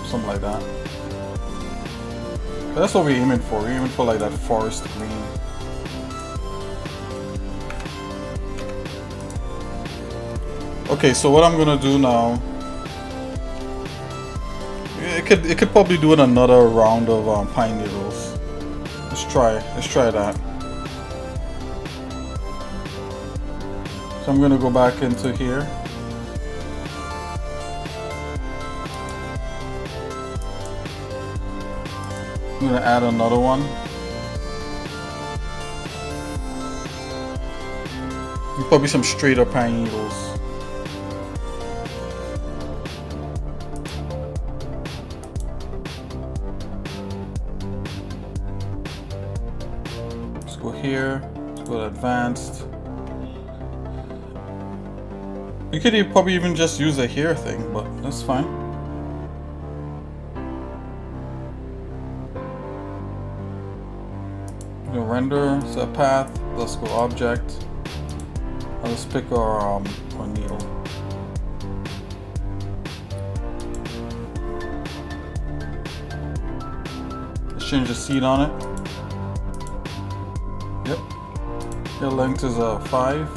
Speaker 1: Something like that. But that's what we're aiming for. We're aiming for like that forest green. Okay, so what I'm gonna do now. It could probably do another round of pine needles. Let's try that. So I'm gonna go back into here. I'm gonna add another one. And probably some straight up pine needles. Here, let's go to advanced. You could probably even just use a hair thing, but that's fine. We'll render, set path, let's go object. Let's pick our needle. Let's change the seed on it. Yep. Your length is 5.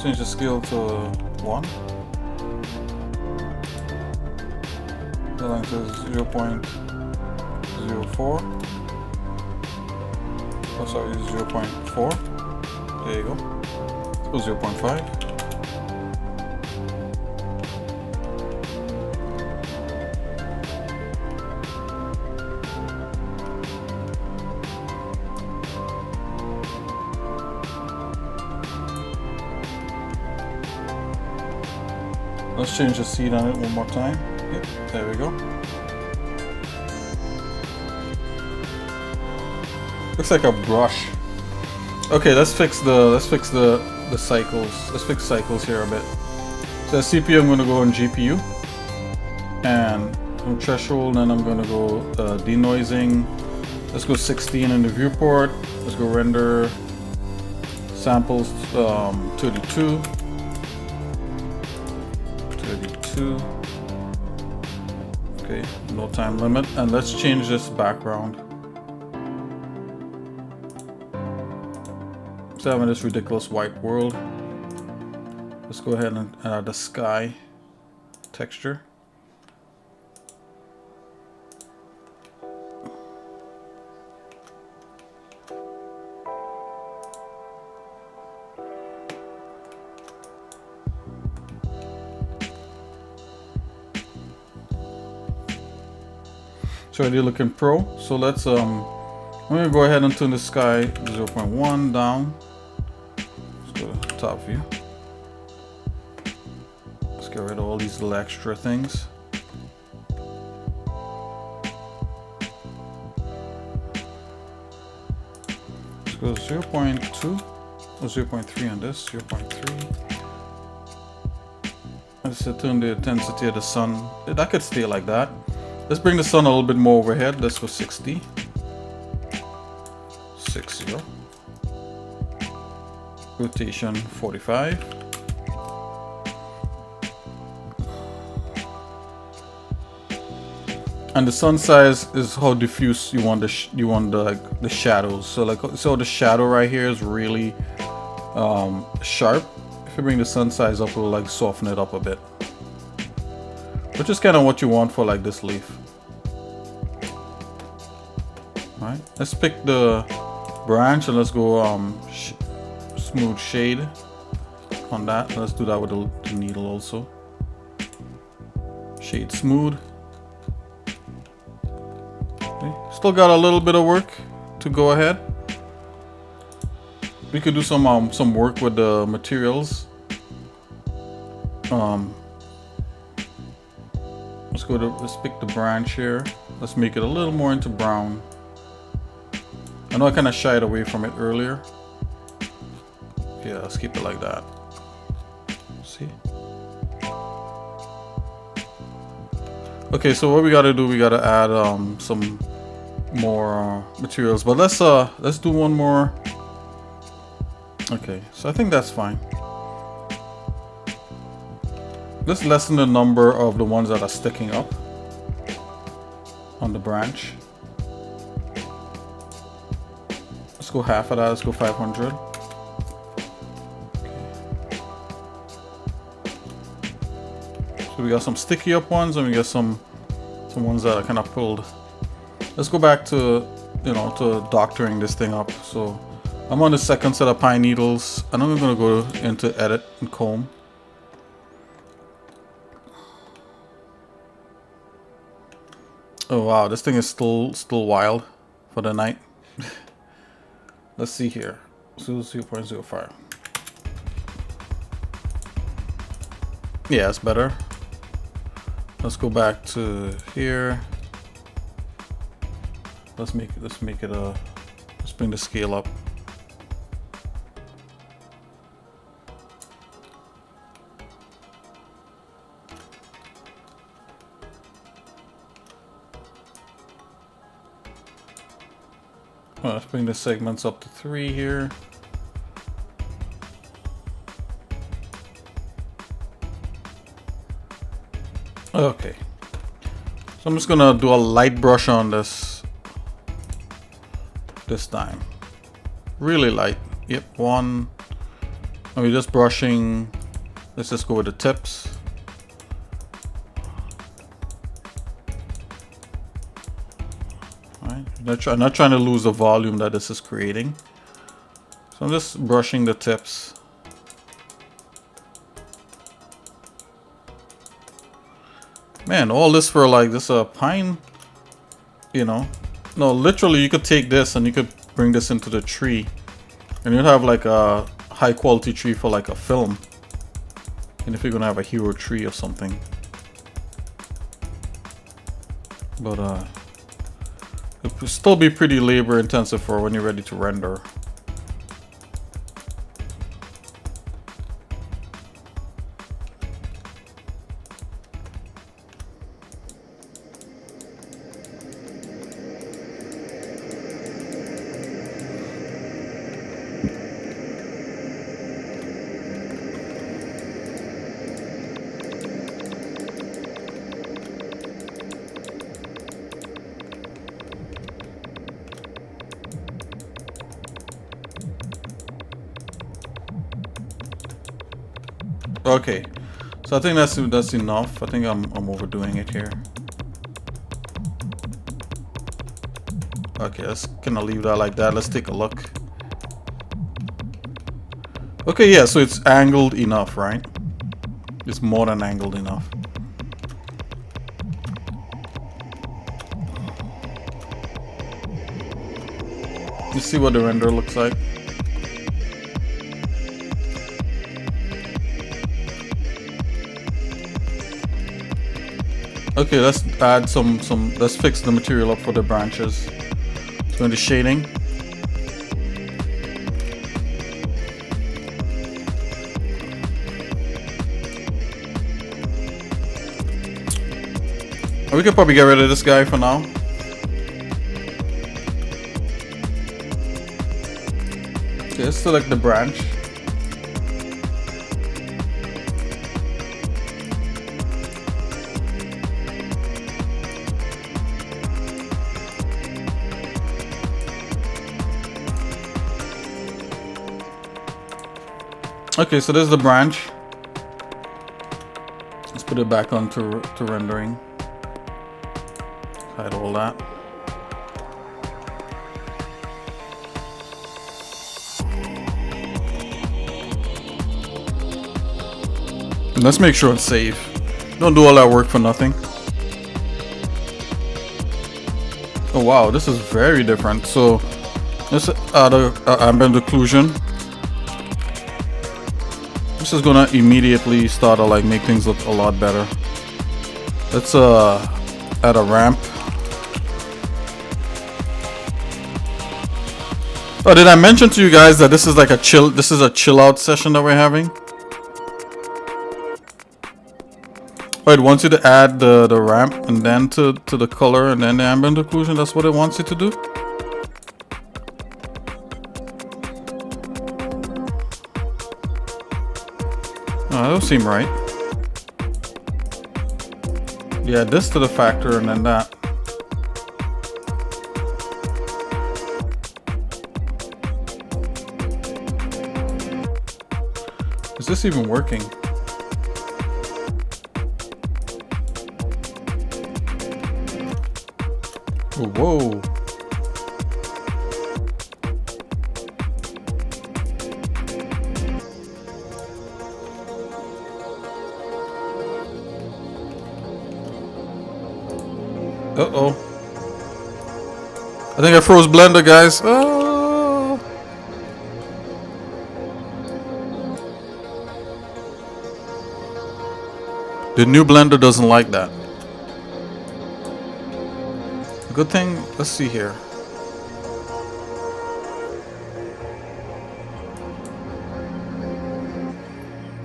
Speaker 1: Change the scale to 1. The length is 0.04. Oh, sorry, 0.4. There you go. So 0.5. Let's change the seed on it one more time. Yep, there we go. Looks like a brush. Okay, let's fix the cycles. Let's fix cycles here a bit. So CPU, I'm gonna go on GPU and threshold, and I'm gonna go denoising. Let's go 16 in the viewport. Let's go render samples 32. Okay, no time limit, and let's change this background. So having this ridiculous white world. Let's go ahead and add the sky texture. It's already looking pro. So let's I'm gonna go ahead and turn the sky 0.1 down. top view. Let's get rid of all these little extra things. Let's go 0.2 or 0.3 on this, 0.3. Let's turn the intensity of the sun. That could stay like that. Let's bring the sun a little bit more overhead. Let's go 60. 60. Rotation 45. And the sun size is how diffuse you want the shadows. So like, so the shadow right here is really sharp. If you bring the sun size up, it will like soften it up a bit, which is kind of what you want for like this leaf. All right, let's pick the branch and let's go smooth shade on that. Let's do that with the needle also. Shade smooth. Okay. Still got a little bit of work to go ahead. We could do some work with the materials. Let's pick the branch here. Let's make it a little more into brown. I know I kind of shied away from it earlier. Yeah, let's keep it like that. See? Okay, so what we gotta do, we gotta add some more materials. But let's do one more. Okay, so I think that's fine. Let's lessen the number of the ones that are sticking up on the branch. Let's go half of that. Let's go 500. Okay. So we got some sticky up ones, and we got some ones that are kind of pulled. Let's go back to, you know, to doctoring this thing up. So I'm on the second set of pine needles, and I'm gonna go into edit and comb. Oh wow, this thing is still wild for the night. Let's see here. 0.05. Yeah, it's better. Let's go back to here. Let's bring the scale up. Let's bring the segments up to 3 here. Okay. So I'm just gonna do a light brush on this time. Really light. Yep, 1. And we're just brushing. Let's just go with the tips. I'm not trying to lose the volume that this is creating. So I'm just brushing the tips. Man, all this for like this pine, you know. No, literally you could take this and you could bring this into the tree. And you'd have like a high quality tree for like a film. And if you're gonna have a hero tree or something. But it will still be pretty labor intensive for when you're ready to render. Okay, so I think that's enough. I think I'm overdoing it here. Okay, let's kind of leave that like that. Let's take a look. Okay, yeah, so it's angled enough, right? It's more than angled enough. You see what the render looks like? Okay, let's add some. Let's fix the material up for the branches. Let's go into shading. We could probably get rid of this guy for now. Okay, let's select the branch. Okay, so there's the branch. Let's put it back on to rendering. Hide all that. And let's make sure it's safe. Don't do all that work for nothing. Oh wow, this is very different. So let's add a ambient occlusion. This is gonna immediately start to like make things look a lot better. Let's add a ramp. Oh, did I mention to you guys that this is like a chill out session that we're having? Oh, it wants you to add the ramp and then to the color and then the ambient occlusion. That's what it wants you to do. Oh, that don't seem right. Yeah, this to the factor and then that. Is this even working? Oh, whoa. Uh-oh. I think I froze Blender, guys. Oh. The new Blender doesn't like that. Good thing, let's see here.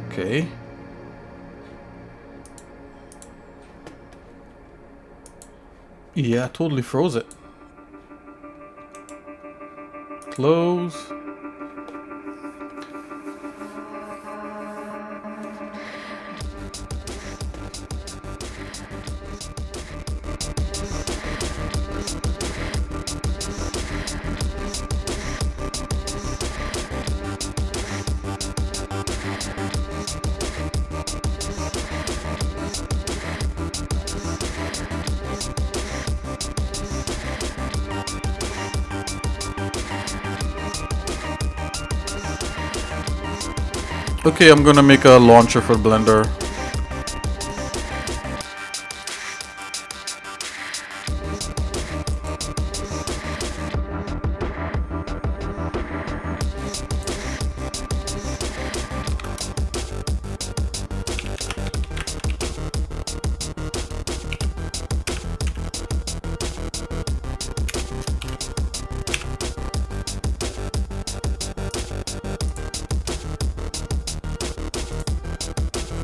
Speaker 1: Okay. Yeah, I totally froze it. Close. Okay, I'm gonna make a launcher for Blender.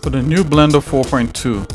Speaker 1: For the new Blender 4.2.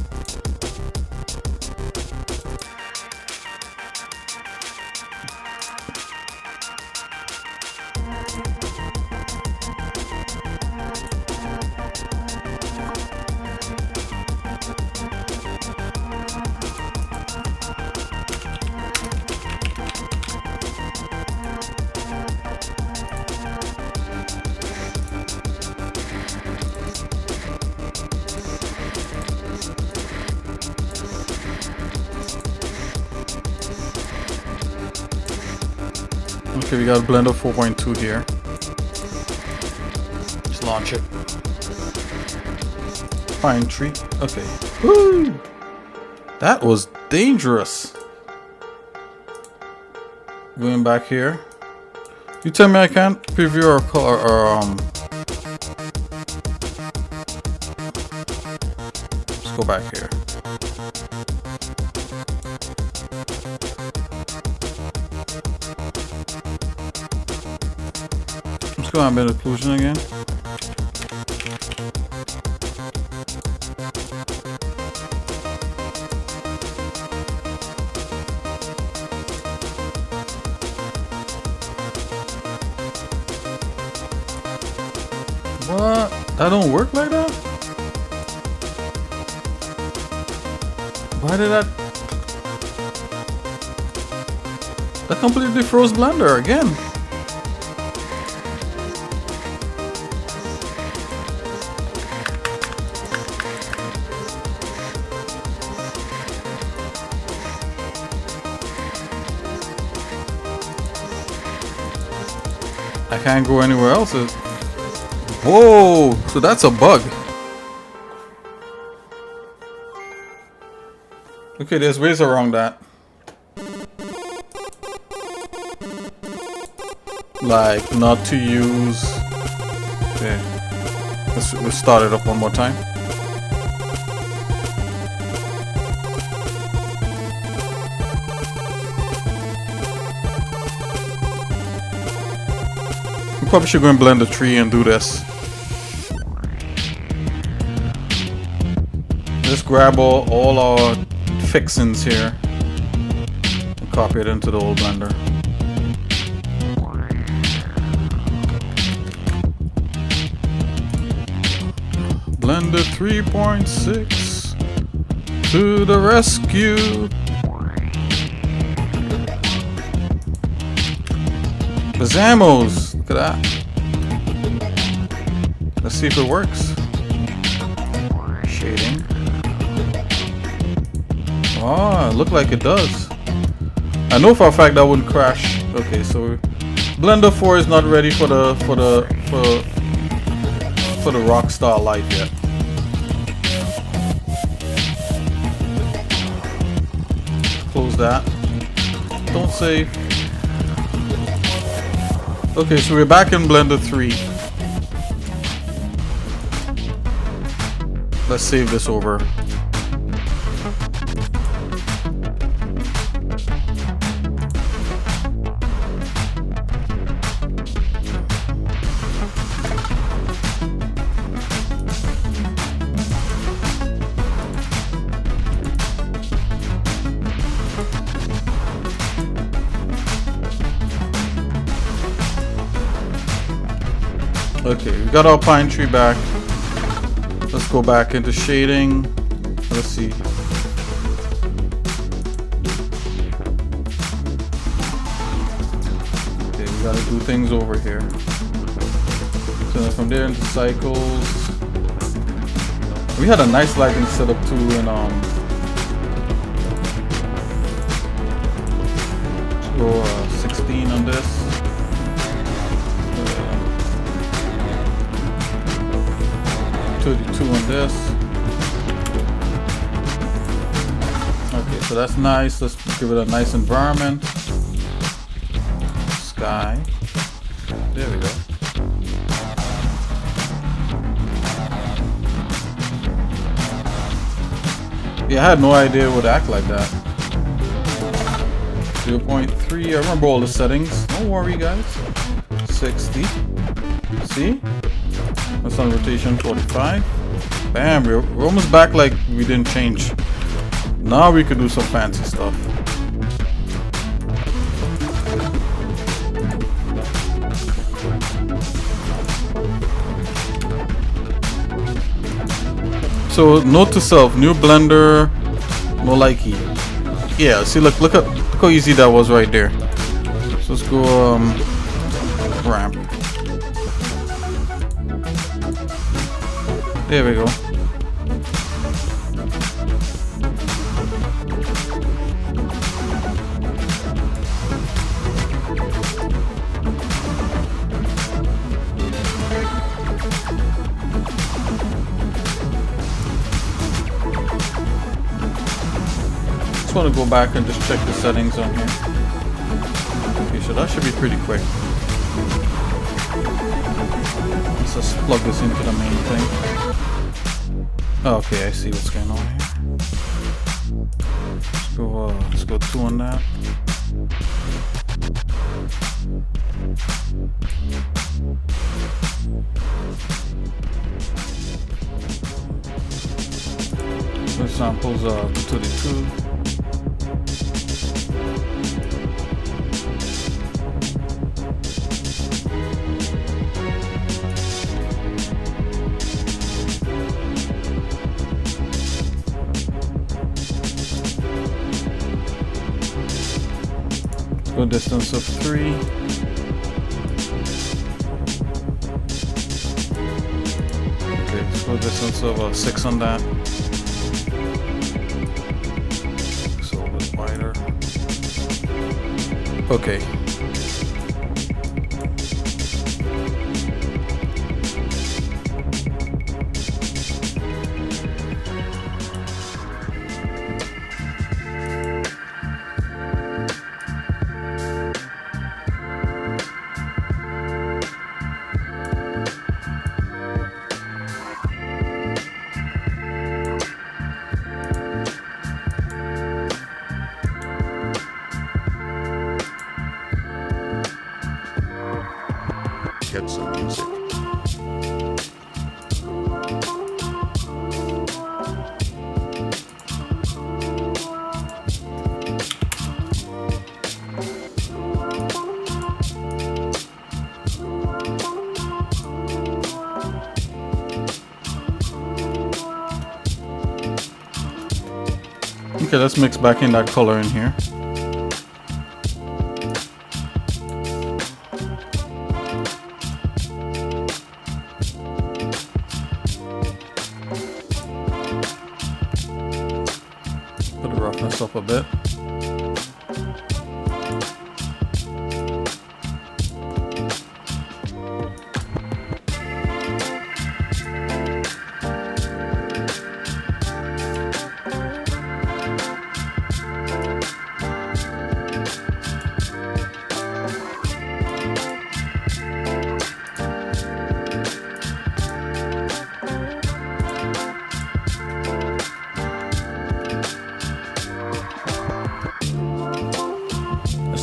Speaker 1: Okay, we got Blender 4.2 here. Just launch it. Pine tree. Okay. Woo! That was dangerous. Going back here. You tell me I can't preview or color or let's go back here. go ambient occlusion again. What? That don't work like that? Why did that? That completely froze Blender again. I can't go anywhere else. Whoa! So that's a bug. Okay, there's ways around that. Like not to use. Okay. Let's start it up one more time. We probably should go and blend the tree and do this. Let's grab all our fixings here and copy it into the old blender. Blender 3.6 to the rescue. Bazamos! Look at that. Let's see if it works. Shading. Oh, it looked like it does. I know for a fact that wouldn't crash. Okay, so Blender 4 is not ready for the Rockstar life yet. Close that. Don't save. Okay, so we're back in Blender 3. Let's save this over. Okay, we got our pine tree back. Let's go back into shading. Let's see. Okay, we gotta do things over here. So from there into cycles. We had a nice lighting setup too in go 16 on this. 32 on this. Okay, so that's nice. Let's give it a nice environment. Sky. There we go. Yeah, I had no idea it would act like that. 0.3. I remember all the settings. Don't worry, guys. 60. See? That's on rotation 45. Bam, we're almost back like we didn't change. Now we could do some fancy stuff. So note to self, new Blender, no likey. Yeah, see, look how easy that was right there. So let's go ramp. There we go. Just want to go back and just check the settings on here. Okay, so that should be pretty quick. Let's just plug this into the main thing. Okay, I see what's going on here. Let's go 2 on that. samples 232. Go distance of 3. Okay, let's go distance of 6 on that. It's a little bit wider. Okay. Get some music. Okay, let's mix back in that color in here. Put the roughness up a bit.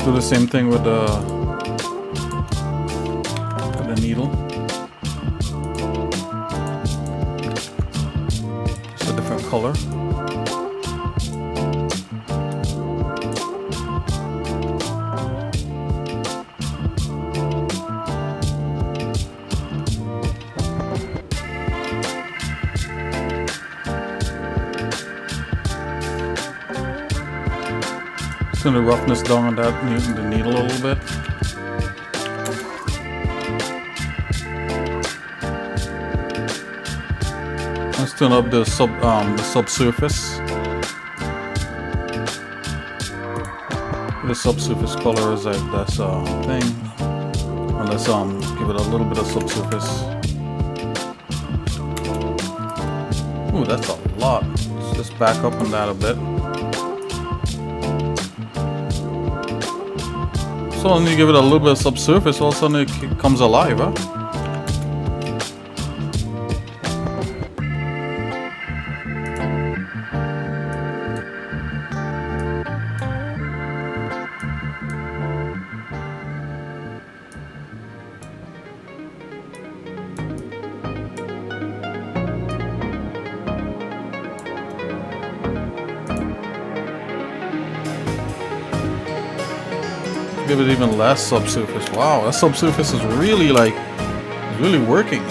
Speaker 1: Do the same thing with the needle. It's a different color. Turn the roughness down on that the needle a little bit. Let's turn up the subsurface. The subsurface color is like that's thing. And let's give it a little bit of subsurface. Ooh, that's a lot. Let's just back up on that a bit. So when you give it a little bit of subsurface, all of a sudden it comes alive, huh? Give it even less subsurface. Wow, that subsurface is really really working.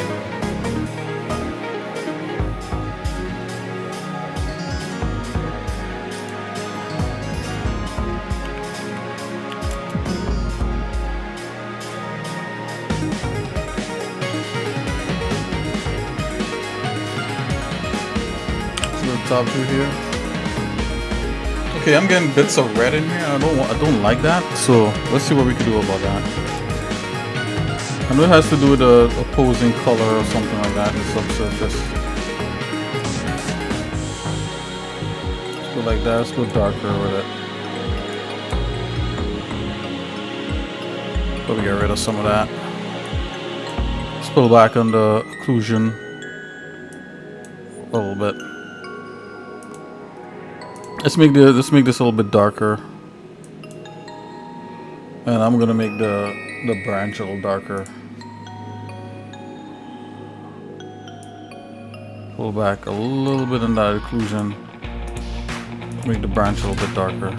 Speaker 1: To the top through here. Okay, I'm getting bits of red in here. I don't like that. So let's see what we can do about that. I know it has to do with the opposing color or something like that in the subsurface. Let's go like that. Let's go darker with it. Probably get rid of some of that. Let's pull back on the occlusion a little bit. Let's make this a little bit darker, and I'm gonna make the branch a little darker. Pull back a little bit in that occlusion. Make the branch a little bit darker.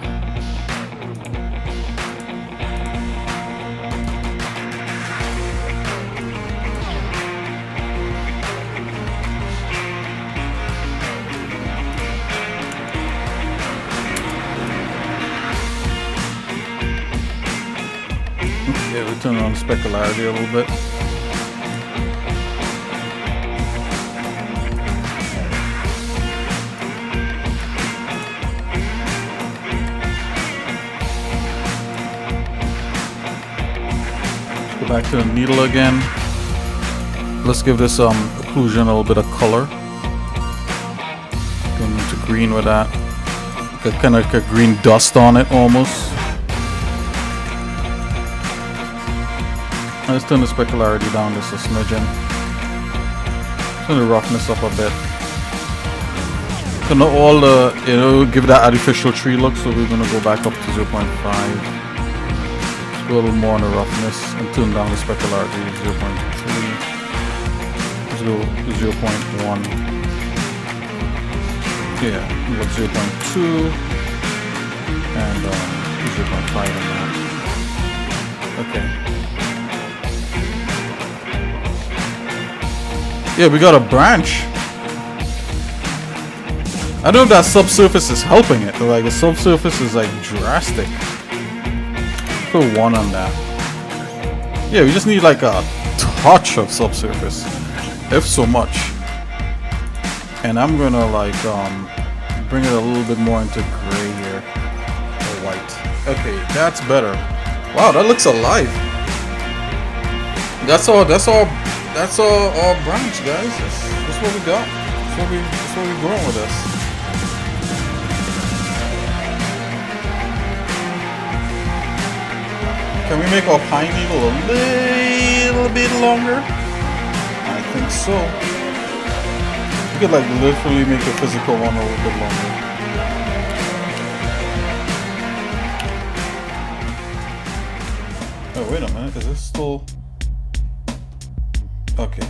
Speaker 1: Yeah, we turn on the specularity a little bit. Let's go back to the needle again. Let's give this occlusion a little bit of color. Going into green with that. Kind of like a green dust on it almost. Let's turn the specularity down just a smidgen. Turn the roughness up a bit. So not all the, give that artificial tree look, so we're gonna go back up to 0.5. Just go a little more on the roughness and turn down the specularity to 0.3. Let's go to 0.1. Yeah, like 0.2 and 0.5 on that. Okay. Yeah, we got a branch. I don't know if that subsurface is helping it. Like the subsurface is like drastic. Put 1 on that. Yeah, we just need like a touch of subsurface, if so much. And I'm gonna like bring it a little bit more into gray here, or white. Okay, that's better. Wow, that looks alive. That's our branch, guys. That's what we got. That's what we're growing with this. Can we make our pine needle a little bit longer? I think so. We could like literally make the physical one a little bit longer. Oh, wait a minute. Is this still... Okay.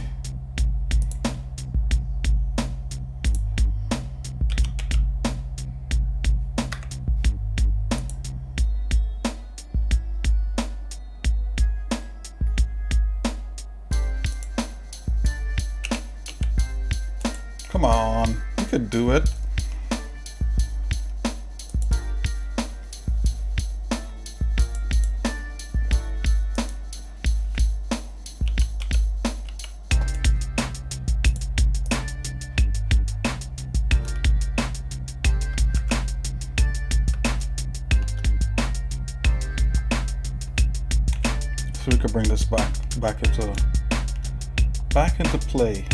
Speaker 1: Come on, you could do it. So we could bring this back into play.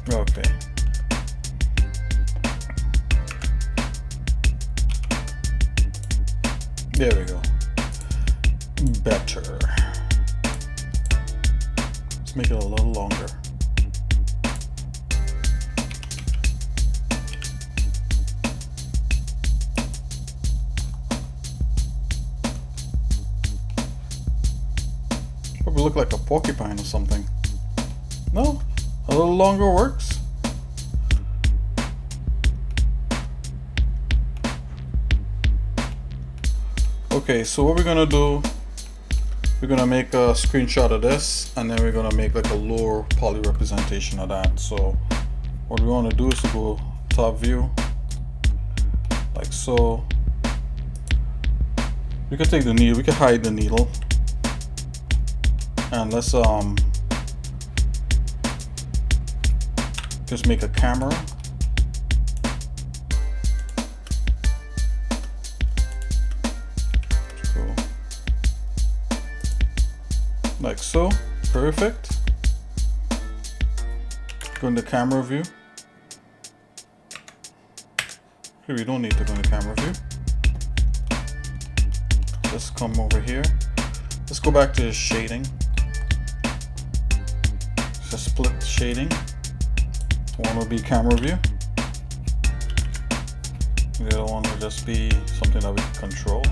Speaker 1: Okay. There we go. Better. Let's make it a little longer. Probably look like a porcupine or something. No? A little longer works. Okay, so what we're gonna do, we're gonna make a screenshot of this and then we're gonna make like a lower poly representation of that. So what we want to do is to go top view like so. We could take the needle, we could hide the needle, and let's just make a camera. Cool. Like so. Perfect. Go into camera view. Here we don't need to go into camera view. Just come over here. Let's go back to shading. Just split shading. One will be camera view. The other one will just be something that we can control.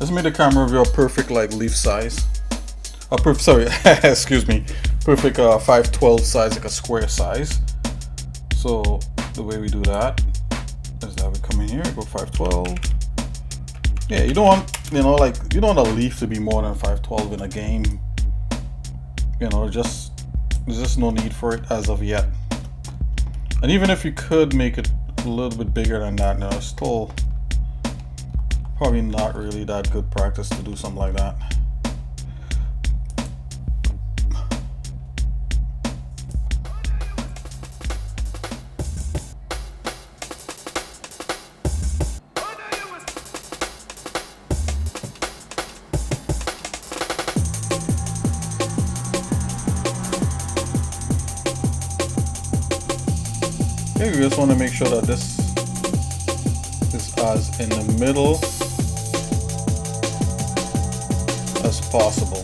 Speaker 1: Let's make the camera view a perfect like leaf size. Sorry, excuse me. Perfect 512 size, like a square size. So the way we do that is that we come in here, go 512. Yeah, you don't want, you know, like you don't want a leaf to be more than 512 in a game. You know, there's just no need for it as of yet. And even if you could make it a little bit bigger than that, no, it's still probably not really that good practice to do something like that. Okay, we just want to make sure that this is as in the middle as possible.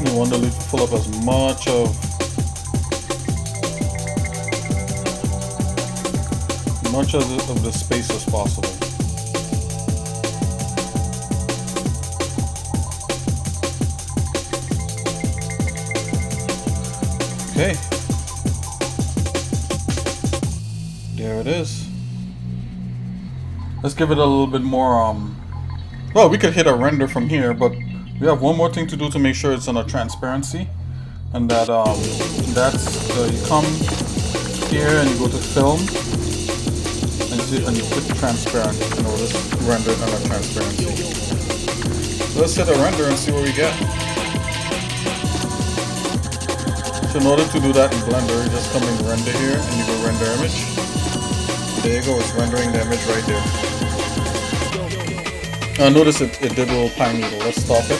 Speaker 1: You want the leaf to fill up as much of the space as possible. Okay, there it is. Let's give it a little bit more, well, we could hit a render from here, but we have one more thing to do to make sure it's on a transparency. And that, you come here and you go to film, and you put transparent, you know, this render on a transparency. So let's hit a render and see what we get. So in order to do that in Blender, you just come in render here and you go render image. There you go, it's rendering the image right there. Notice it did a little pine needle. Let's stop it.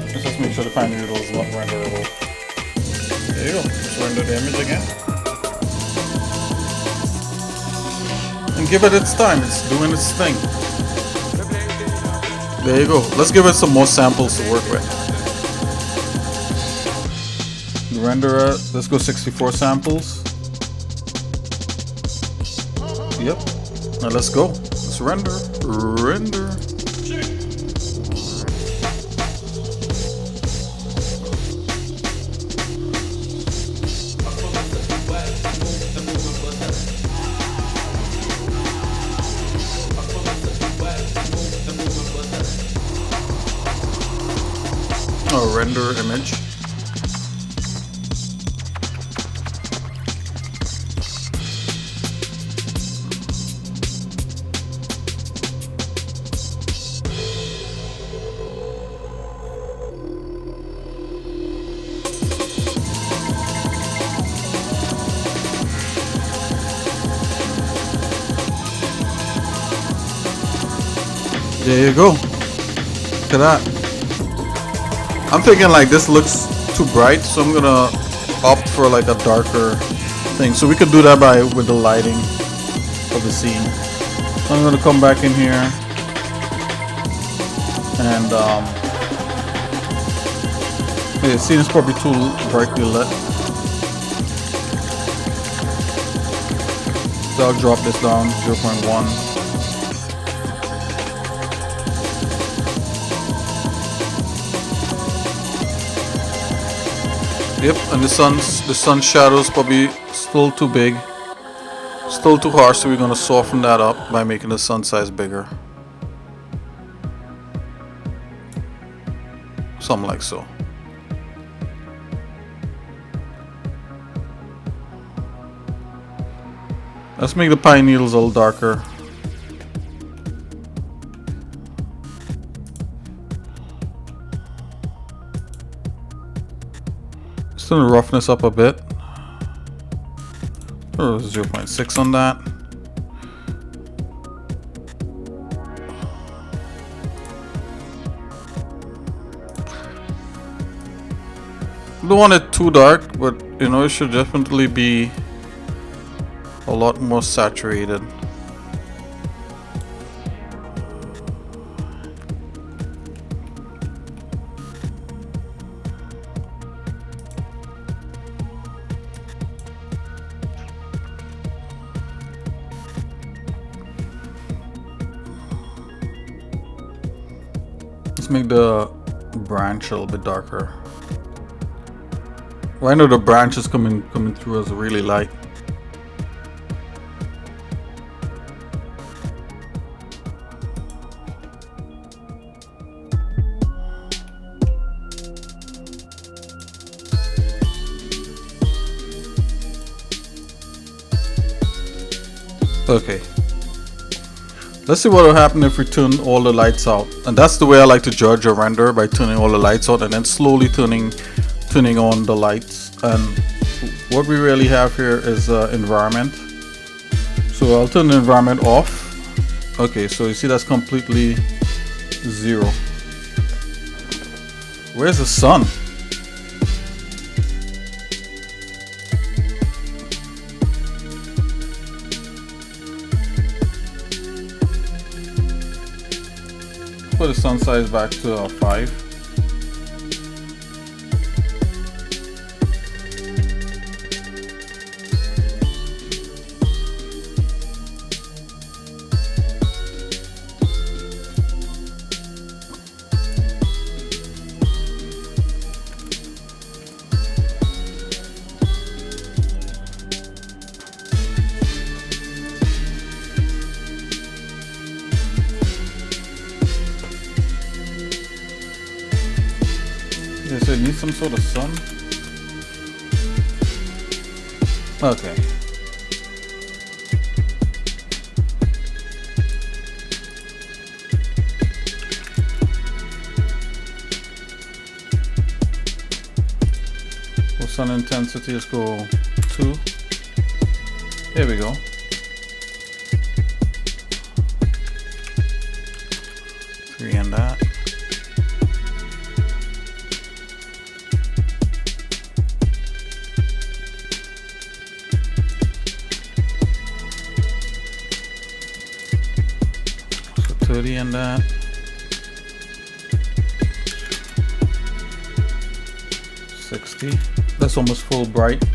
Speaker 1: Let's just make sure the pine needle is not renderable. There you go, let's render the image again. And give it its time, it's doing its thing. There you go, let's give it some more samples to work with. Renderer, let's go 64 samples. Yep. Now let's go. Let's render. Render. Oh, render image. There you go. Look at that. I'm thinking like this looks too bright, so I'm gonna opt for like a darker thing. So we could do that with the lighting of the scene. I'm gonna come back in here and the scene is probably too brightly lit. So I'll drop this down 0.1. Yep, and the sun shadow's probably still too big, still too harsh, so we're gonna soften that up by making the sun size bigger. Something like so. Let's make the pine needles a little darker. Just gonna roughness up a bit. 0.6 on that. Don't want it too dark, but you know, it should definitely be a lot more saturated. Let's make the branch a little bit darker. Well, I know the branch is coming through as really light. Okay. Let's see what will happen if we turn all the lights out. And that's the way I like to judge a render, by turning all the lights out and then slowly turning on the lights. And what we really have here is environment. So I'll turn the environment off. Okay, so you see that's completely zero. Where's the sun? Put the sun size back to 5. So it needs some sort of sun. Okay. Well, sun intensity, let's go 2. There we go. Three and that. And that. That's almost full brightness.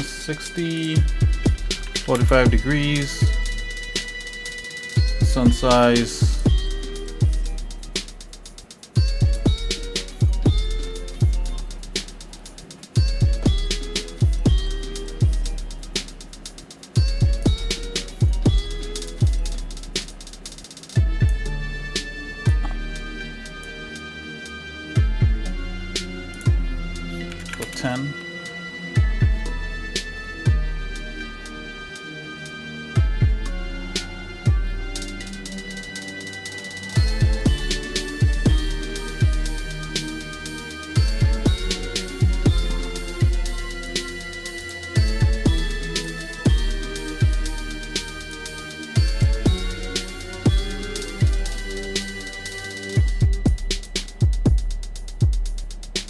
Speaker 1: 60, 45 degrees. Sun size. So 10.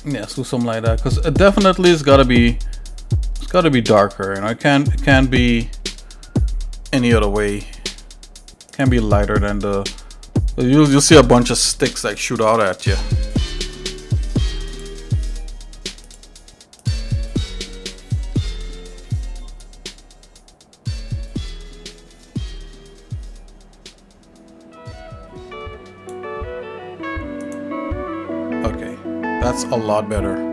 Speaker 1: Yeah, so something like that, because it definitely it's gotta be darker, you know. It can't be any other way. It can't be lighter than the. You'll see a bunch of sticks like shoot out at you. Okay, that's a lot better.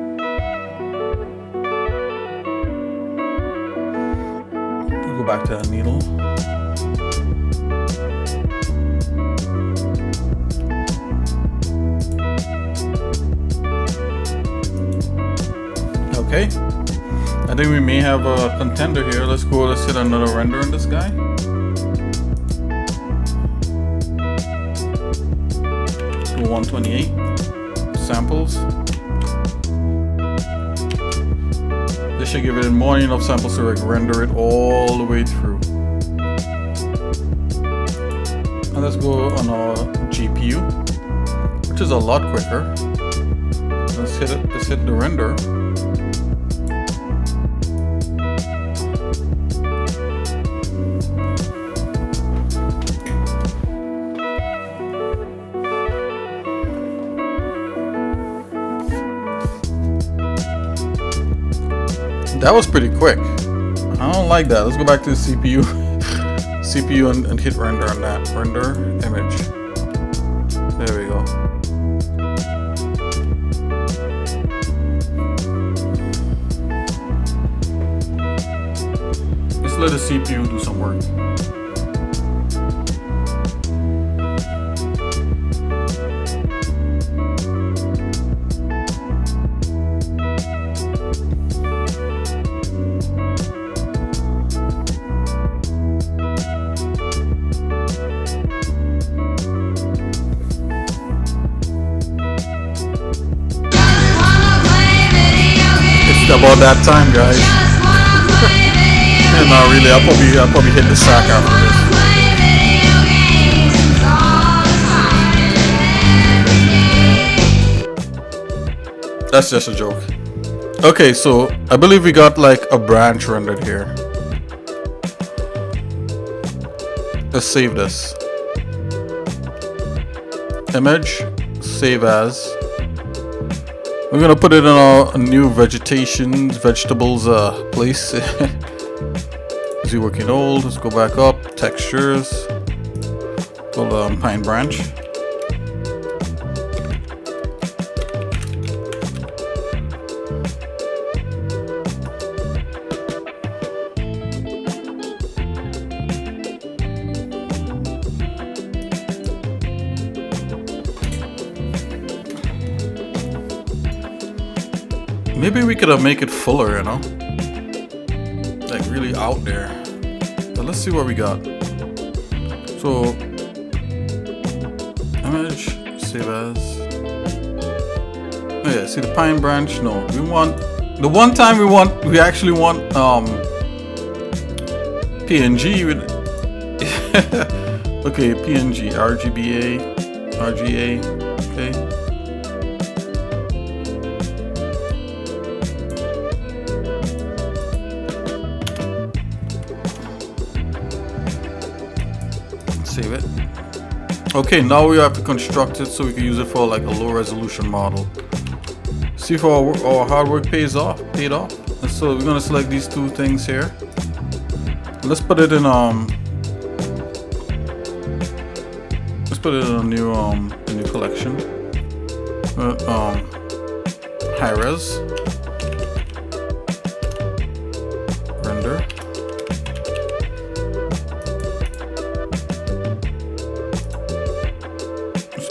Speaker 1: Go back to the needle. Okay, I think we may have a contender here. Let's hit another render in this guy. To 128 samples. This should give it more than enough samples to render it all the way through. And let's go on our GPU, which is a lot quicker. Let's hit it. Let's hit the render. That was pretty quick. I don't like that. Let's go back to the CPU. CPU and hit render on that. Render image. There we go. Just let the CPU do some work. About that time, guys. Yeah, not really. I'll probably hit the sack after this. That's just a joke. Okay, so I believe we got like a branch rendered here. Let's save this. Image, save as. We're gonna put it in a new vegetables place. Is he working old? Let's go back up. Textures. Go pine branch. Maybe we could make it fuller, you know? Like really out there. But let's see what we got. So, image, save as. Oh yeah, see the pine branch? No, we want, the one time we actually want PNG with, okay, PNG, RGA, okay. Save it. Okay, now we have to construct it so we can use it for like a low resolution model. See if our hard work paid off. And so we're gonna select these two things here. Let's put it in a new collection. High res. Render.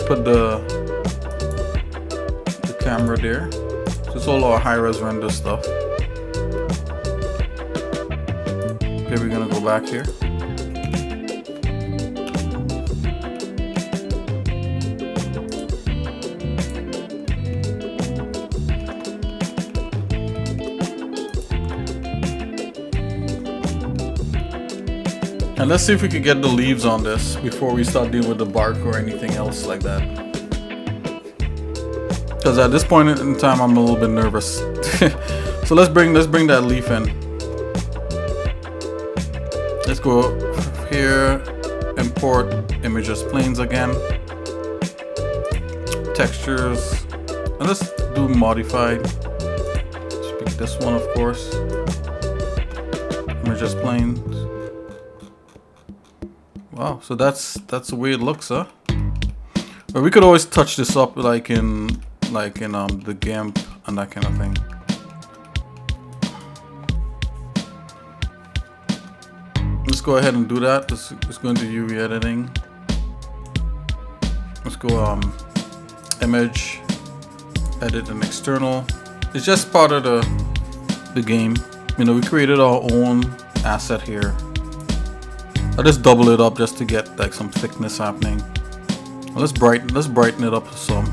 Speaker 1: Put the camera there. So it's all our high-res render stuff. Okay, we're gonna go back here. And let's see if we can get the leaves on this before we start dealing with the bark or anything else like that. Because at this point in time, I'm a little bit nervous. So let's bring that leaf in. Let's go here, import images planes again, textures, and let's do modified. Let's pick this one, of course. Images planes. Wow, so that's the way it looks, huh? But we could always touch this up like in the Gimp and that kind of thing. Let's go ahead and do that. Let's go into UV editing. Let's go image, edit an external. It's just part of the game. You know, we created our own asset here. I'll just double it up just to get like some thickness happening. Let's brighten it up some.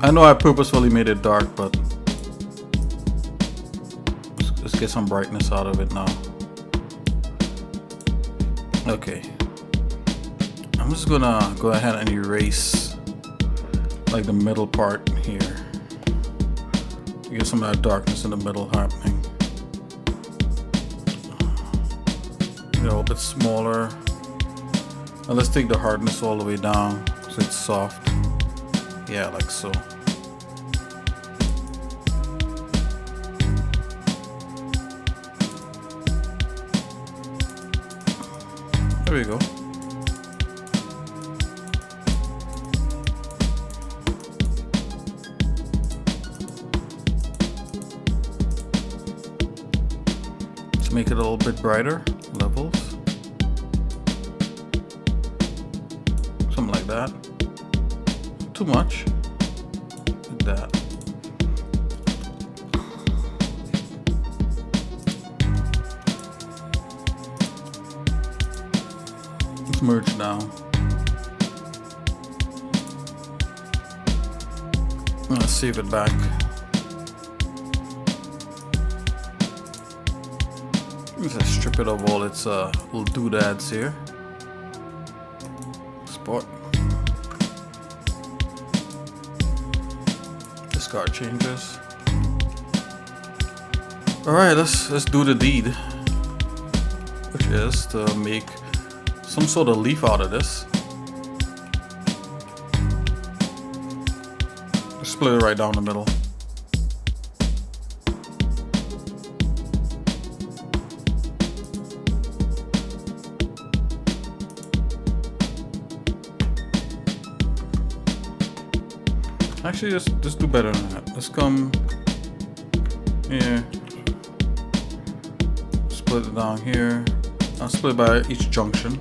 Speaker 1: I know I purposefully made it dark, but let's get some brightness out of it now. Okay. I'm just gonna go ahead and erase like the middle part here. Get some of that darkness in the middle happening. A little bit smaller. Now let's take the hardness all the way down so it's soft. Yeah, like so. There we go. make it a little bit brighter. Levels. Something like that. Too much. Like that. Let's merge now. Let's save it back. Let's strip it of all its little doodads here. Export. Discard changes. Alright, let's do the deed. Which is to make some sort of leaf out of this. Split it right down the middle. Actually, just do better than that. Let's come here. Split it down here. I'll split it by each junction.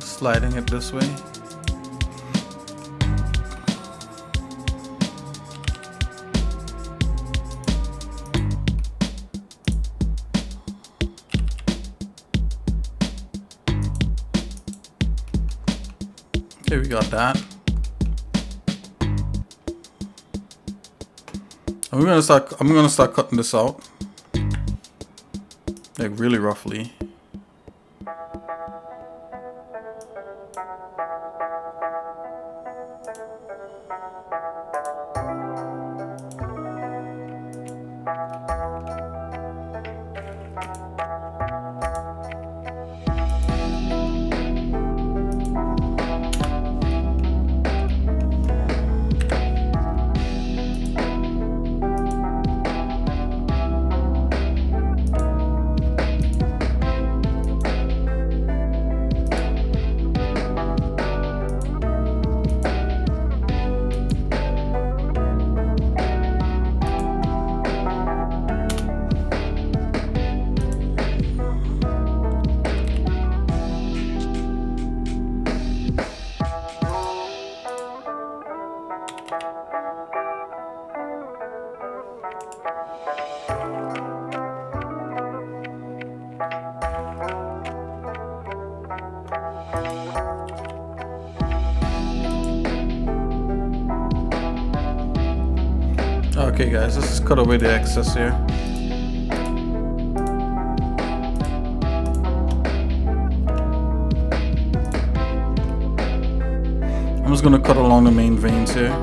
Speaker 1: Sliding it this way. Okay, we got that. And I'm gonna start cutting this out. Like really roughly. Okay guys, let's just cut away the excess here. I'm just gonna cut along the main veins here.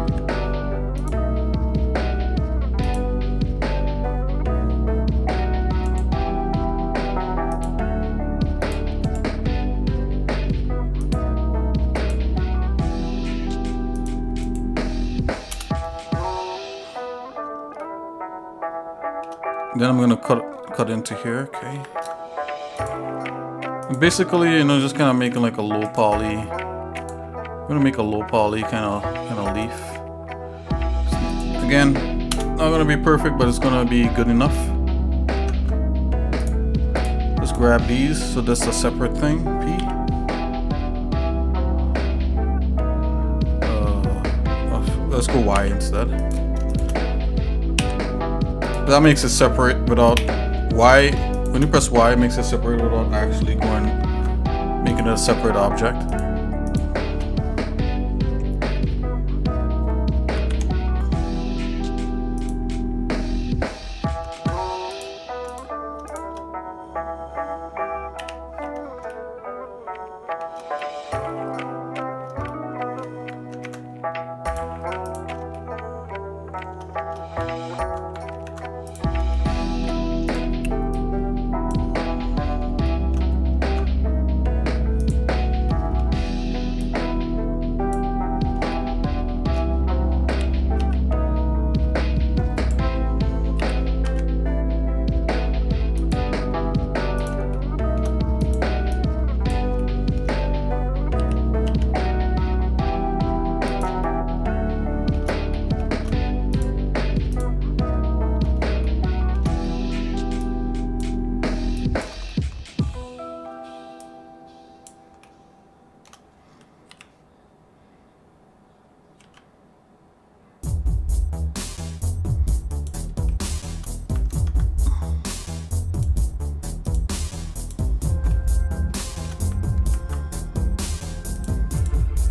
Speaker 1: Then I'm gonna cut into here, okay. And basically, you know, just kind of making like a low poly. I'm gonna make a low poly kind of leaf. Again, not gonna be perfect, but it's gonna be good enough. Just grab these, so that's a separate thing. P. Let's go Y instead. That makes it separate without Y. When you press Y, it makes it separate without actually making it a separate object.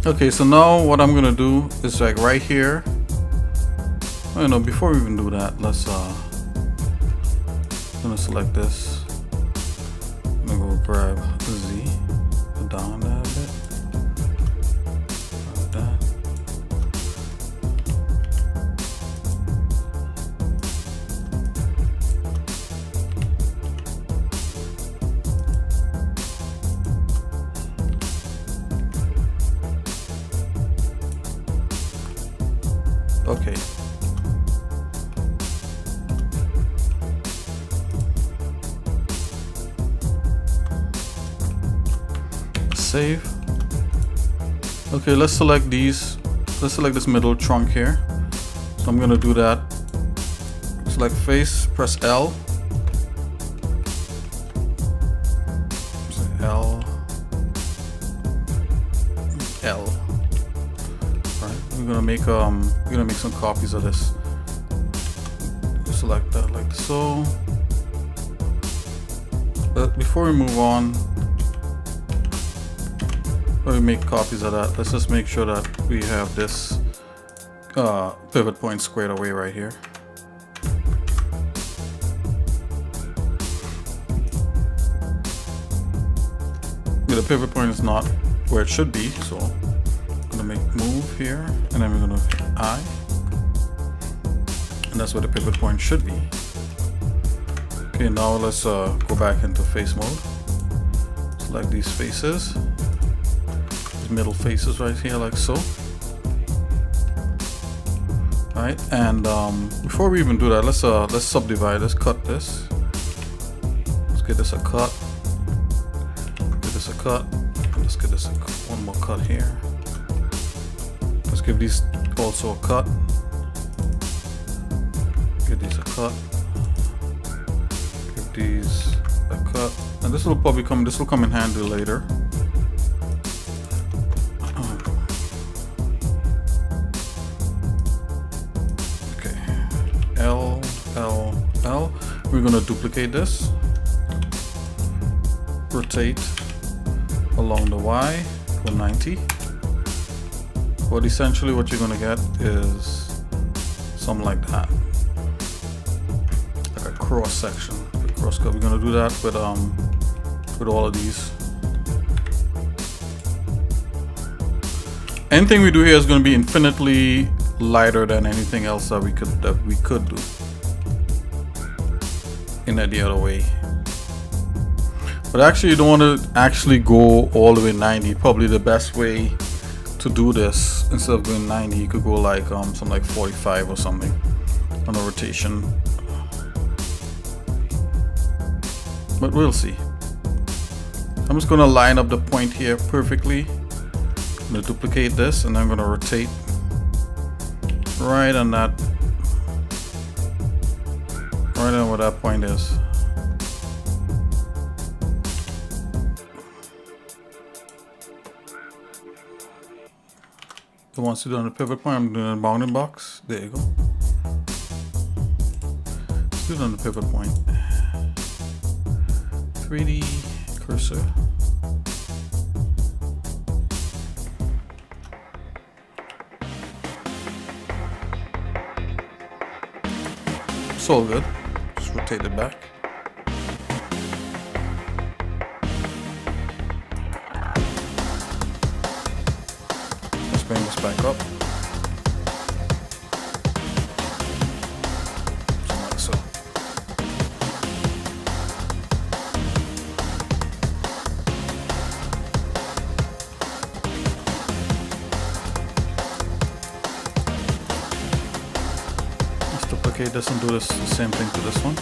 Speaker 1: Okay, so now what I'm gonna do is like right here. Oh no, before we even do that, let's I'm gonna select this. I'm gonna go grab Z, go down that a bit. Like that. Okay. Save. Okay, let's select these. Let's select this middle trunk here. So I'm gonna do that. Select face, press L. L. L. Right. We're gonna make some copies of this. Select that like so. But before we move on, or we make copies of that, let's just make sure that we have this pivot point squared away right here. Yeah, the pivot point is not where it should be, so I'm gonna make move here, and then we're gonna hit I, and that's where the pivot point should be. Okay, now let's go back into face mode. Select these faces. Middle faces right here like so. Right, and before we even do that, let's subdivide this, cut this. Let's get this a cut. Get this a cut. Let's get this one more cut here. Let's give these also a cut. Give these a cut. Give these a cut. And this will probably come in handy later. We're gonna duplicate this, rotate along the Y, go 90. But essentially what you're gonna get is something like that, like a cross section, a cross cut. We're gonna do that with all of these. Anything we do here is gonna be infinitely lighter than anything else that we could do in the other way. But actually you don't want to actually go all the way 90. Probably the best way to do this, instead of going 90, you could go like something like 45 or something on a rotation. But we'll see. I'm just gonna line up the point here perfectly. I'm gonna duplicate this and I'm gonna rotate right on that, right on where that point is. So once you do on the pivot point, I'm doing a bounding box. There you go. Let's do it on the pivot point. 3D cursor. It's all good. Just rotate it back. Let's bring this back up. Something like so. Let's duplicate this and do this the same thing to this one.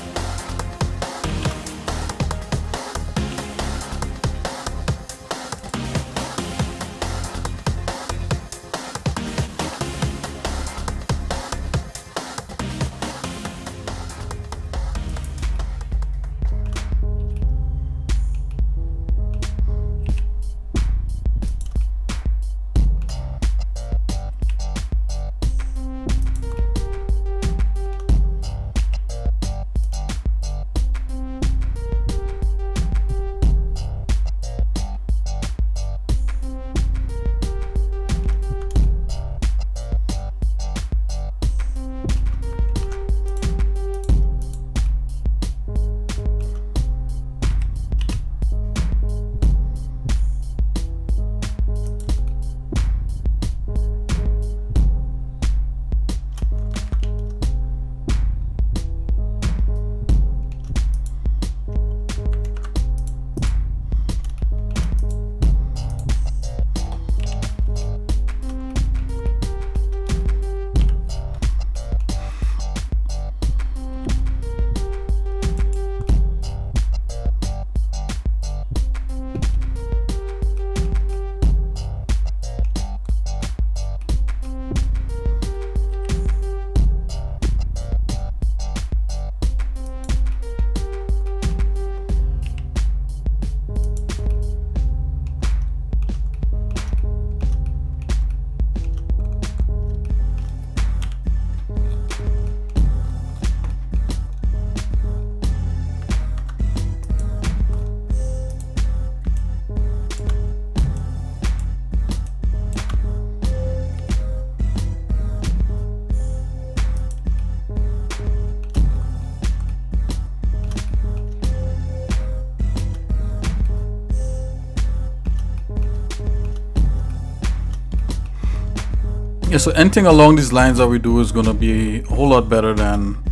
Speaker 1: Yeah, so anything along these lines that we do is gonna be a whole lot better than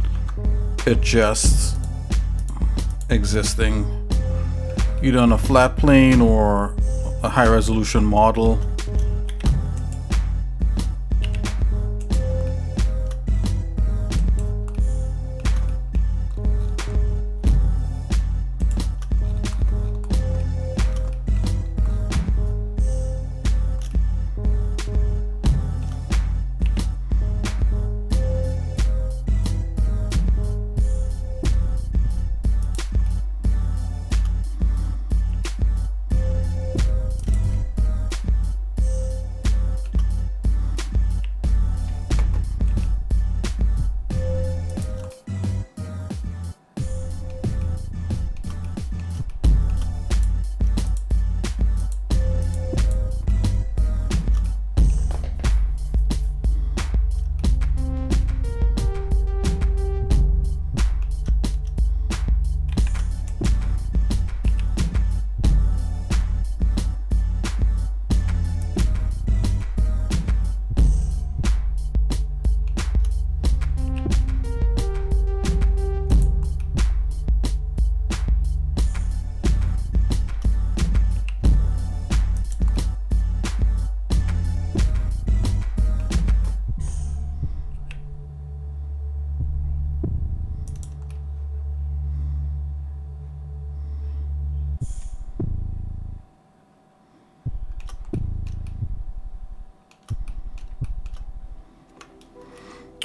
Speaker 1: it just existing either on a flat plane or a high resolution model.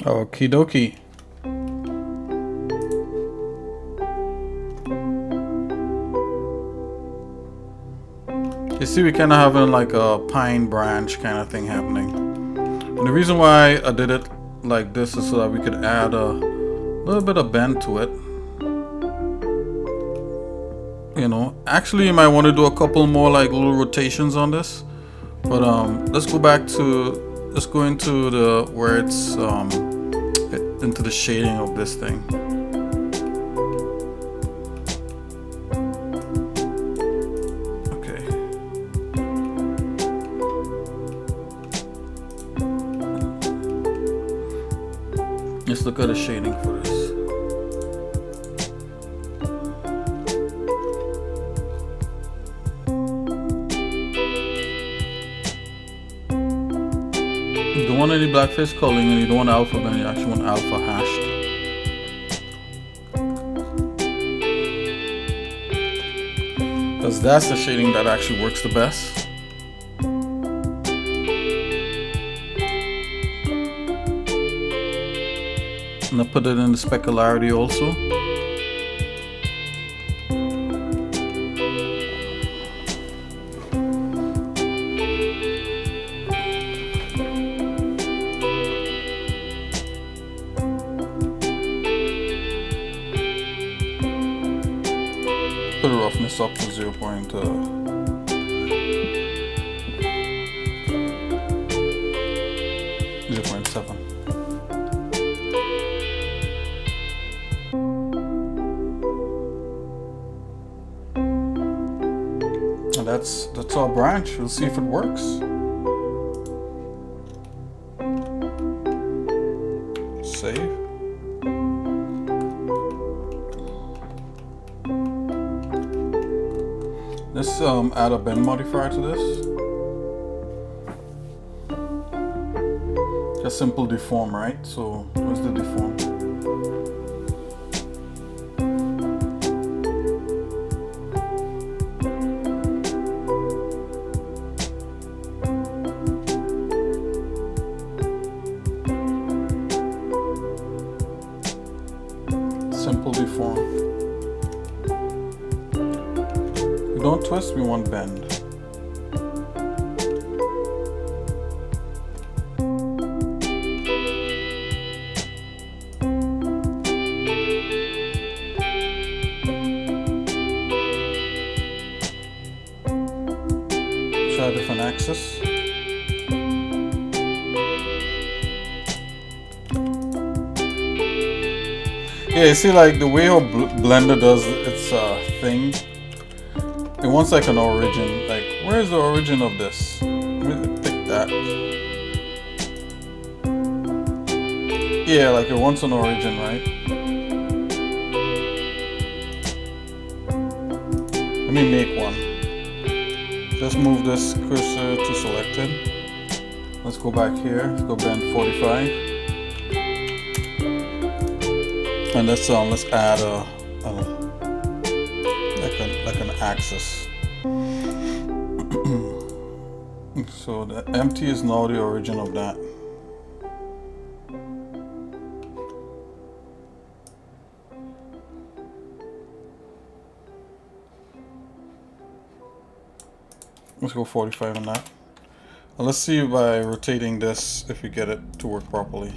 Speaker 1: Okie dokie. You see, we kind of having like a pine branch kind of thing happening. And the reason why I did it like this is so that we could add a little bit of bend to it. You know, actually you might want to do a couple more like little rotations on this. But let's go into the where it's into the shading of this thing. Okay. Let's look at the shading for this. You don't want any blackface culling and you don't want alpha blend, you actually want alpha hashed. Because that's the shading that actually works the best. And I put it in the specularity also. Put the roughness up to 0.7. And that's our branch. We'll see if it works. Save. Let's add a bend modifier to this. Just simple deform, right? So where's the deform? Simple deform. We don't twist, we want bend. Try a different axis. Yeah, you see like the way how Blender does its thing. It wants like an origin. Like, where's the origin of this? Let me pick that. Yeah, like it wants an origin, right? Let me make one. Just move this cursor to selected. Let's go back here. Let's go bend 45. And let's add like an axis. So the empty is now the origin of that. Let's go 45 on that. And let's see by rotating this if we get it to work properly.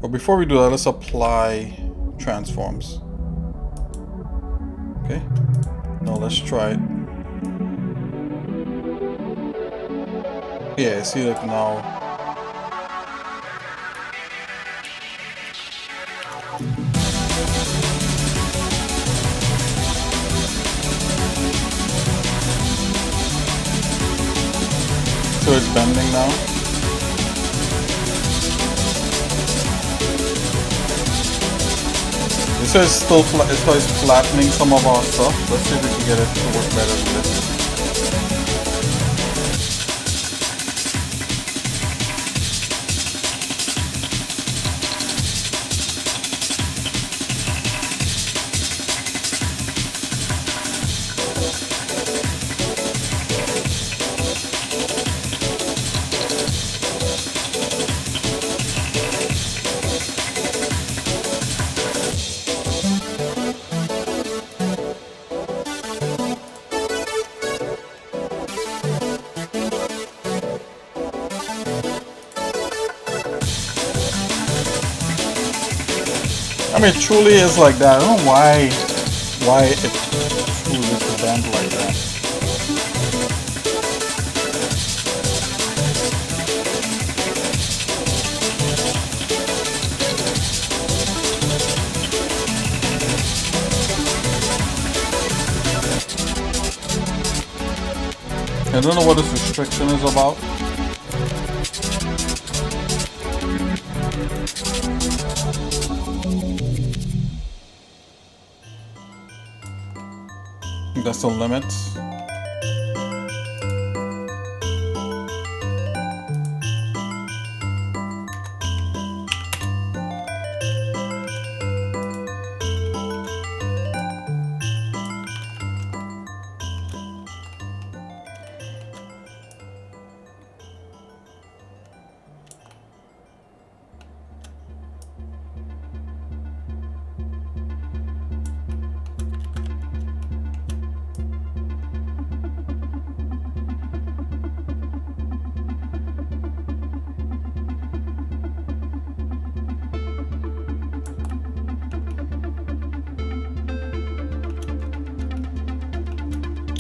Speaker 1: But before we do that, let's apply transforms. Okay. Now let's try it. Yeah, see, like now. So it's bending now. It says still it's flattening some of our stuff. Let's see if we can get it to work better than this. I mean, it truly is like that. I don't know why it truly is a bend like that. I don't know what this restriction is about. That's the limit.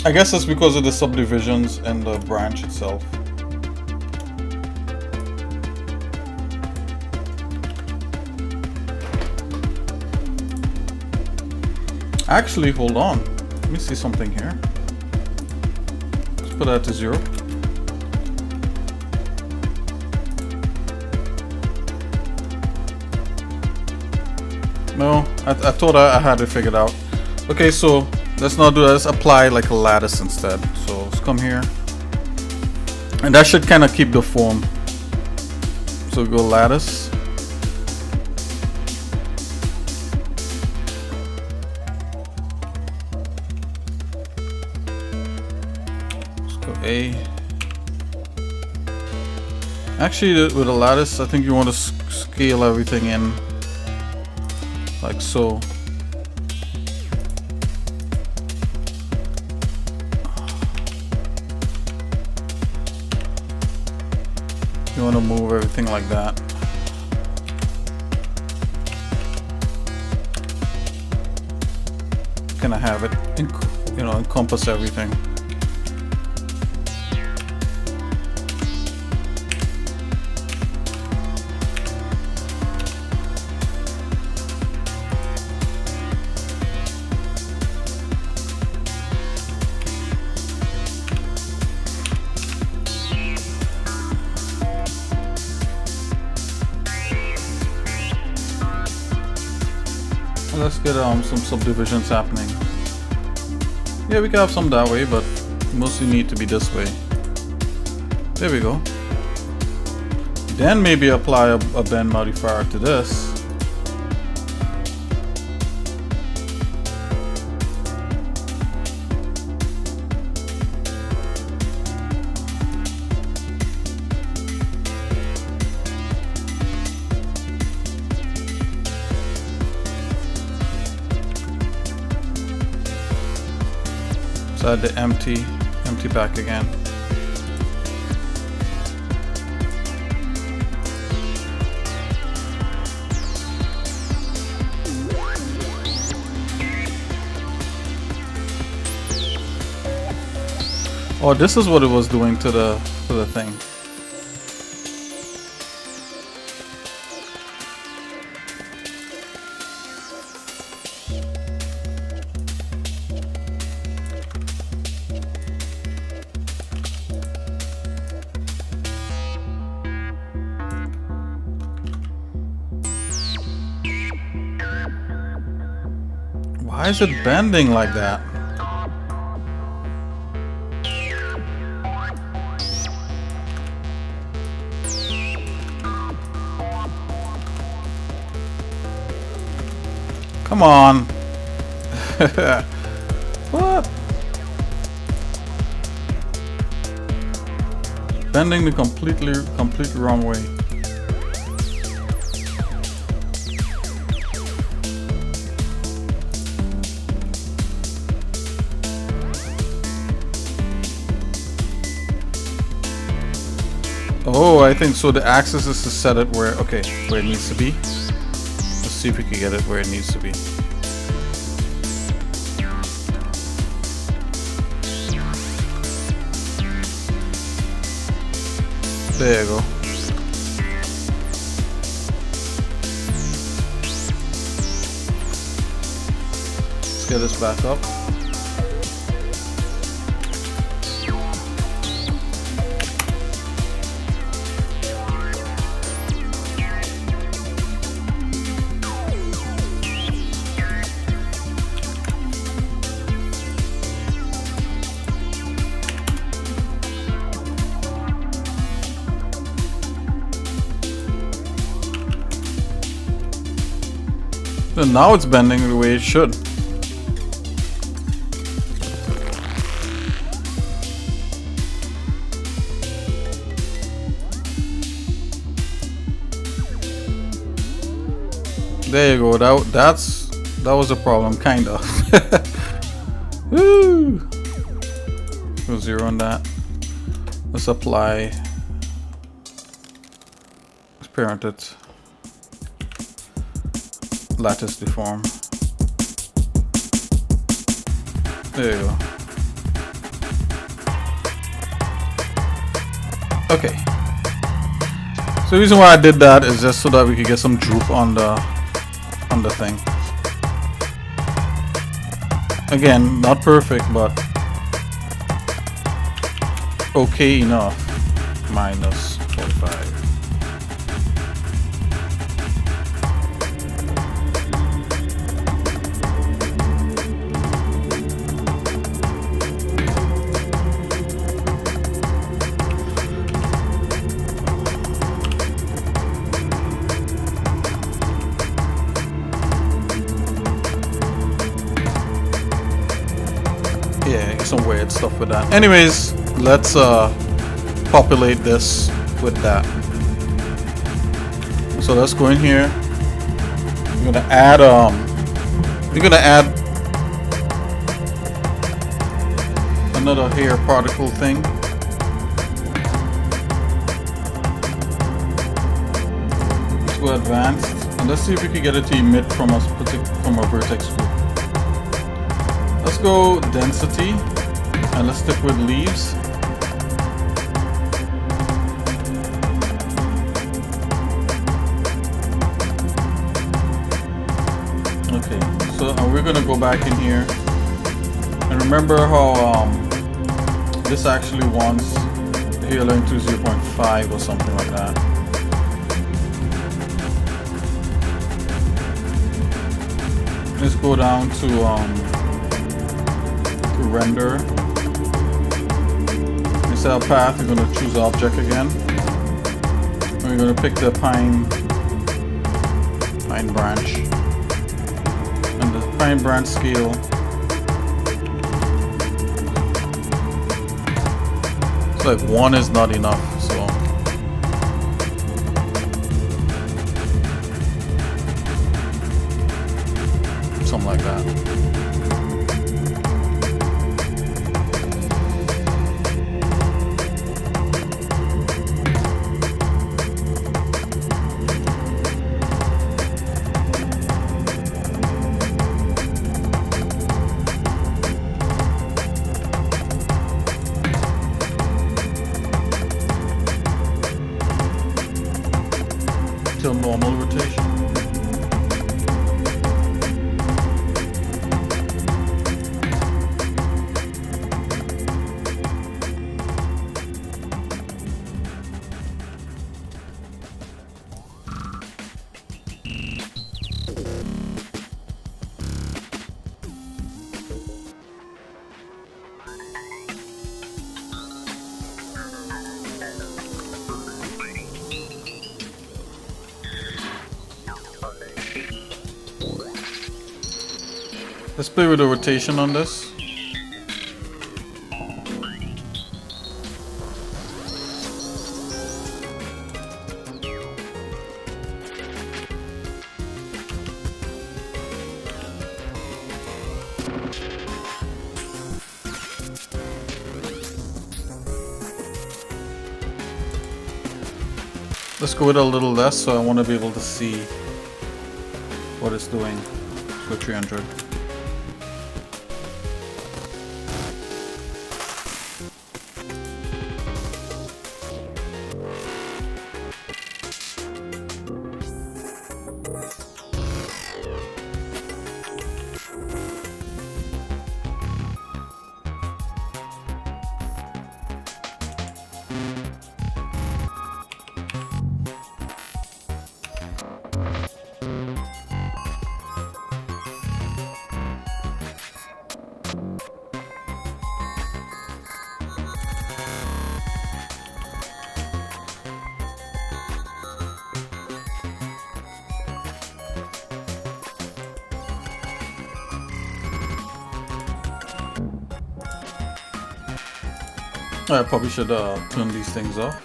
Speaker 1: I guess it's because of the subdivisions and the branch itself. Actually, hold on. Let me see something here. Let's put that to 0. No, I thought I had it figured out. Okay, so let's not do that. Let's apply like a lattice instead. So let's come here. And that should kind of keep the form. So go lattice. Let's go A. Actually, with a lattice, I think you want to scale everything in. Like so. You want to move everything like that. Kind of have it, encompass everything. Let's get some subdivisions happening. Yeah, we can have some that way, but mostly need to be this way. There we go. Then maybe apply a bend modifier to this. So add the empty back again. Oh, this is what it was doing to the thing. Why is it bending like that? Come on. What? Bending the completely wrong way. Oh, I think so. The axis is to set it where it needs to be. Let's see if we can get it where it needs to be. There you go. Let's get this back up. And now it's bending the way it should. There you go. That was a problem, kind of. Woo! Go 0 on that. Let's apply. Let's parent it. Lattice deform. There you go. Okay. So the reason why I did that is just so that we could get some droop on the thing. Again, not perfect, but okay enough. Minus 45. Yeah, some weird stuff with that. Anyways, let's populate this with that. So let's go in here. We're gonna add another hair particle thing. Let's go advanced and let's see if we can get it to emit from a vertex group. Let's go density and let's stick with leaves. Okay, so we're gonna go back in here and remember how this actually wants the hairline to 0.5 or something like that. Let's go down to render. Instead of path, we're going to choose object again. And we're going to pick the pine branch. And the pine branch scale. It's like 1 is not enough, so. Something like that. Till normal rotation. Let's play with the rotation on this. Let's go with a little less, so I want to be able to see what it's doing. Let's go 300. I probably should turn these things off.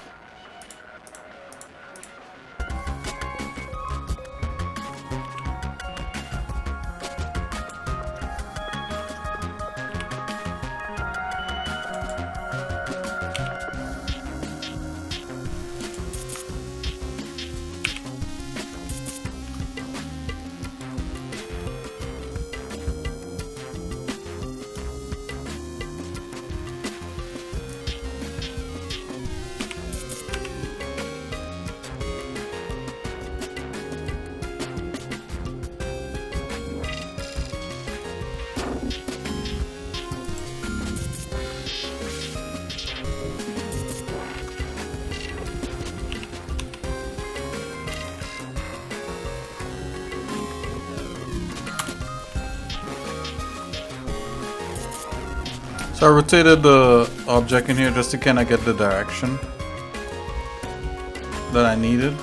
Speaker 1: So I rotated the object in here just to kind of get the direction that I needed.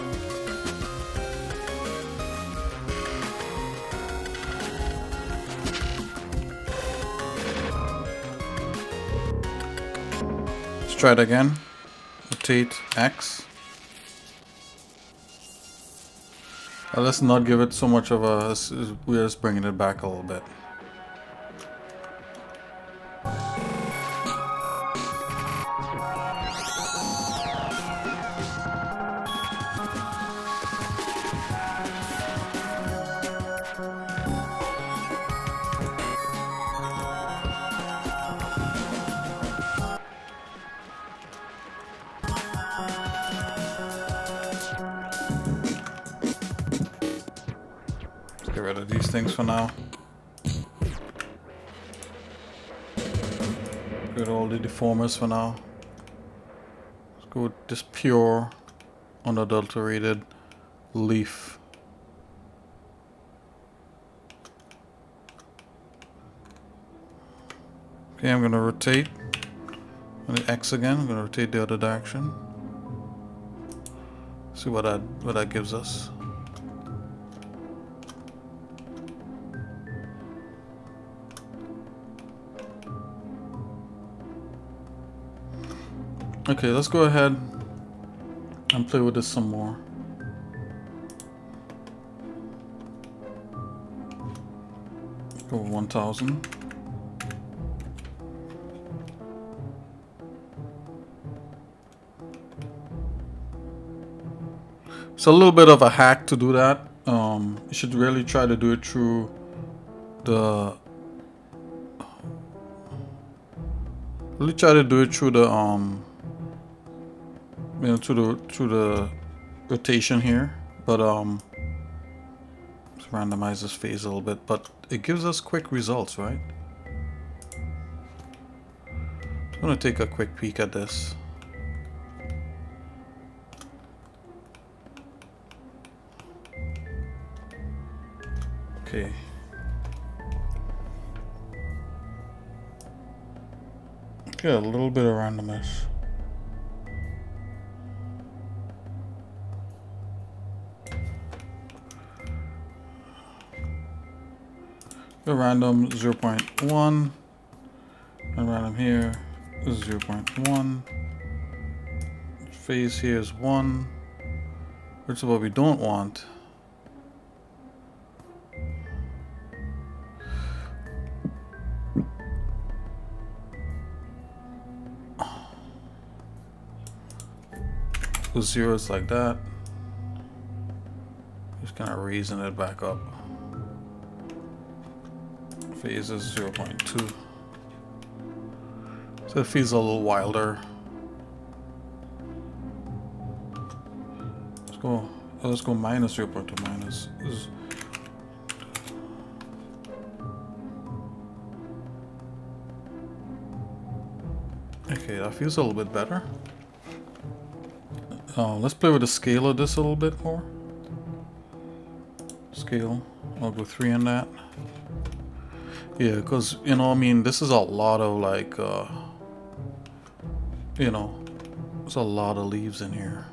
Speaker 1: Let's try it again. Rotate X. Let's not give it so much of a... We're just bringing it back a little bit. Get rid of these things for now. Get rid of all the deformers for now. Let's go with this pure, unadulterated leaf. Okay, I'm gonna rotate. On the X again, I'm gonna rotate the other direction. See what that gives us. Okay, let's go ahead and play with this some more. Go 1000. It's a little bit of a hack to do that. You should really try to do it through the through the rotation here, but let's randomize this phase a little bit, but it gives us quick results, right? I'm gonna take a quick peek at this. Okay. Get a little bit of randomness. The random 0.1 and random here is 0.1. Phase here is 1, which is what we don't want. The zeros like that. Just kind of raising it back up. Phase is 0.2. So it feels a little wilder. Let's go minus 0.2 minus. Okay, that feels a little bit better. Let's play with the scale of this a little bit more. Scale, I'll go 3 on that. Yeah, because, you know, I mean, this is a lot of, like, you know, there's a lot of leaves in here.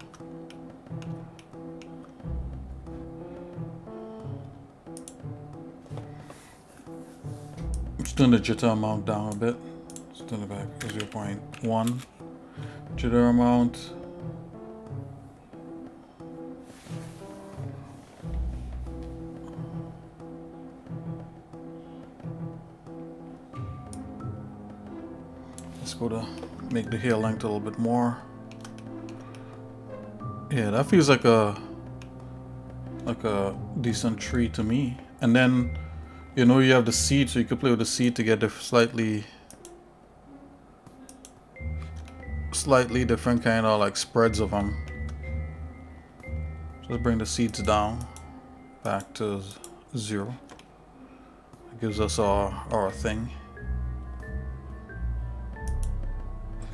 Speaker 1: Just doing the jitter amount down a bit. Let's turn it back to 0.1. Jitter amount. Let's go to make the hair length a little bit more. Yeah, that feels like a decent tree to me. And then, you know, you have the seed, so you could play with the seed to get the slightly different kind of like spreads of them. So let's bring the seeds down back to 0. It gives us our thing.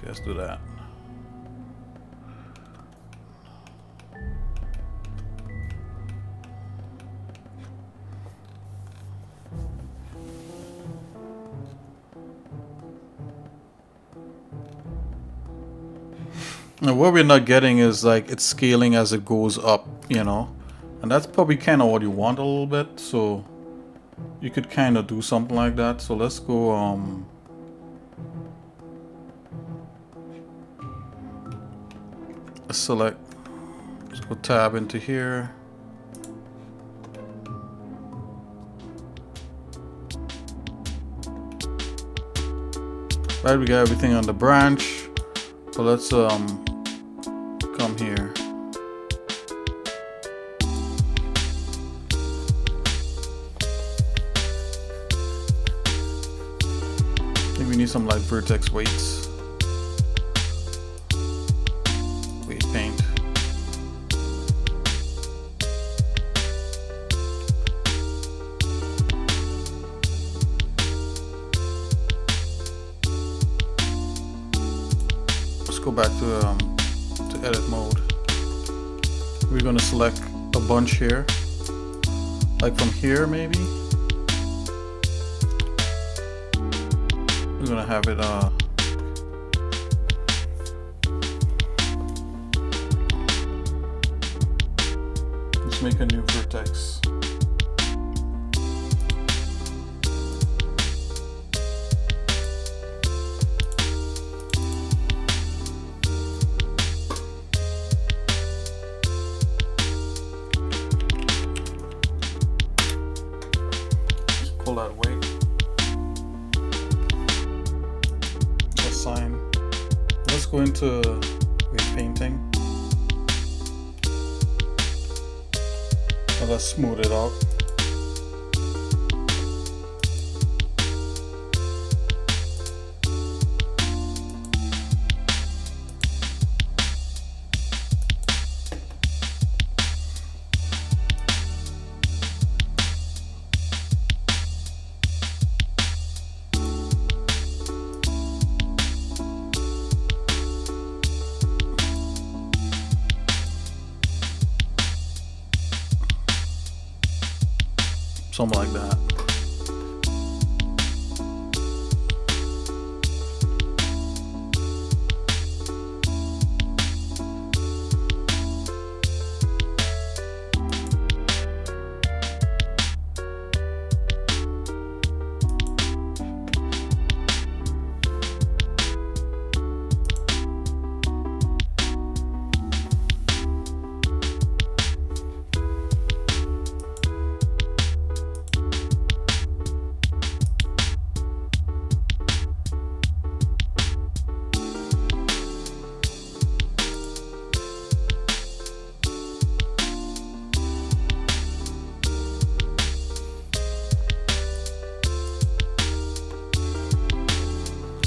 Speaker 1: Okay, let's do that. Now what we're not getting is like it's scaling as it goes up, you know, and that's probably kind of what you want a little bit. So you could kind of do something like that. So let's go select, let's go tab into here. Right, we got everything on the branch. So let's come here. I think we need some like vertex weights. Weight paint. Go back to edit mode. We're gonna select a bunch here, like from here maybe. We're gonna have it let's make a new vertex. Pull that away. Assign. Let's go into weight painting. And let's smooth it out. Something like that.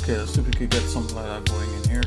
Speaker 1: Okay, let's see if we could get something like that going in here.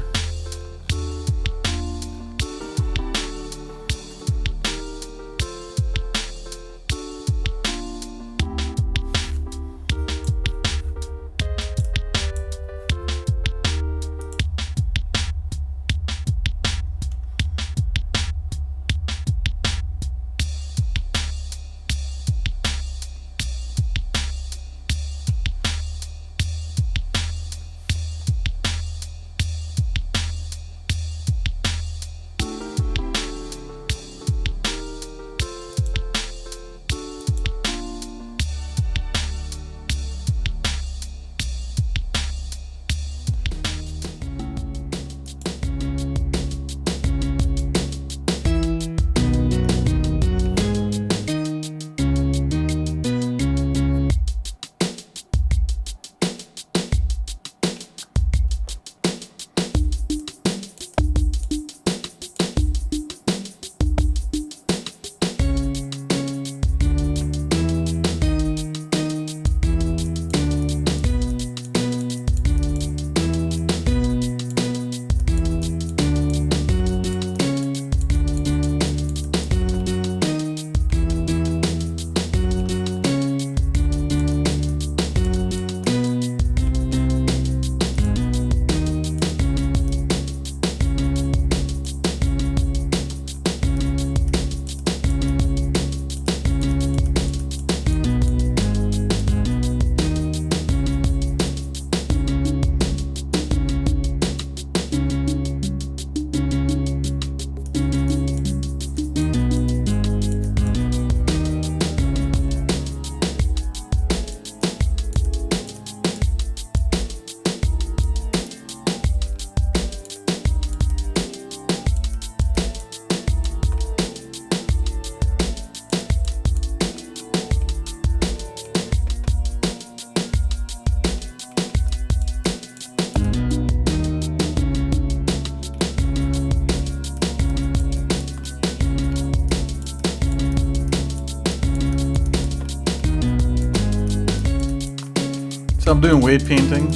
Speaker 1: So I'm doing weight painting.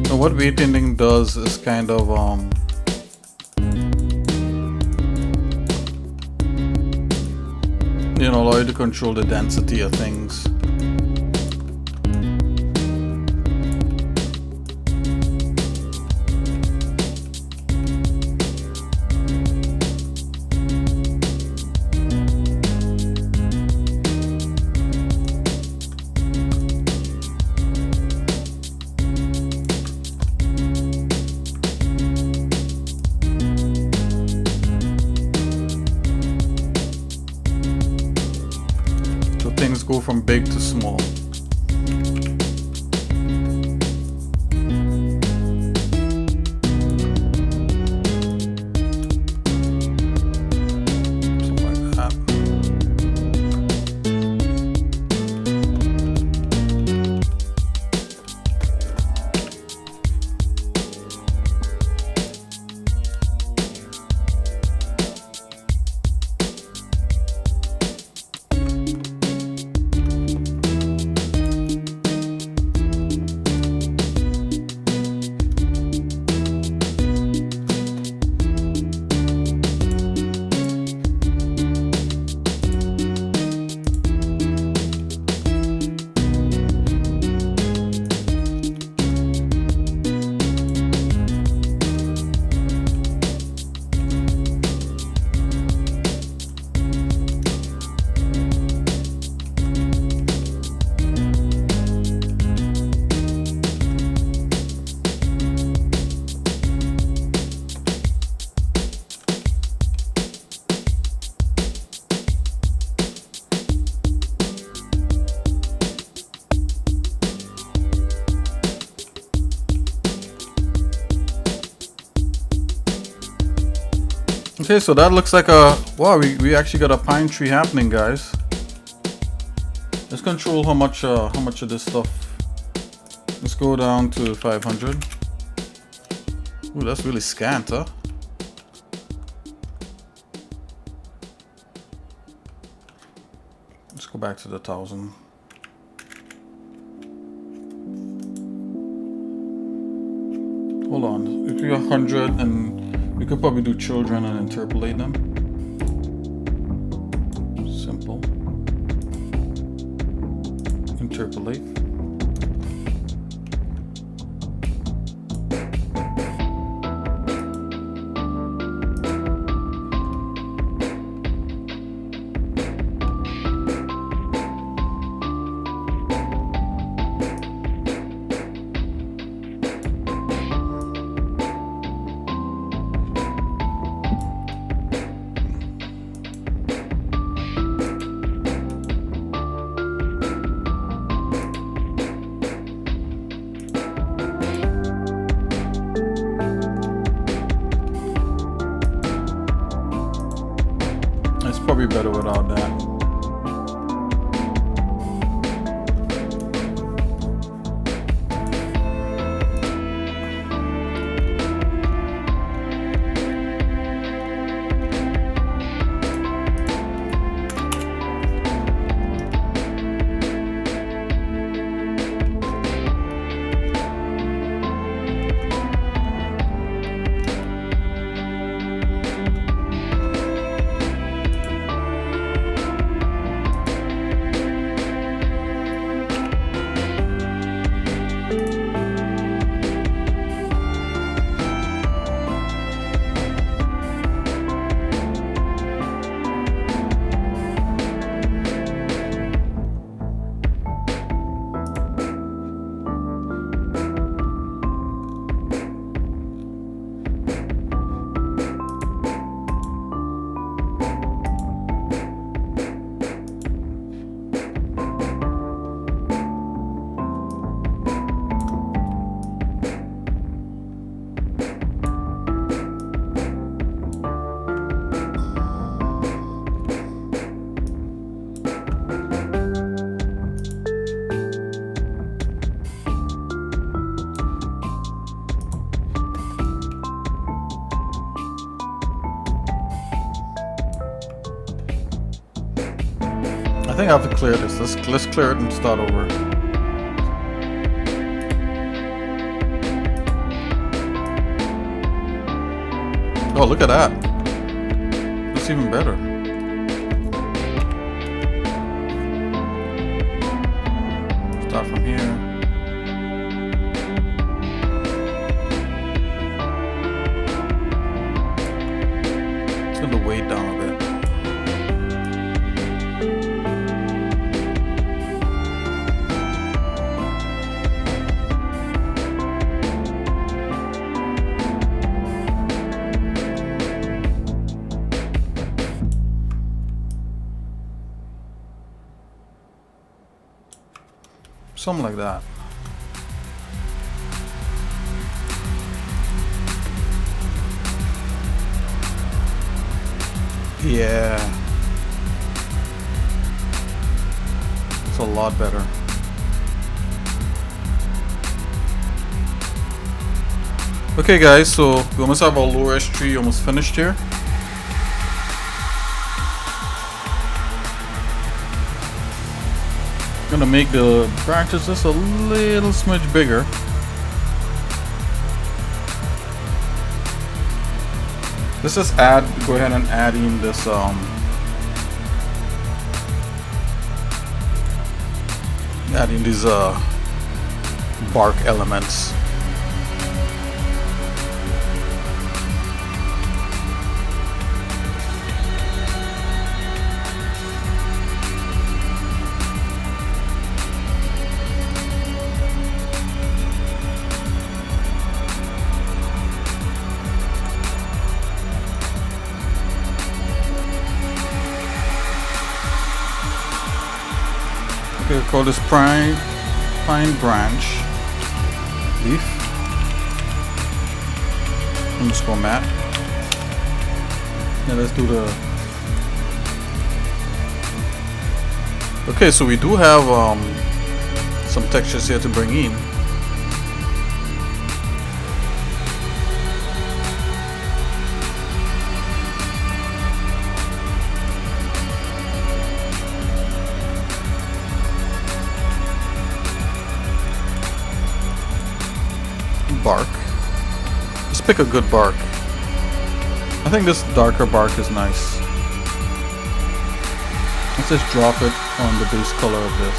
Speaker 1: So what weight painting does is kind of allow you to control the density of things. things go from big to small. Something like that. Okay, so that looks like a wow. We actually got a pine tree happening, guys. Let's control how much of this stuff. Let's go down to 500. Ooh, that's really scant, huh? Let's go back to the 1,000. Hold on, if you're 100, and we could probably do children and interpolate them. Simple. Interpolate. It's probably better without that. I think I have to clear this. Let's clear it and start over. Oh, look at that. That's even better. Start from here. Turn the weight down a bit. Something like that. Yeah. It's a lot better. Okay guys, so we almost have our lower S3 almost finished here. I'm gonna make the branches just a little smidge bigger. Let's just go ahead and add in this adding these bark elements. Okay, call this pine branch leaf underscore mat. Now let's do the. Okay, so we do have some textures here to bring in. Bark. Just pick a good bark. I think this darker bark is nice. Let's just drop it on the base color of this.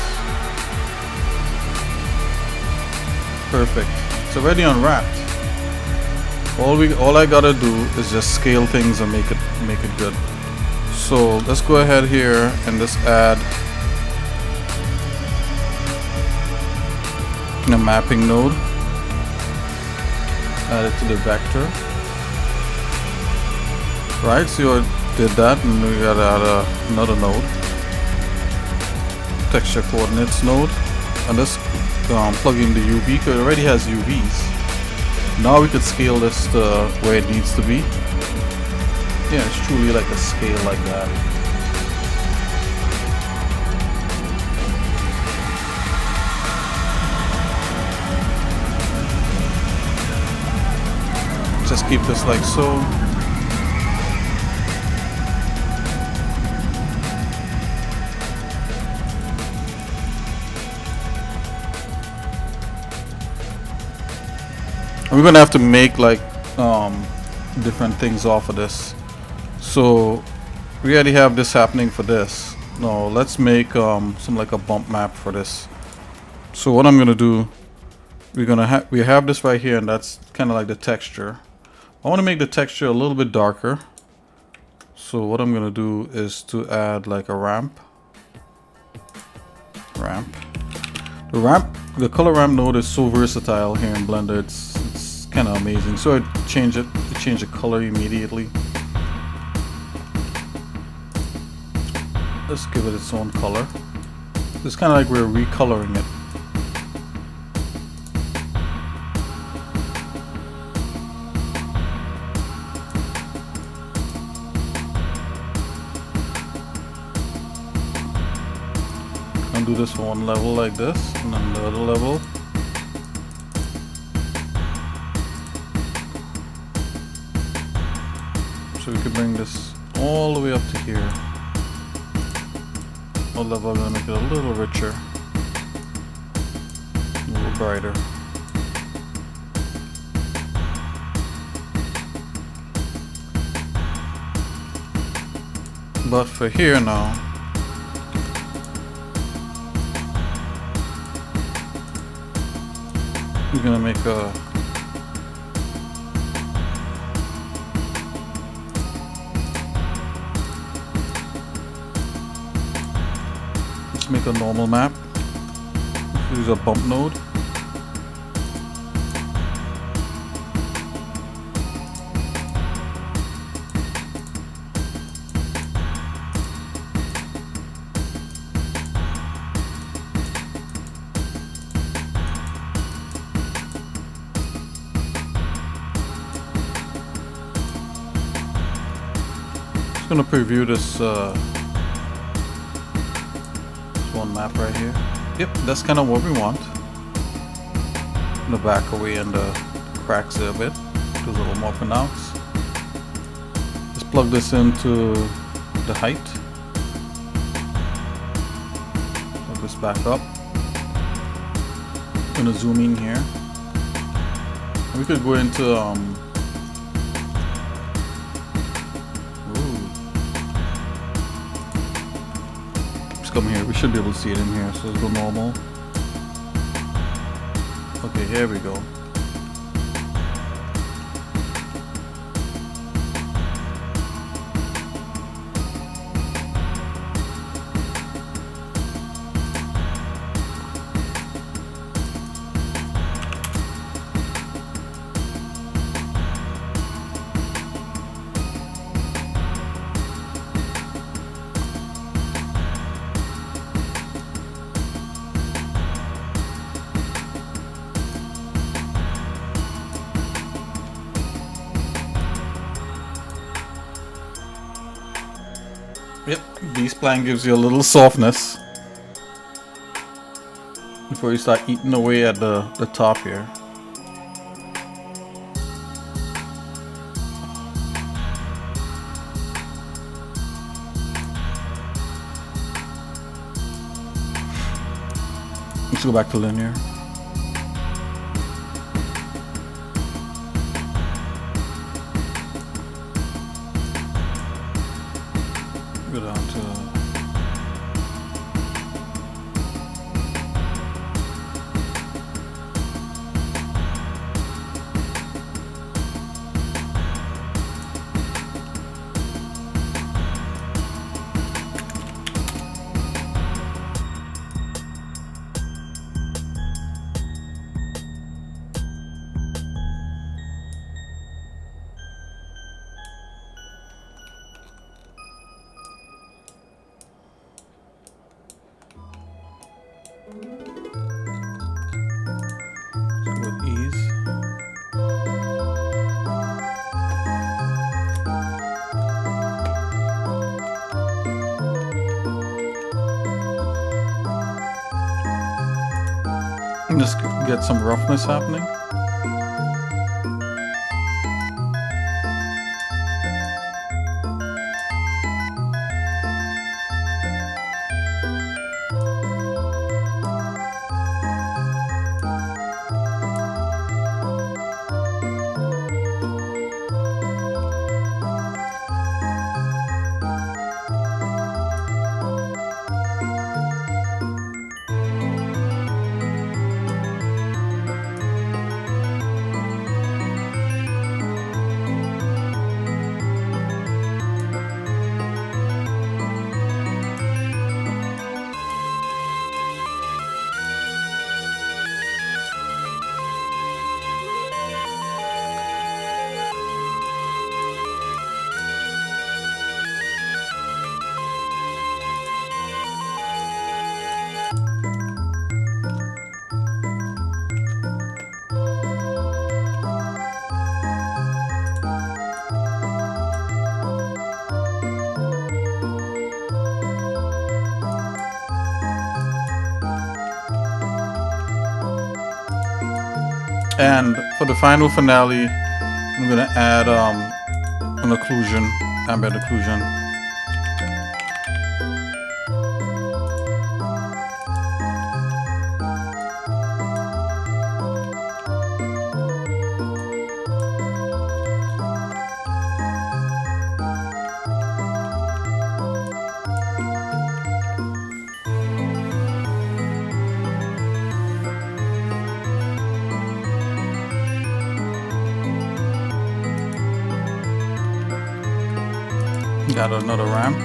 Speaker 1: Perfect. It's already unwrapped. All I gotta do is just scale things and make it good. So let's go ahead here and just add a mapping node. Add it to the vector. Right, so you did that, and we gotta add another node. Texture coordinates node. And let's plug in the UV, because it already has UVs. Now we could scale this to where it needs to be. Yeah, it's truly like a scale like that. Just keep this like so. We're gonna have to make like different things off of this. So we already have this happening for this. No, let's make some like a bump map for this. So what I'm gonna do, we have this right here, and that's kind of like the texture. I want to make the texture a little bit darker. So what I'm gonna do is to add like a ramp. The color ramp node is so versatile here in Blender. It's kind of amazing. So I change the color immediately. Let's give it its own color. It's kind of like we're recoloring it. Do this one level like this, and then the other level. So we could bring this all the way up to here. One level, I'm gonna make it a little richer, a little brighter. But for here now, we're gonna make a let's make a normal map. Use a bump node. Just gonna preview this one map right here. Yep, that's kind of what we want. The back away and the cracks there a bit. Do a little more pronounced. Just plug this into the height. Plug this back up. I'm gonna zoom in here. We could go into just come here. We should be able to see it in here. So let's go normal. Okay, here we go. Yep, B-spline gives you a little softness before you start eating away at the top here. Let's go back to linear. Go down to with ease. And just get some roughness happening. And for the final finale, I'm gonna add an occlusion, ambient occlusion. Got another ramp.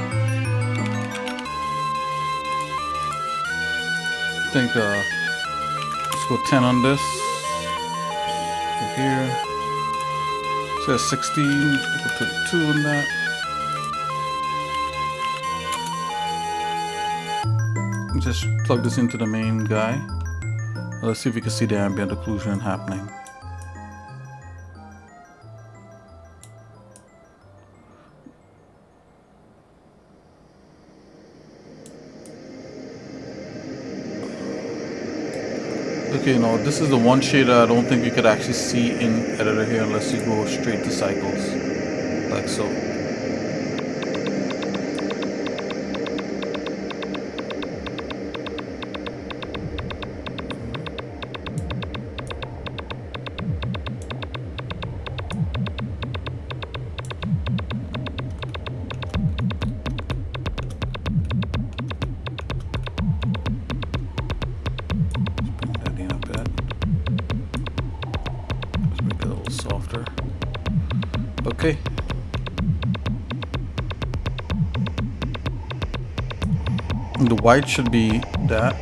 Speaker 1: I think let's go 10 on this. Over here. Says 16. Go to 2 on that. Just plug this into the main guy. Let's see if we can see the ambient occlusion happening. Okay, no, this is the one shader I don't think you could actually see in editor here unless you go straight to cycles, like so. Softer. Okay. And the white should be that.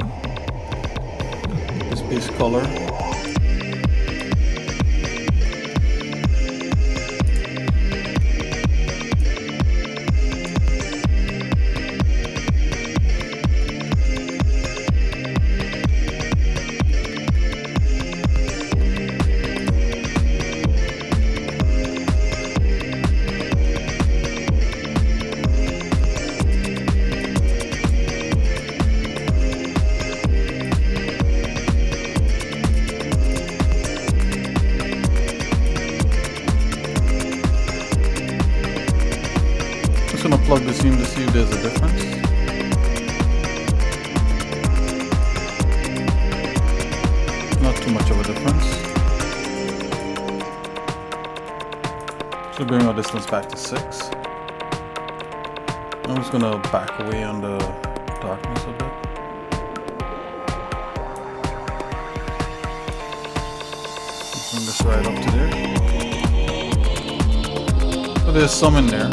Speaker 1: This base color. I'm gonna plug this in to see if there's a difference. Not too much of a difference. So bring our distance back to 6. I'm just gonna back away on the darkness a bit. Bring this right up to there. So there's some in there.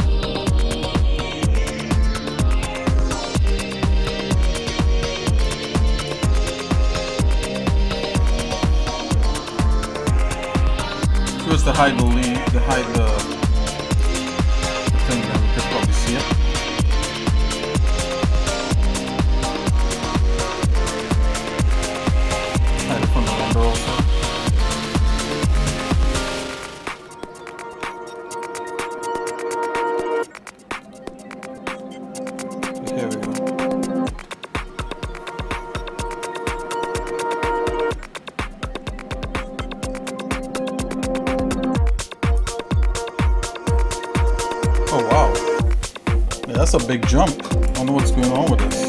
Speaker 1: Just to hide the lead, to hide the thing, then you can probably see it. Hide it from the render also. Okay, here we go. Oh wow, yeah, that's a big jump. I don't know what's going on with this.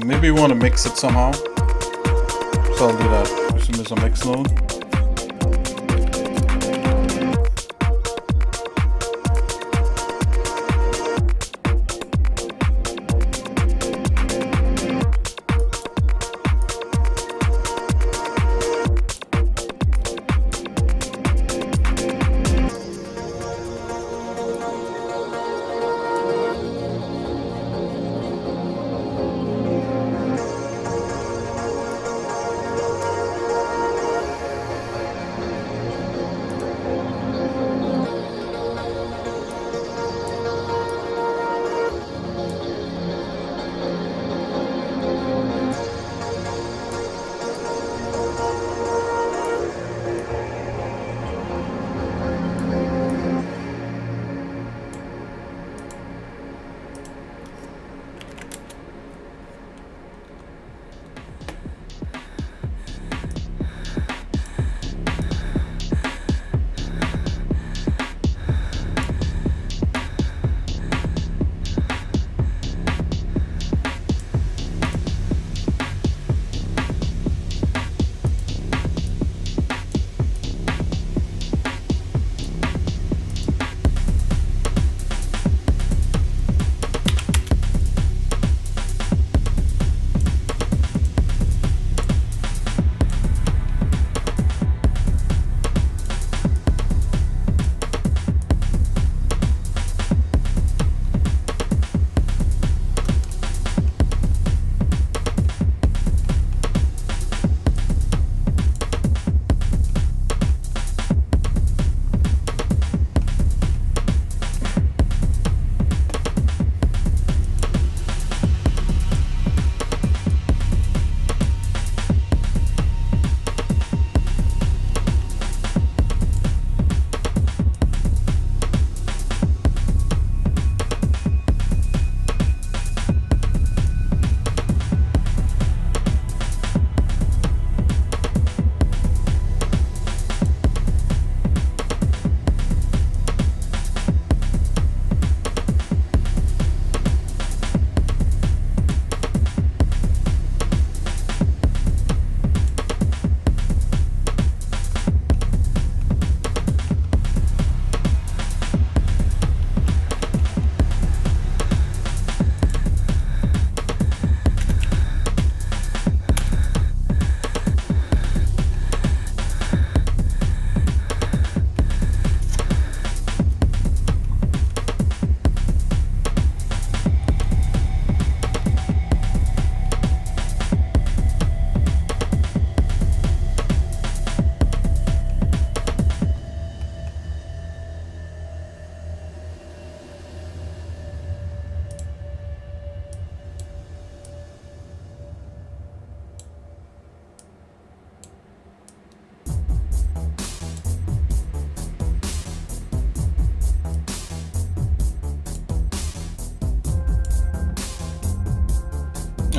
Speaker 1: Maybe we want to mix it somehow. So I'll do that. Assume there's a mix node.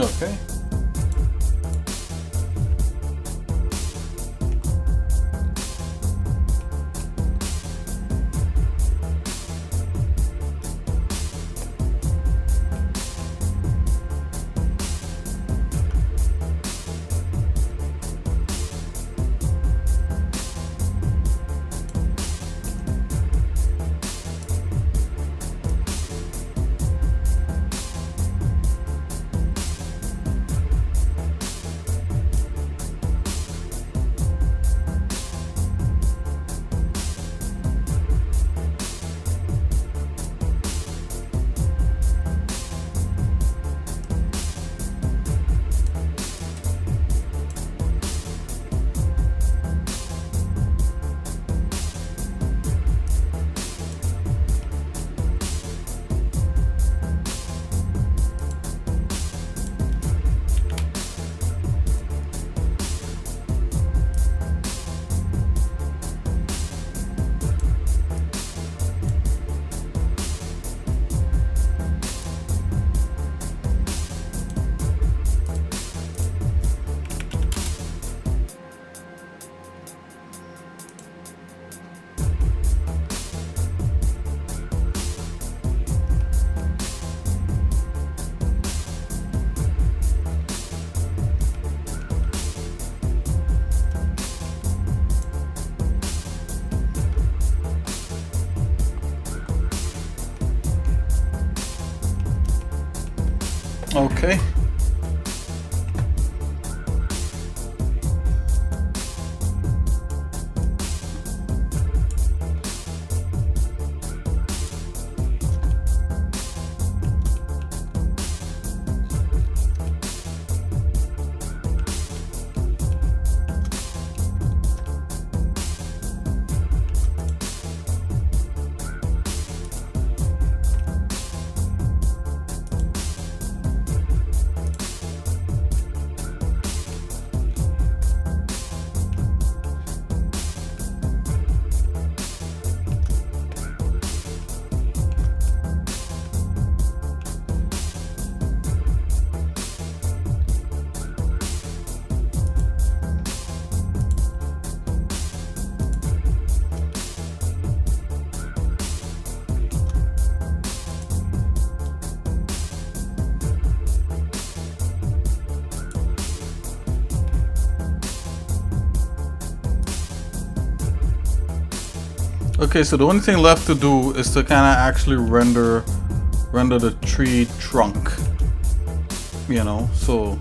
Speaker 1: Okay. Okay. Okay, so the only thing left to do is to kind of actually render the tree trunk, you know, so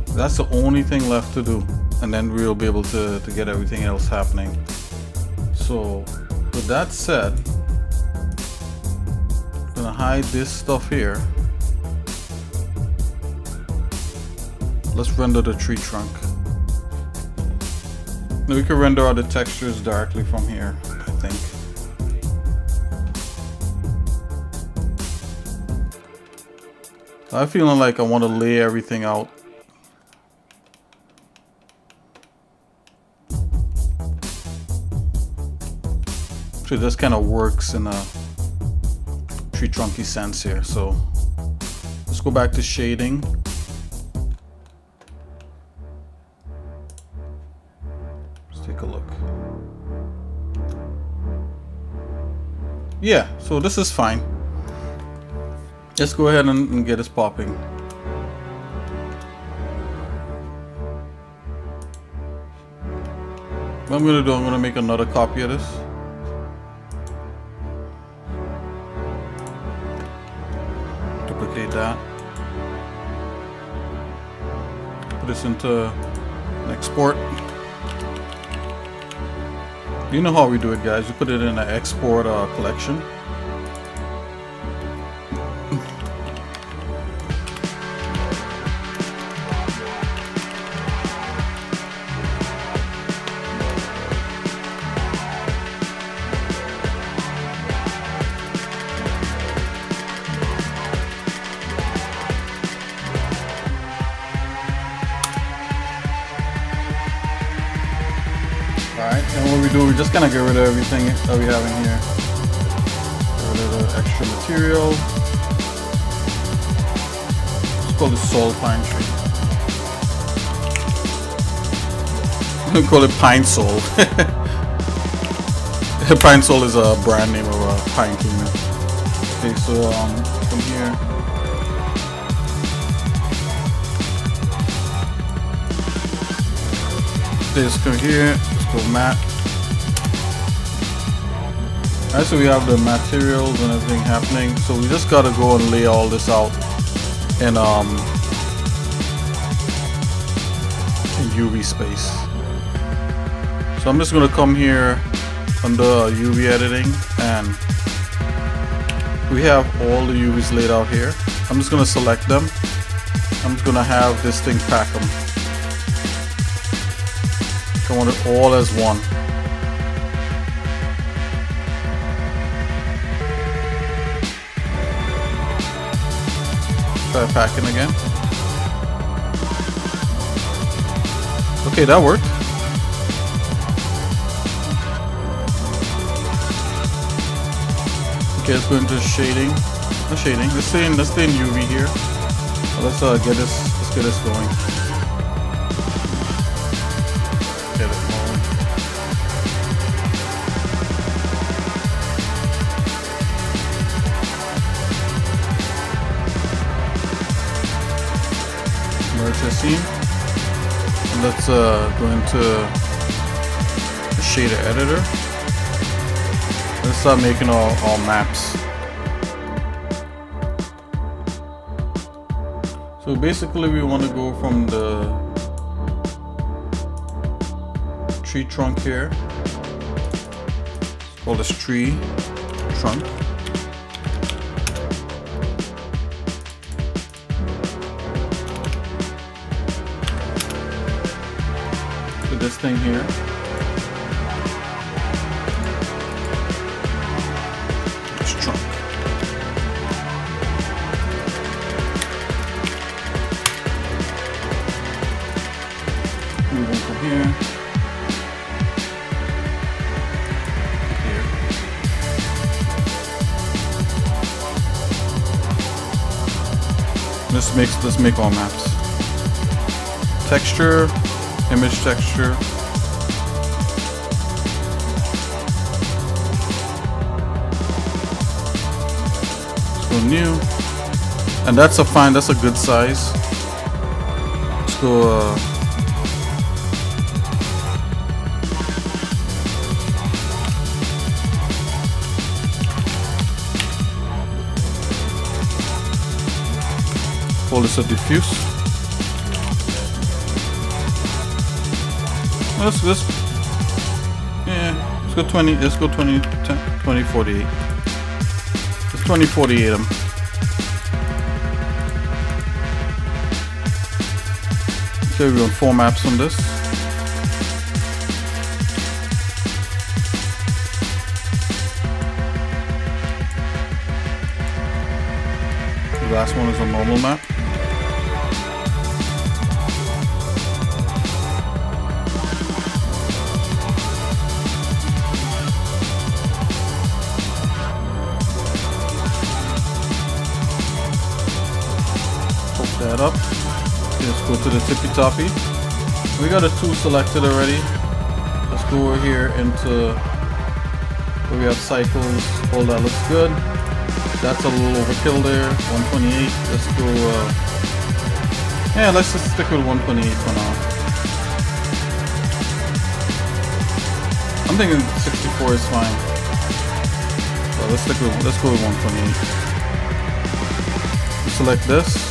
Speaker 1: that's the only thing left to do, and then we'll be able to get everything else happening. So with that said, I'm gonna hide this stuff here. Let's render the tree trunk. Now we can render all the textures directly from here, I think. I'm feeling like I want to lay everything out. So this kind of works in a tree trunky sense here. So let's go back to shading. Take a look. Yeah, so this is fine. Let's go ahead and get us popping. What I'm gonna do, I'm gonna make another copy of this. Duplicate that. Put this into an export. You know how we do it, guys. We put it in an export collection. Alright, and what we do, we just kind of get rid of everything that we have in here. Get rid of the extra material. Just call this Soul Pine Tree. We call it Pine Sol. Pine Sol is a brand name of a pine cleaner. Okay, so from here. Let's go here. Let's go matte. Alright, so we have the materials and everything happening. So we just gotta go and lay all this out in UV space. So I'm just gonna come here under UV editing, and we have all the UVs laid out here. I'm just gonna select them. I'm just gonna have this thing pack them. I want it all as one. Try packing again. Okay, that worked. Okay, let's go into shading. No shading. Let's stay in UV here. Let's get this going. Get it going. Merge the scene. And let's go into the shader editor. Let's start making all maps. So basically we want to go from the tree trunk here. Let's call this tree trunk. To this thing here. Trunk. Move on from here. Here. Let's make all maps. Texture, image texture. New, and that's a good size. Let's go call this a diffuse. Let's go 20, 2048. 2048 them. Okay, we want 4 maps on this. The last one is a normal map. That up. Let's go to the tippy toppy. We got a 2 selected already. Let's go over here into where we have cycles. All that looks good. That's a little overkill there. 128. Let's go. Yeah, let's just stick with 128 for now. I'm thinking 64 is fine. So let's go with 128. Select this.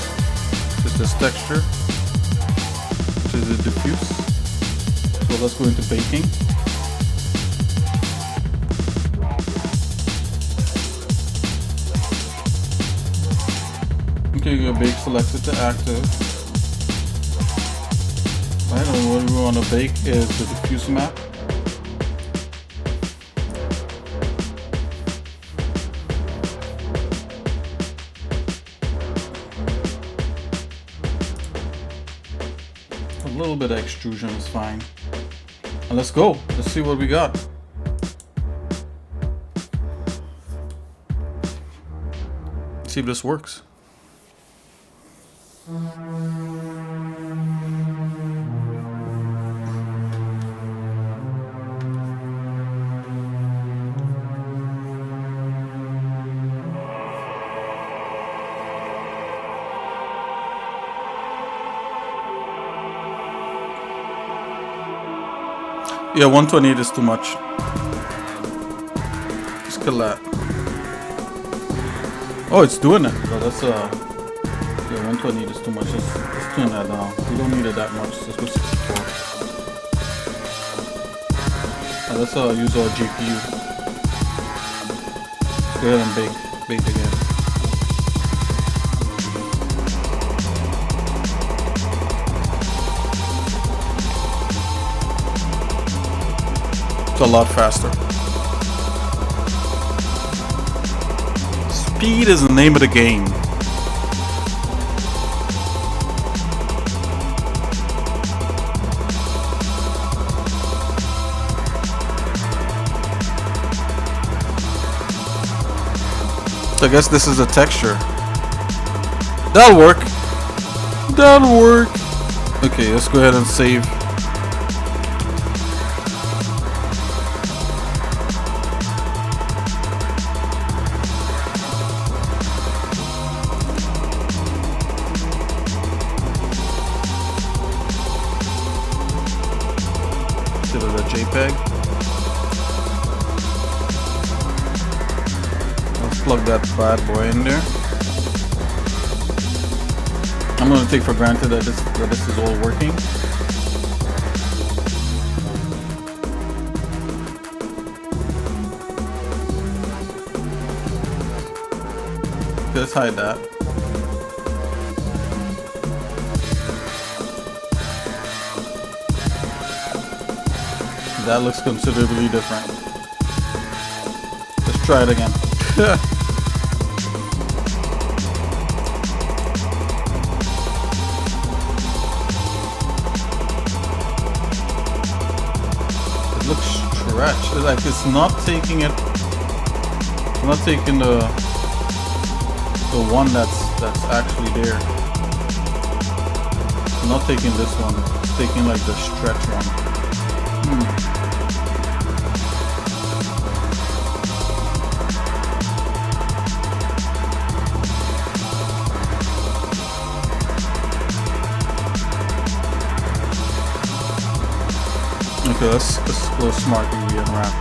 Speaker 1: This texture, which is a diffuse. So let's go into baking. Okay, your bake selected to active. Right, and what we want to bake is the diffuse map. A little bit of extrusion is fine. And let's go. Let's see what we got. See if this works. Yeah, 128 is too much. Just kill that. Oh, it's doing it. Oh, that's yeah, 128 is too much. Let's turn that down. We don't need it that much. Let's go 64. And let's use our GPU. Let's go ahead and bake again. A lot faster. Speed is the name of the game. So I guess this is a texture. That'll work. That'll work. Okay, let's go ahead and save. JPEG. Let's plug that bad boy in there. I'm gonna take for granted that this is all working. Let's hide that. That looks considerably different. Let's try it again. It looks stretched. It's like it's not taking it. It's not taking the one that's actually there. It's not taking this one. It's taking like the stretch one. Okay, let's go smart UV unwrap.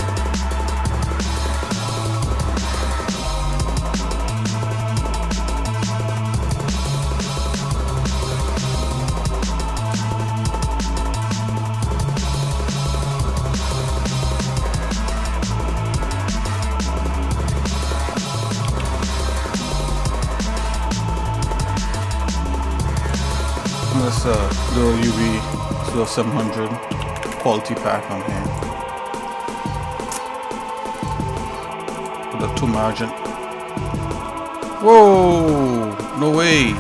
Speaker 1: Let's do a UV to a 700 quality pack on here. With a 2 margin. Whoa! No way!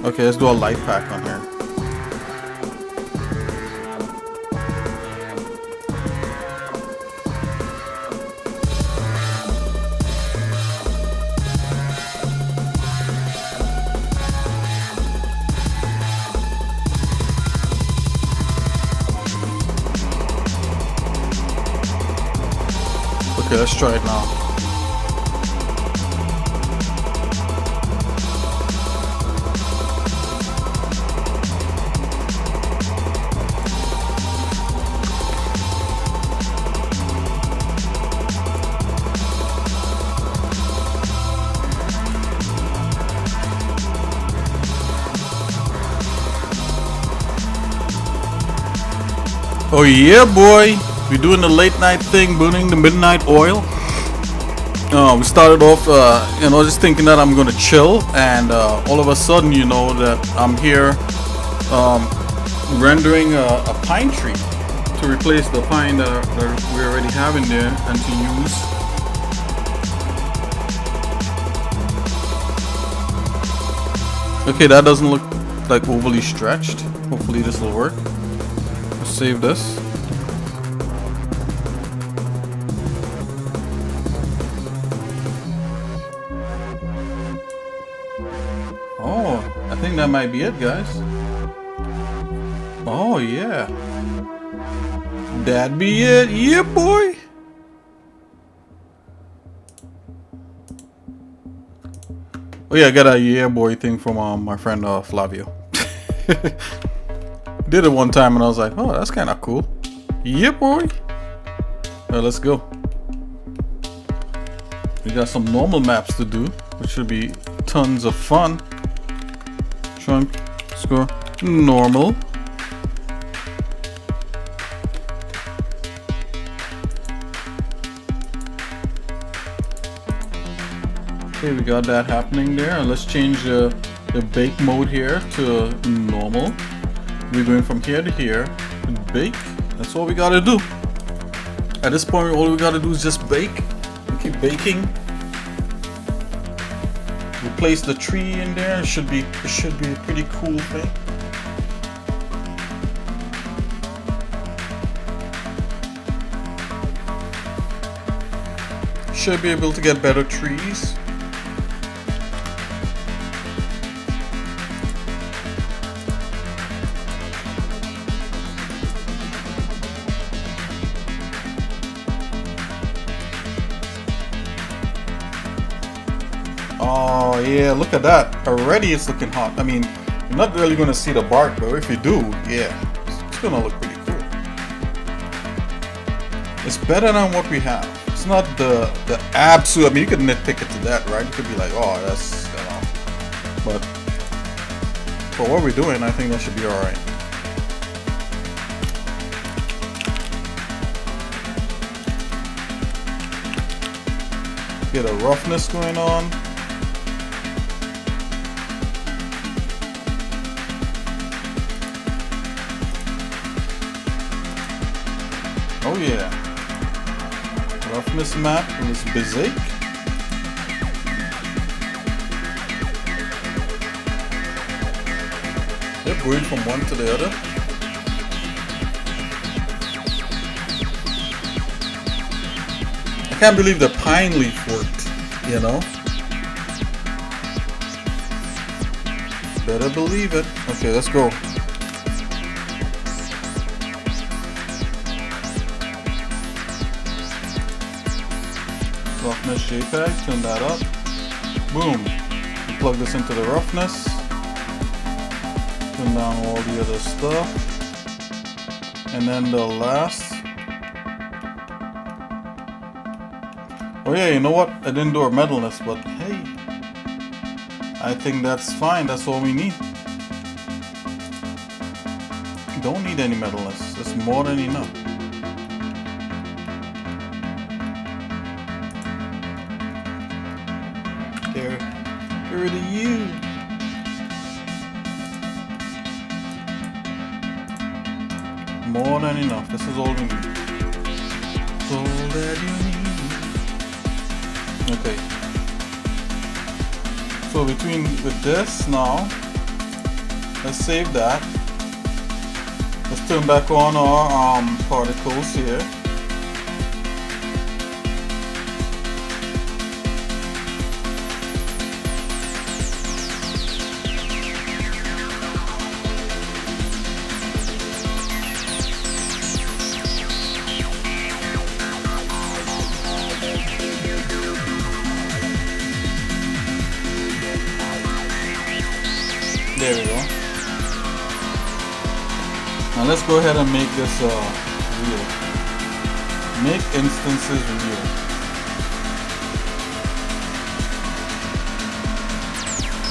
Speaker 1: Okay, let's do a light pack on here. Okay, let's try it now. Oh yeah, boy! We're doing the late night thing, burning the midnight oil. We started off, just thinking that I'm gonna chill, and all of a sudden, that I'm here rendering a pine tree to replace the pine that we already have in there and to use. Okay, that doesn't look like overly stretched. Hopefully this will work. Let's save this. Oh, I think that might be it, guys. Oh, yeah. That'd be it. Yeah, boy. Oh, yeah, I got a yeah, boy thing from my friend Flavio. Did it one time and I was like, oh, that's kind of cool. Yeah, boy. Well, let's go. We got some normal maps to do, which should be tons of fun. Trunk, score, normal. Okay, we got that happening there. Let's change the bake mode here to normal. We're going from here to here. Bake. That's all we gotta do. At this point, all we gotta do is just bake. And keep baking. Replace the tree in there. It should be a pretty cool thing. Should be able to get better trees. Oh yeah, look at that. Already it's looking hot. I mean, you're not really going to see the bark, but if you do, yeah, it's going to look pretty cool. It's better than what we have. It's not the absolute, I mean, you could nitpick it to that, right? You could be like, oh, that's, you know. But for what we're doing, I think that should be alright. Get a roughness going on. Oh yeah. Roughness map is basic. They're going from one to the other. I can't believe the pine leaf worked, you know? Better believe it. Okay, let's go. Roughness JPEG, turn that up. Boom. Plug this into the roughness. Turn down all the other stuff. And then the last. Oh yeah, you know what? I didn't do our metalness, but hey. I think that's fine. That's all we need. Don't need any metalness. It's more than enough. Get rid of you. More than enough. This is all we need. It's all that you need. Okay. So with this now, let's save that. Let's turn back on our particles here. There we go. Now let's go ahead and make this real. Make instances real.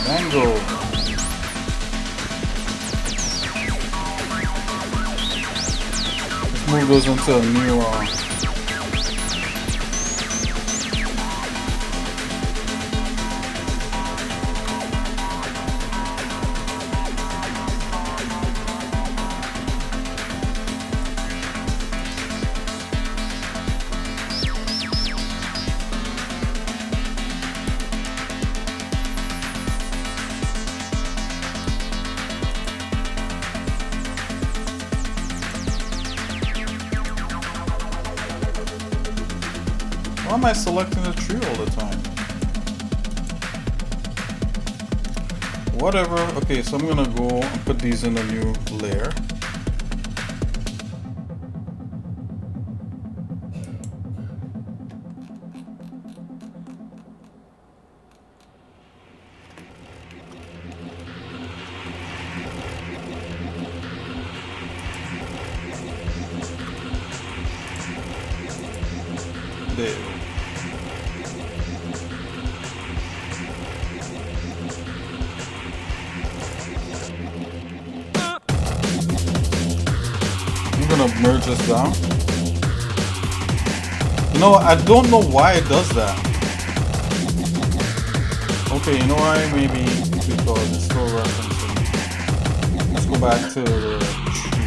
Speaker 1: Mango. Let's move those into a new Why am I selecting the tree all the time? whatever. Okay, so I'm gonna go and put these in a new layer. There. I'm gonna merge this down. You know, I don't know why it does that. Okay, you know why? Maybe because it's still referencing. Let's go back to the tree.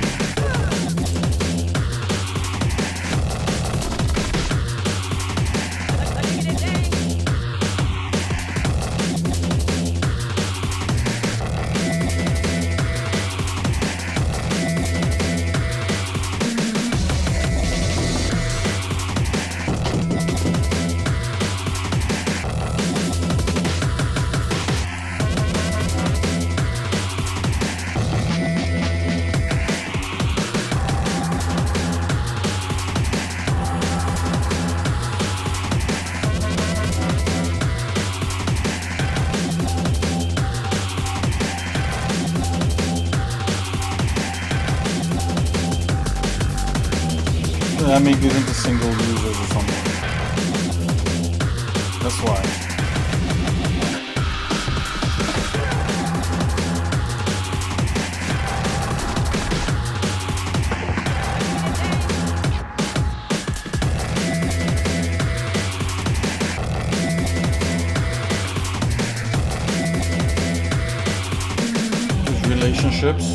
Speaker 1: That may get into single users or something. That's why. Relationships.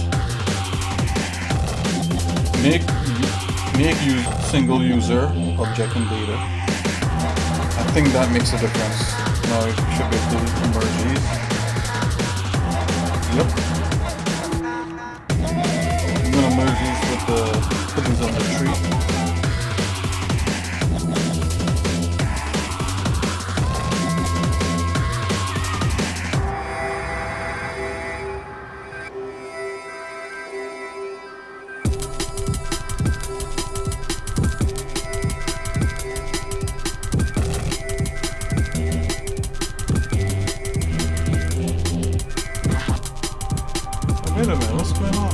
Speaker 1: Make use single user object and data. I think that makes a difference. Now it should be delete emojis. Yep. I'm gonna merge these with put these on the tree. Wait a minute, what's going on?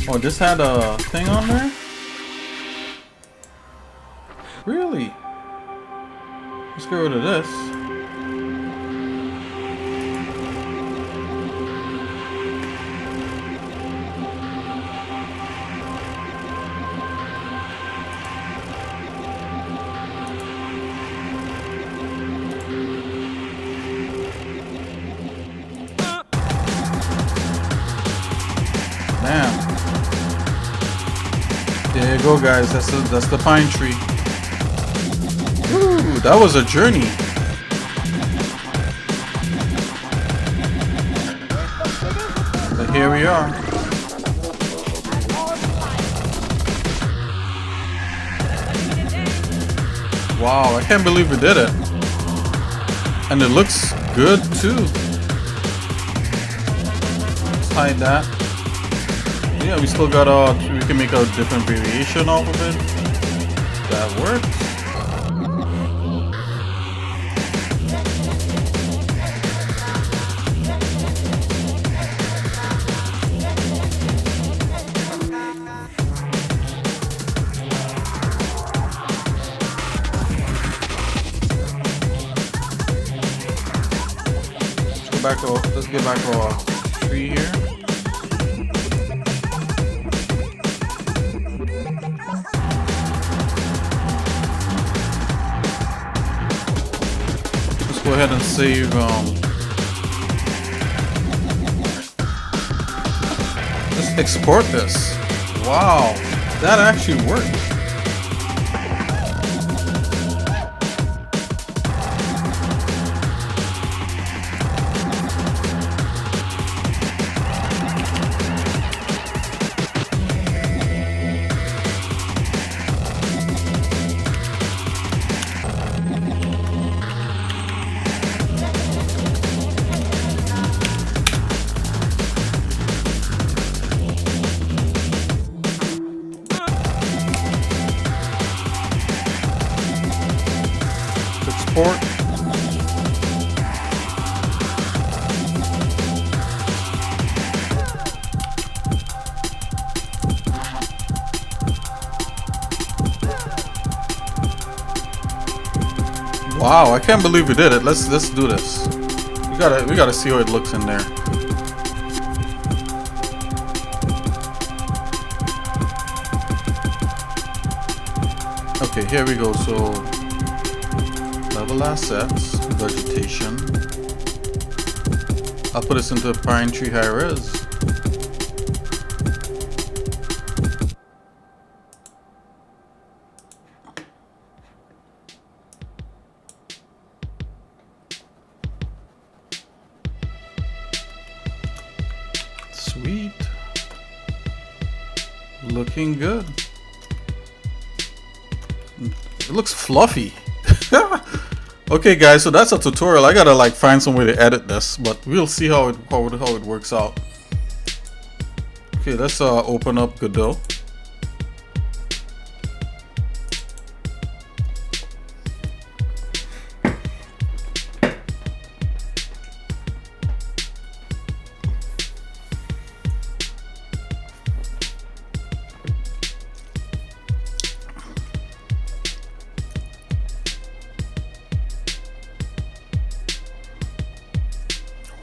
Speaker 1: Oh, this had a thing on there? Really? Let's get rid of this. Damn. There you go, guys. That's the pine tree. Ooh, that was a journey. But here we are. Wow, I can't believe we did it. And it looks good too. Let's hide that. Yeah, we still got we can make a different variation off of it. That works. Let's get back to our tree here. Let's go ahead and save. Let's export this. Wow, that actually worked. support. Wow, I can't believe we did it. Let's do this. We gotta see how it looks in there. Okay, here we go. So level assets, vegetation. I'll put this into pine tree high res. Sweet. Looking good. It looks fluffy. Okay guys, so that's a tutorial. I gotta like find some way to edit this, but we'll see how it works out. Okay, let's open up Godot.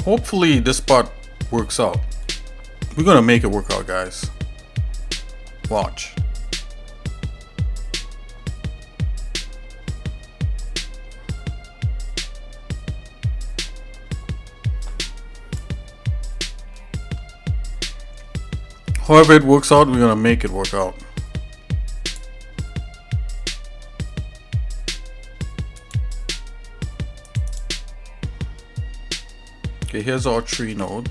Speaker 1: Hopefully this part works out. We're gonna make it work out, guys. Watch. However it works out, we're gonna make it work out. Okay, here's our tree node.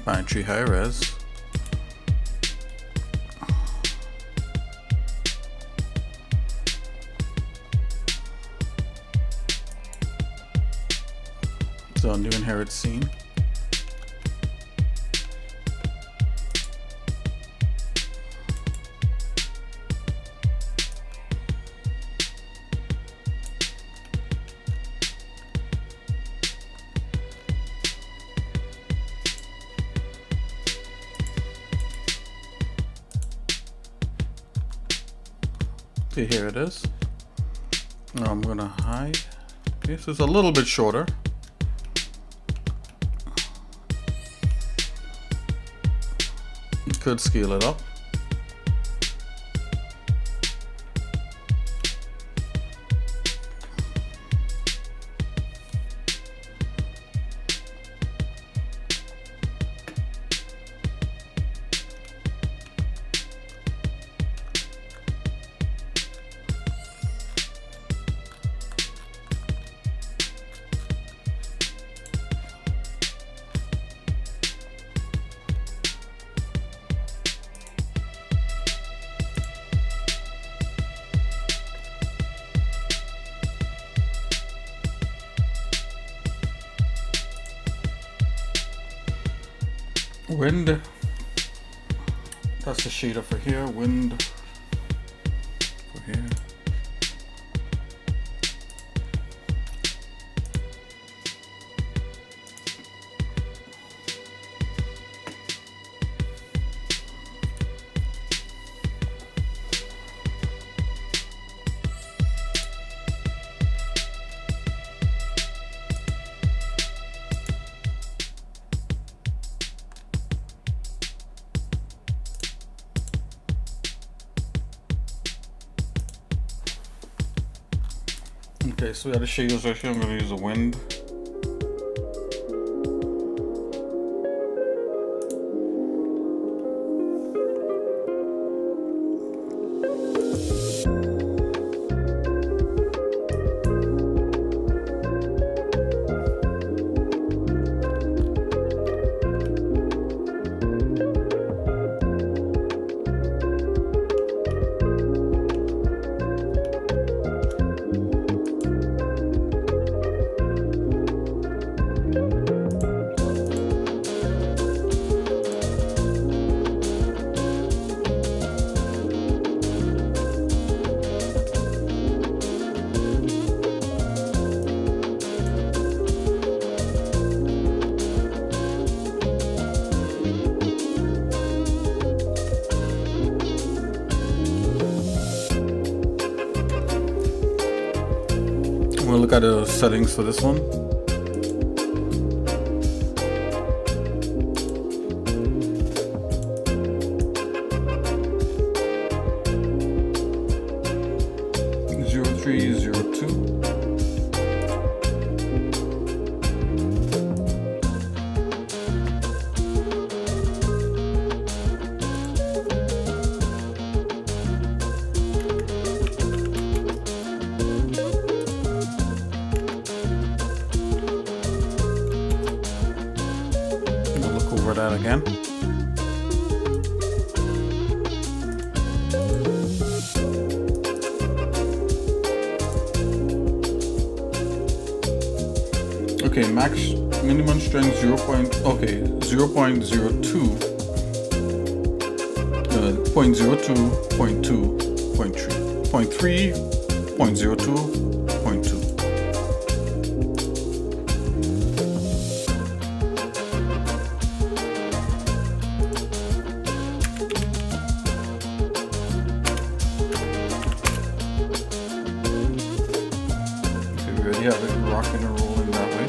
Speaker 1: Pine tree high res. So new inherit scene. Okay, here it is. Now I'm gonna hide. Okay, so it's a little bit shorter. You could scale it up. Wind. That's the shader for here. Wind for here. Okay, so we have the shaders right here. I'm going to use a wind. We'll look at the settings for this one. Over that again. Okay, max minimum strength 0. 0.02, 0.02, 0.2, 0.3, 0.02, 0.2. Yeah, they're rocking and rolling that way.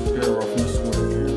Speaker 1: Let's get a roughness going here.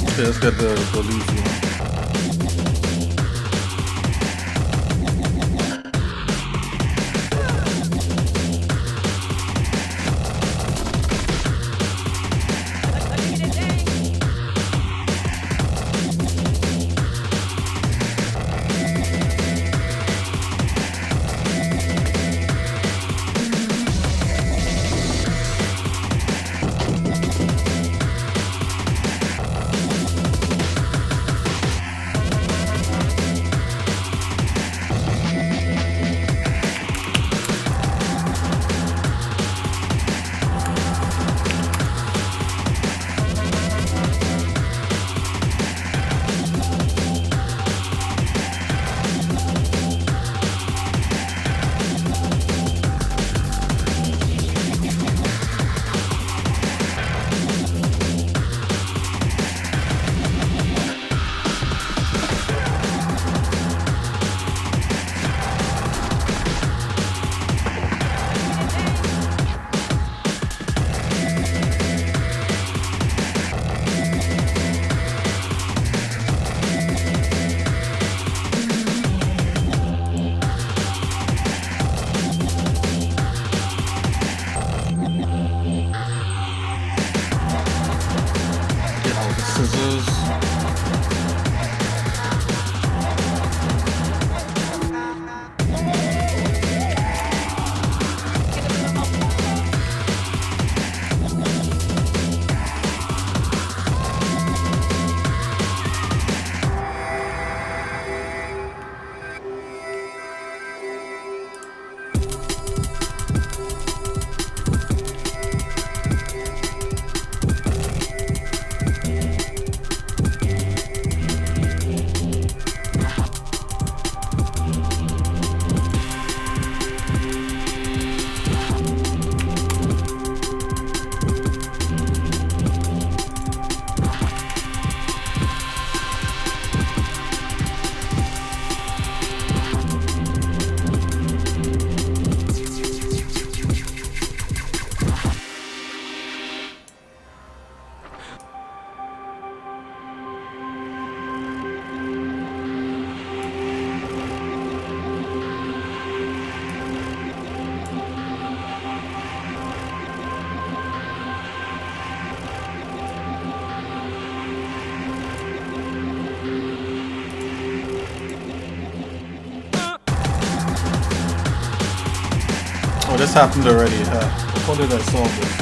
Speaker 1: Okay, let's get the loose one. Oh, this happened already. How did I solve this?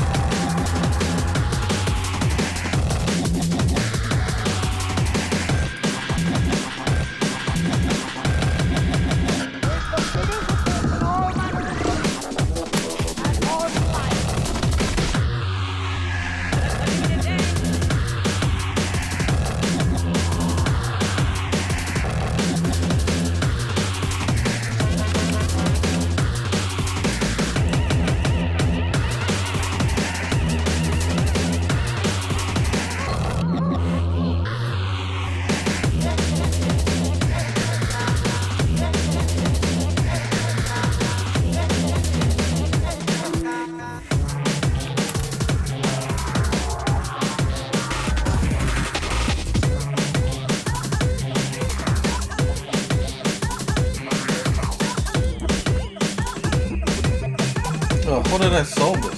Speaker 1: Oh, how did I solve this?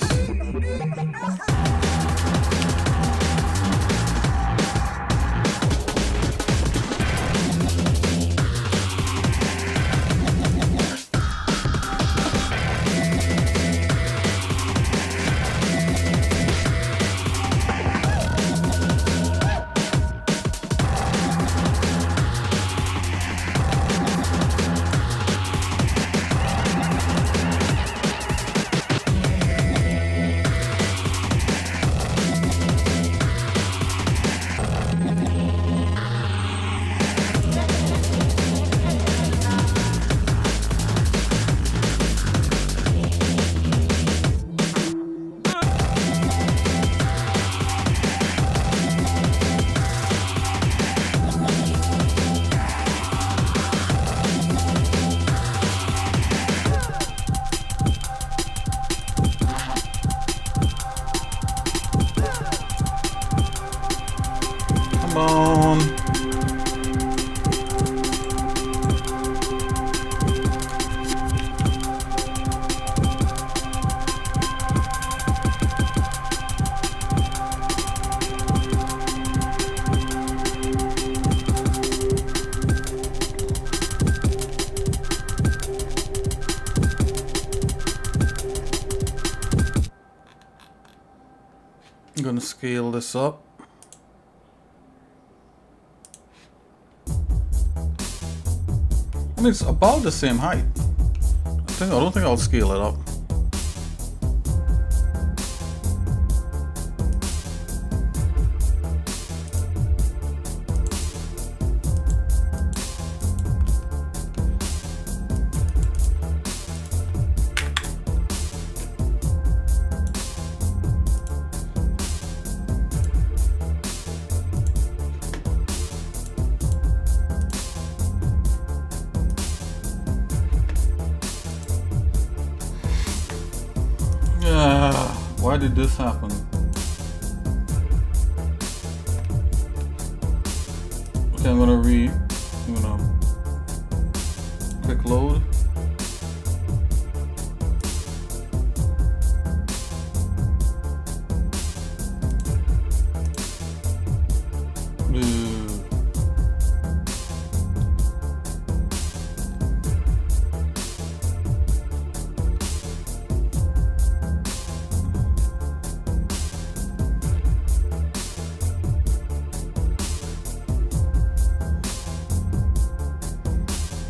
Speaker 1: Come on. I'm gonna scale this up. I mean, it's about the same height. I don't think I'll scale it up. Why did this happen? Okay, I'm gonna quick load.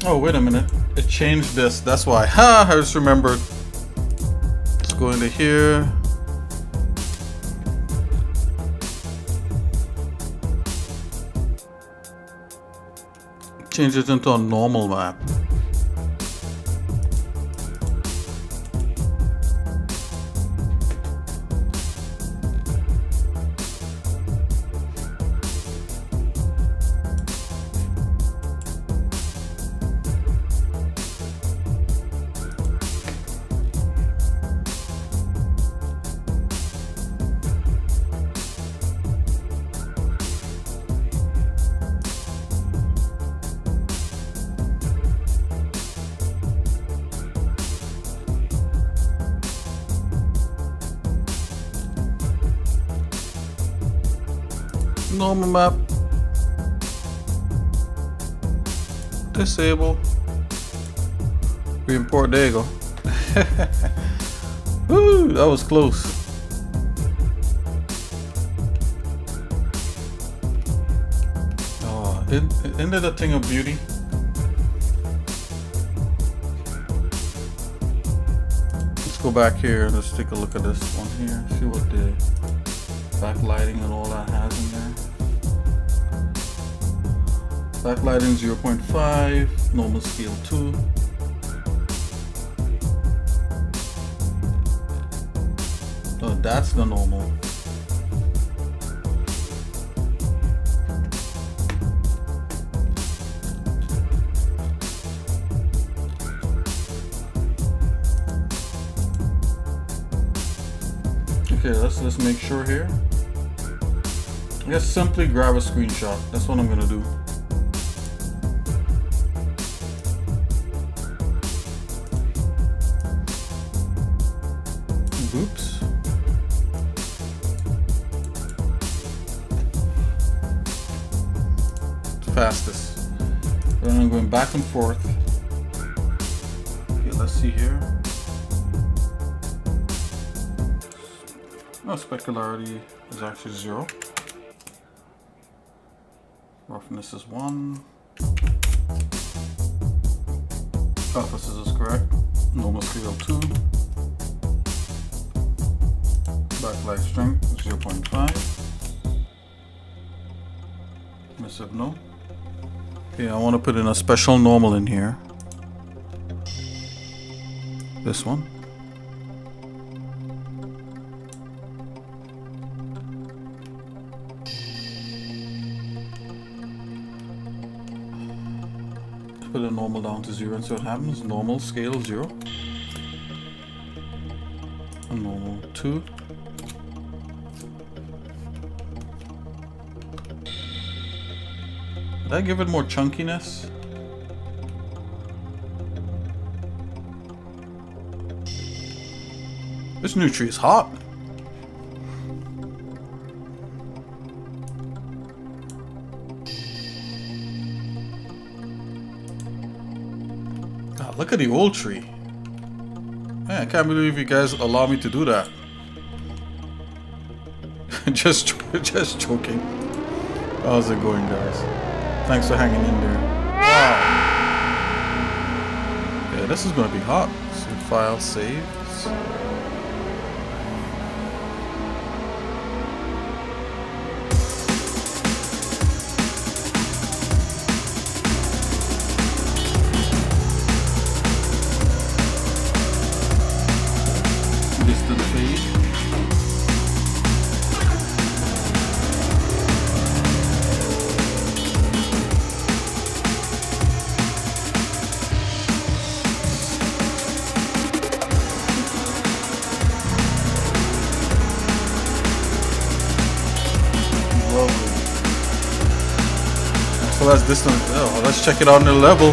Speaker 1: Oh, wait a minute. It changed this. That's why. Ha! I just remembered. Let's go into here. Change it into a normal map. Normal map. Disable. Re-import. There you go. Woo, that was close. Oh, isn't it a thing of beauty? Let's go back here. Let's take a look at this one here. See what the backlighting and all that has in there. Backlighting 0.5, normal scale 2. Oh, that's the normal. Okay, let's make sure here. I guess simply grab a screenshot. That's what I'm gonna do. Oops. Fastest. Then I'm going back and forth. Okay, let's see here. No, specularity is actually 0. Roughness is 1. Sharpness is correct. Normal scale 2. Backlight strength 0.5. Emissive no. Okay, I want to put in a special normal in here. This one. Put a normal down to 0 and see what happens. Normal scale 0. A normal 2. Did I give it more chunkiness? This new tree is hot. God, look at the old tree. Man, I can't believe you guys allow me to do that. just joking. How's it going, guys? Thanks for hanging in there. Wow. Yeah, this is gonna be hot. So file saves. Distant fade. So that's distant. Oh, let's check it out on the level.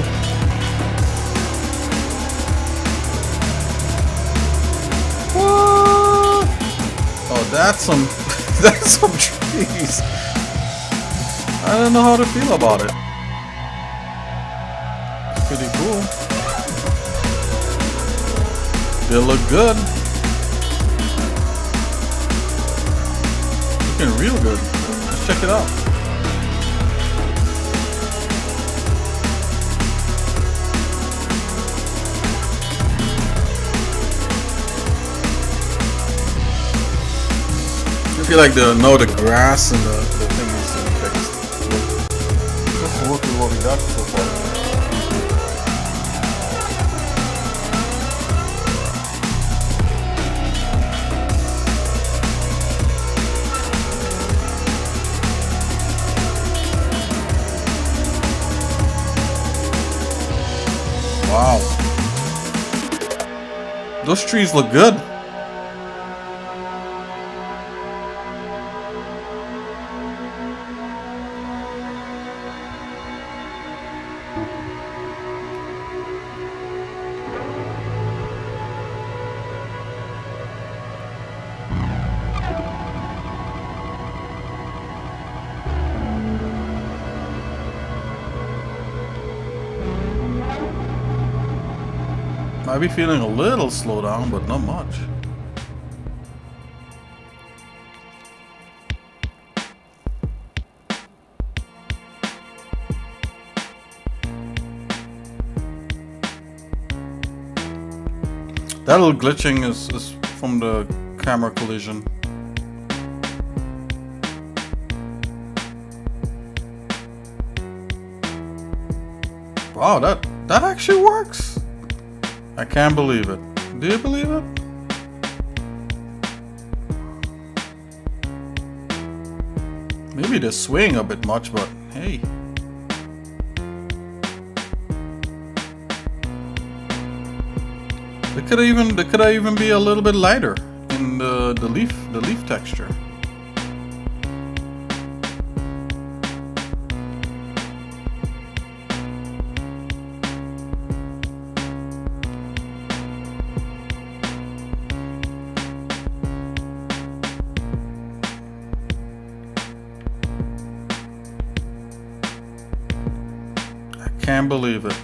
Speaker 1: What? Oh, that's some that's some trees. I don't know how to feel about it. It's pretty cool. They look good. Looking real good. Let's check it out. I feel like know the grass and the thing is fixed. Let's work with what we got so far. Wow. Those trees look good. Might be feeling a little slow down, but not much. That little glitching is from the camera collision. Wow, that actually works. I can't believe it. Do you believe it? Maybe they swing a bit much, but hey. They could even be a little bit lighter in the leaf texture. I can't believe it.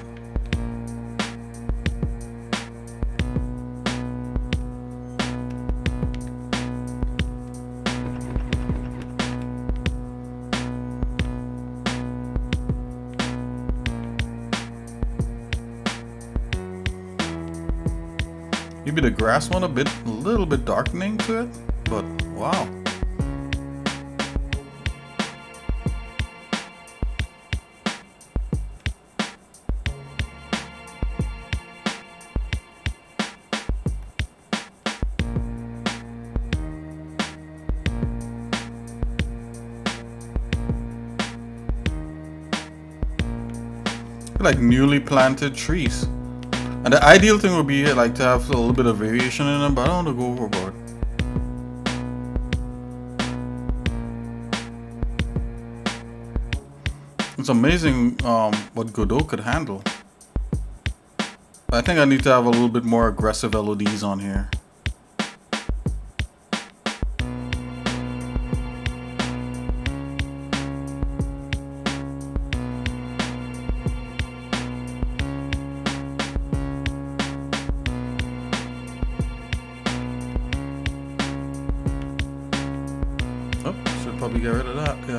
Speaker 1: Maybe the grass one a little bit darkening to it, but wow. Like newly planted trees. And the ideal thing would be like to have a little bit of variation in them, but I don't want to go overboard. It's amazing what Godot could handle. I think I need to have a little bit more aggressive LODs on here. Probably get rid of that guy.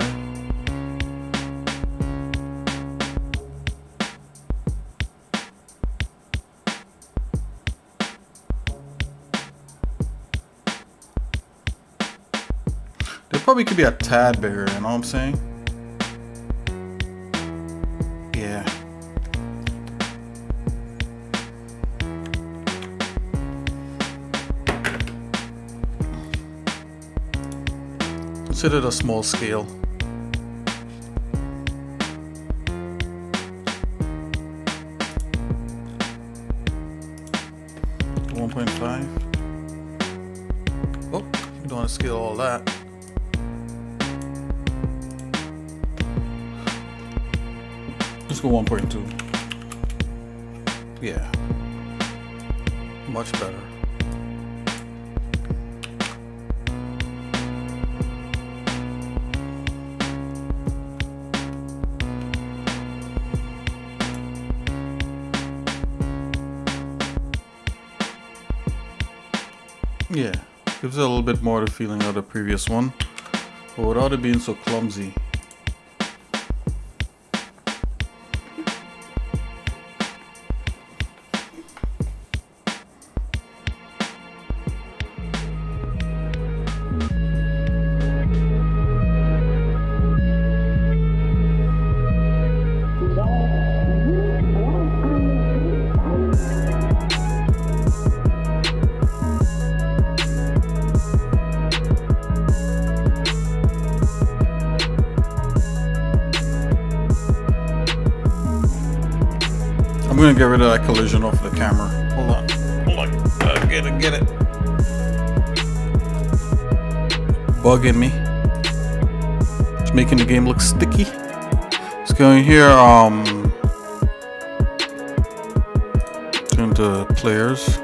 Speaker 1: They probably could be a tad bigger, you know what I'm saying? Yeah. Consider it a small scale. $1.5. Oh, you don't want to scale all that. Let's go 1.2. Yeah. Much better. Yeah, gives it a little bit more the feeling of the previous one, but without it being so clumsy. I'm gonna get rid of that collision off the camera. Hold on. Get it. Bugging me. It's making the game look sticky. Let's go in here, turn to players.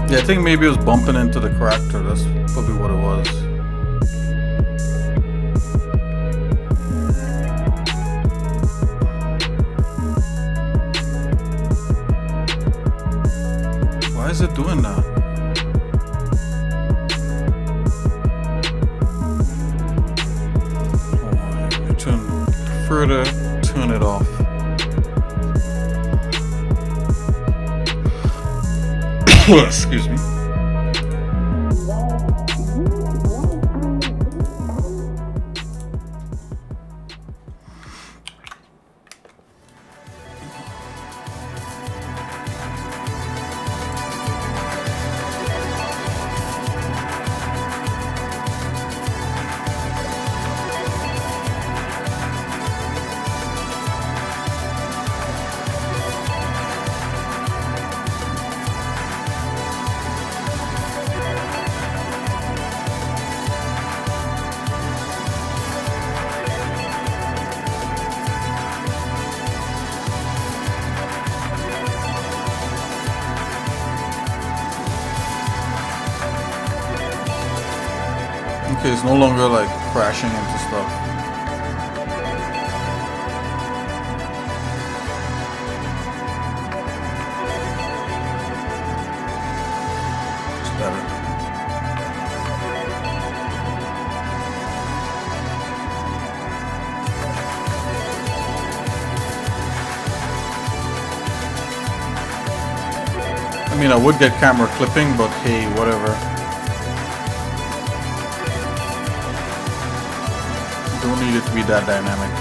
Speaker 1: Yeah, I think maybe it was bumping into the character. That's probably what it was. Why is it doing that? Further turn it off. Excuse me. Okay, it's no longer like crashing into stuff. It's better. I mean, I would get camera clipping, but hey, whatever. Don't need it to be that dynamic.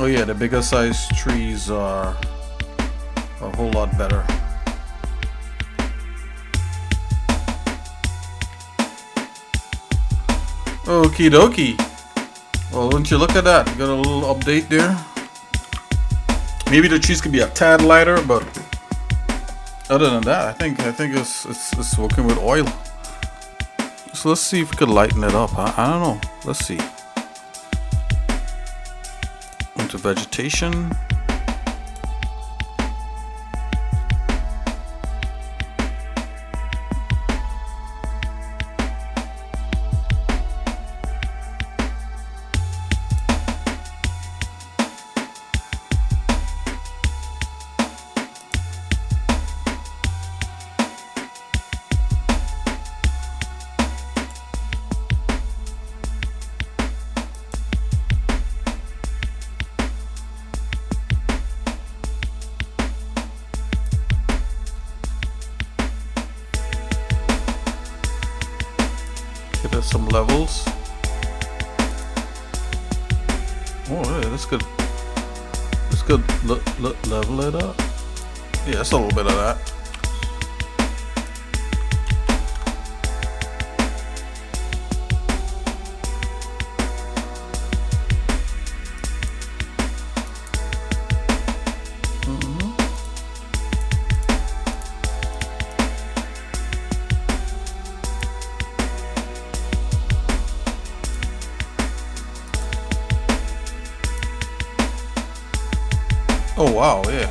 Speaker 1: Oh yeah, the bigger size trees are a whole lot better. Okie dokie. Well, wouldn't you look at that? Got a little update there. Maybe the trees could be a tad lighter, but other than that, I think it's working with oil. So let's see if we could lighten it up. I don't know. Let's see. Into vegetation. There's some levels. Oh, yeah, this could level it up. Yeah, it's a little bit of that. Oh wow, yeah.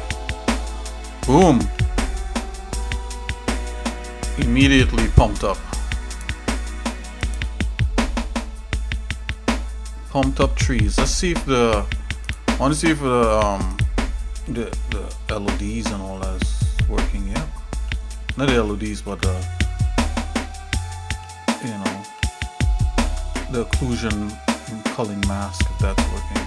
Speaker 1: Boom. Immediately pumped up. Pumped up trees. Let's see if I want to see if the LODs and all that is working. Yeah, not the LODs, but you know, the occlusion culling mask, if that's working.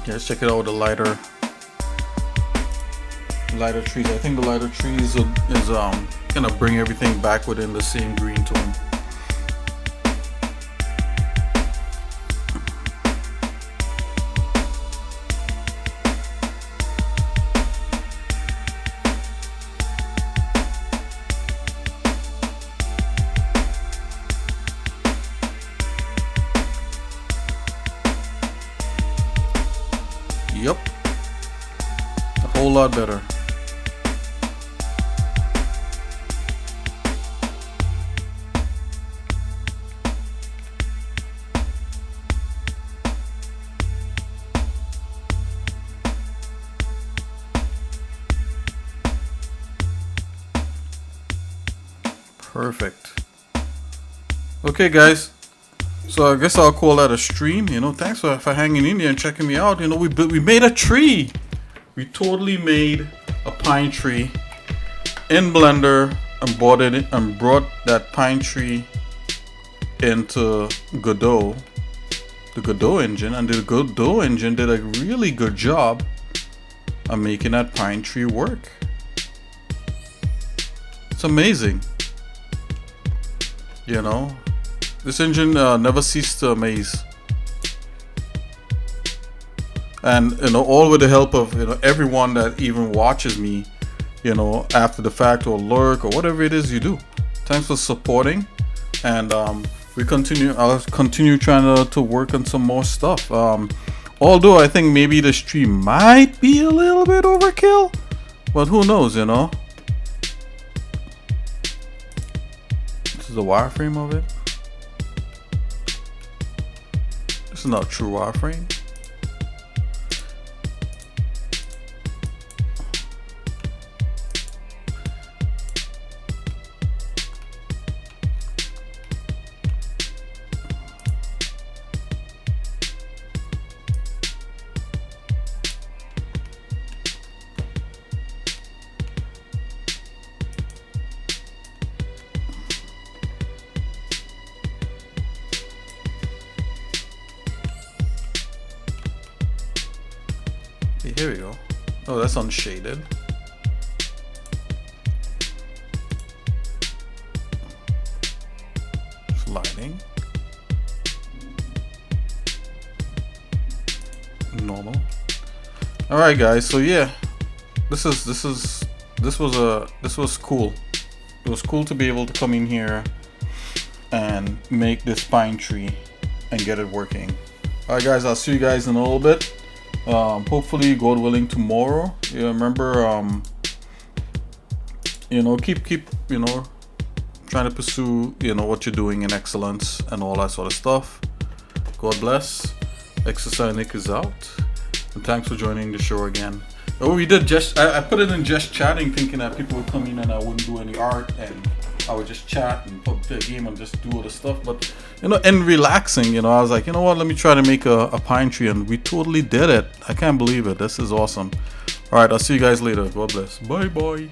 Speaker 1: Yeah, let's check it out with the lighter trees. I think the lighter trees is gonna bring everything back within the same green tone. Yep, a whole lot better. Perfect. Okay, guys. So I guess I'll call that a stream. You know, thanks for hanging in there and checking me out. You know, we made a tree. We totally made a pine tree in Blender and brought that pine tree into Godot, the Godot engine, and the Godot engine did a really good job of making that pine tree work. It's amazing. You know, this engine never ceased to amaze. And, you know, all with the help of, you know, everyone that even watches me, you know, after the fact, or lurk, or whatever it is you do. Thanks for supporting. And I'll continue trying to work on some more stuff. Although I think maybe the stream might be a little bit overkill, but who knows, you know. This is the wireframe of it. This is not true wireframe. Here we go. Oh, that's unshaded. Just lighting. Normal. All right, guys. So yeah, this was cool. It was cool to be able to come in here and make this pine tree and get it working. All right, guys. I'll see you guys in a little bit. Hopefully, God willing, tomorrow. Yeah, remember, you know, keep, you know, trying to pursue, you know, what you're doing in excellence and all that sort of stuff. God bless. Exercise Nick is out. And thanks for joining the show again. Oh, we did just, I put it in just chatting, thinking that people would come in and I wouldn't do any art and I would just chat and play a game and just do all the stuff. But, you know, and relaxing, you know, I was like, you know what, let me try to make a pine tree, and we totally did it. I can't believe it. This is awesome. All right, I'll see you guys later. God bless. Bye bye.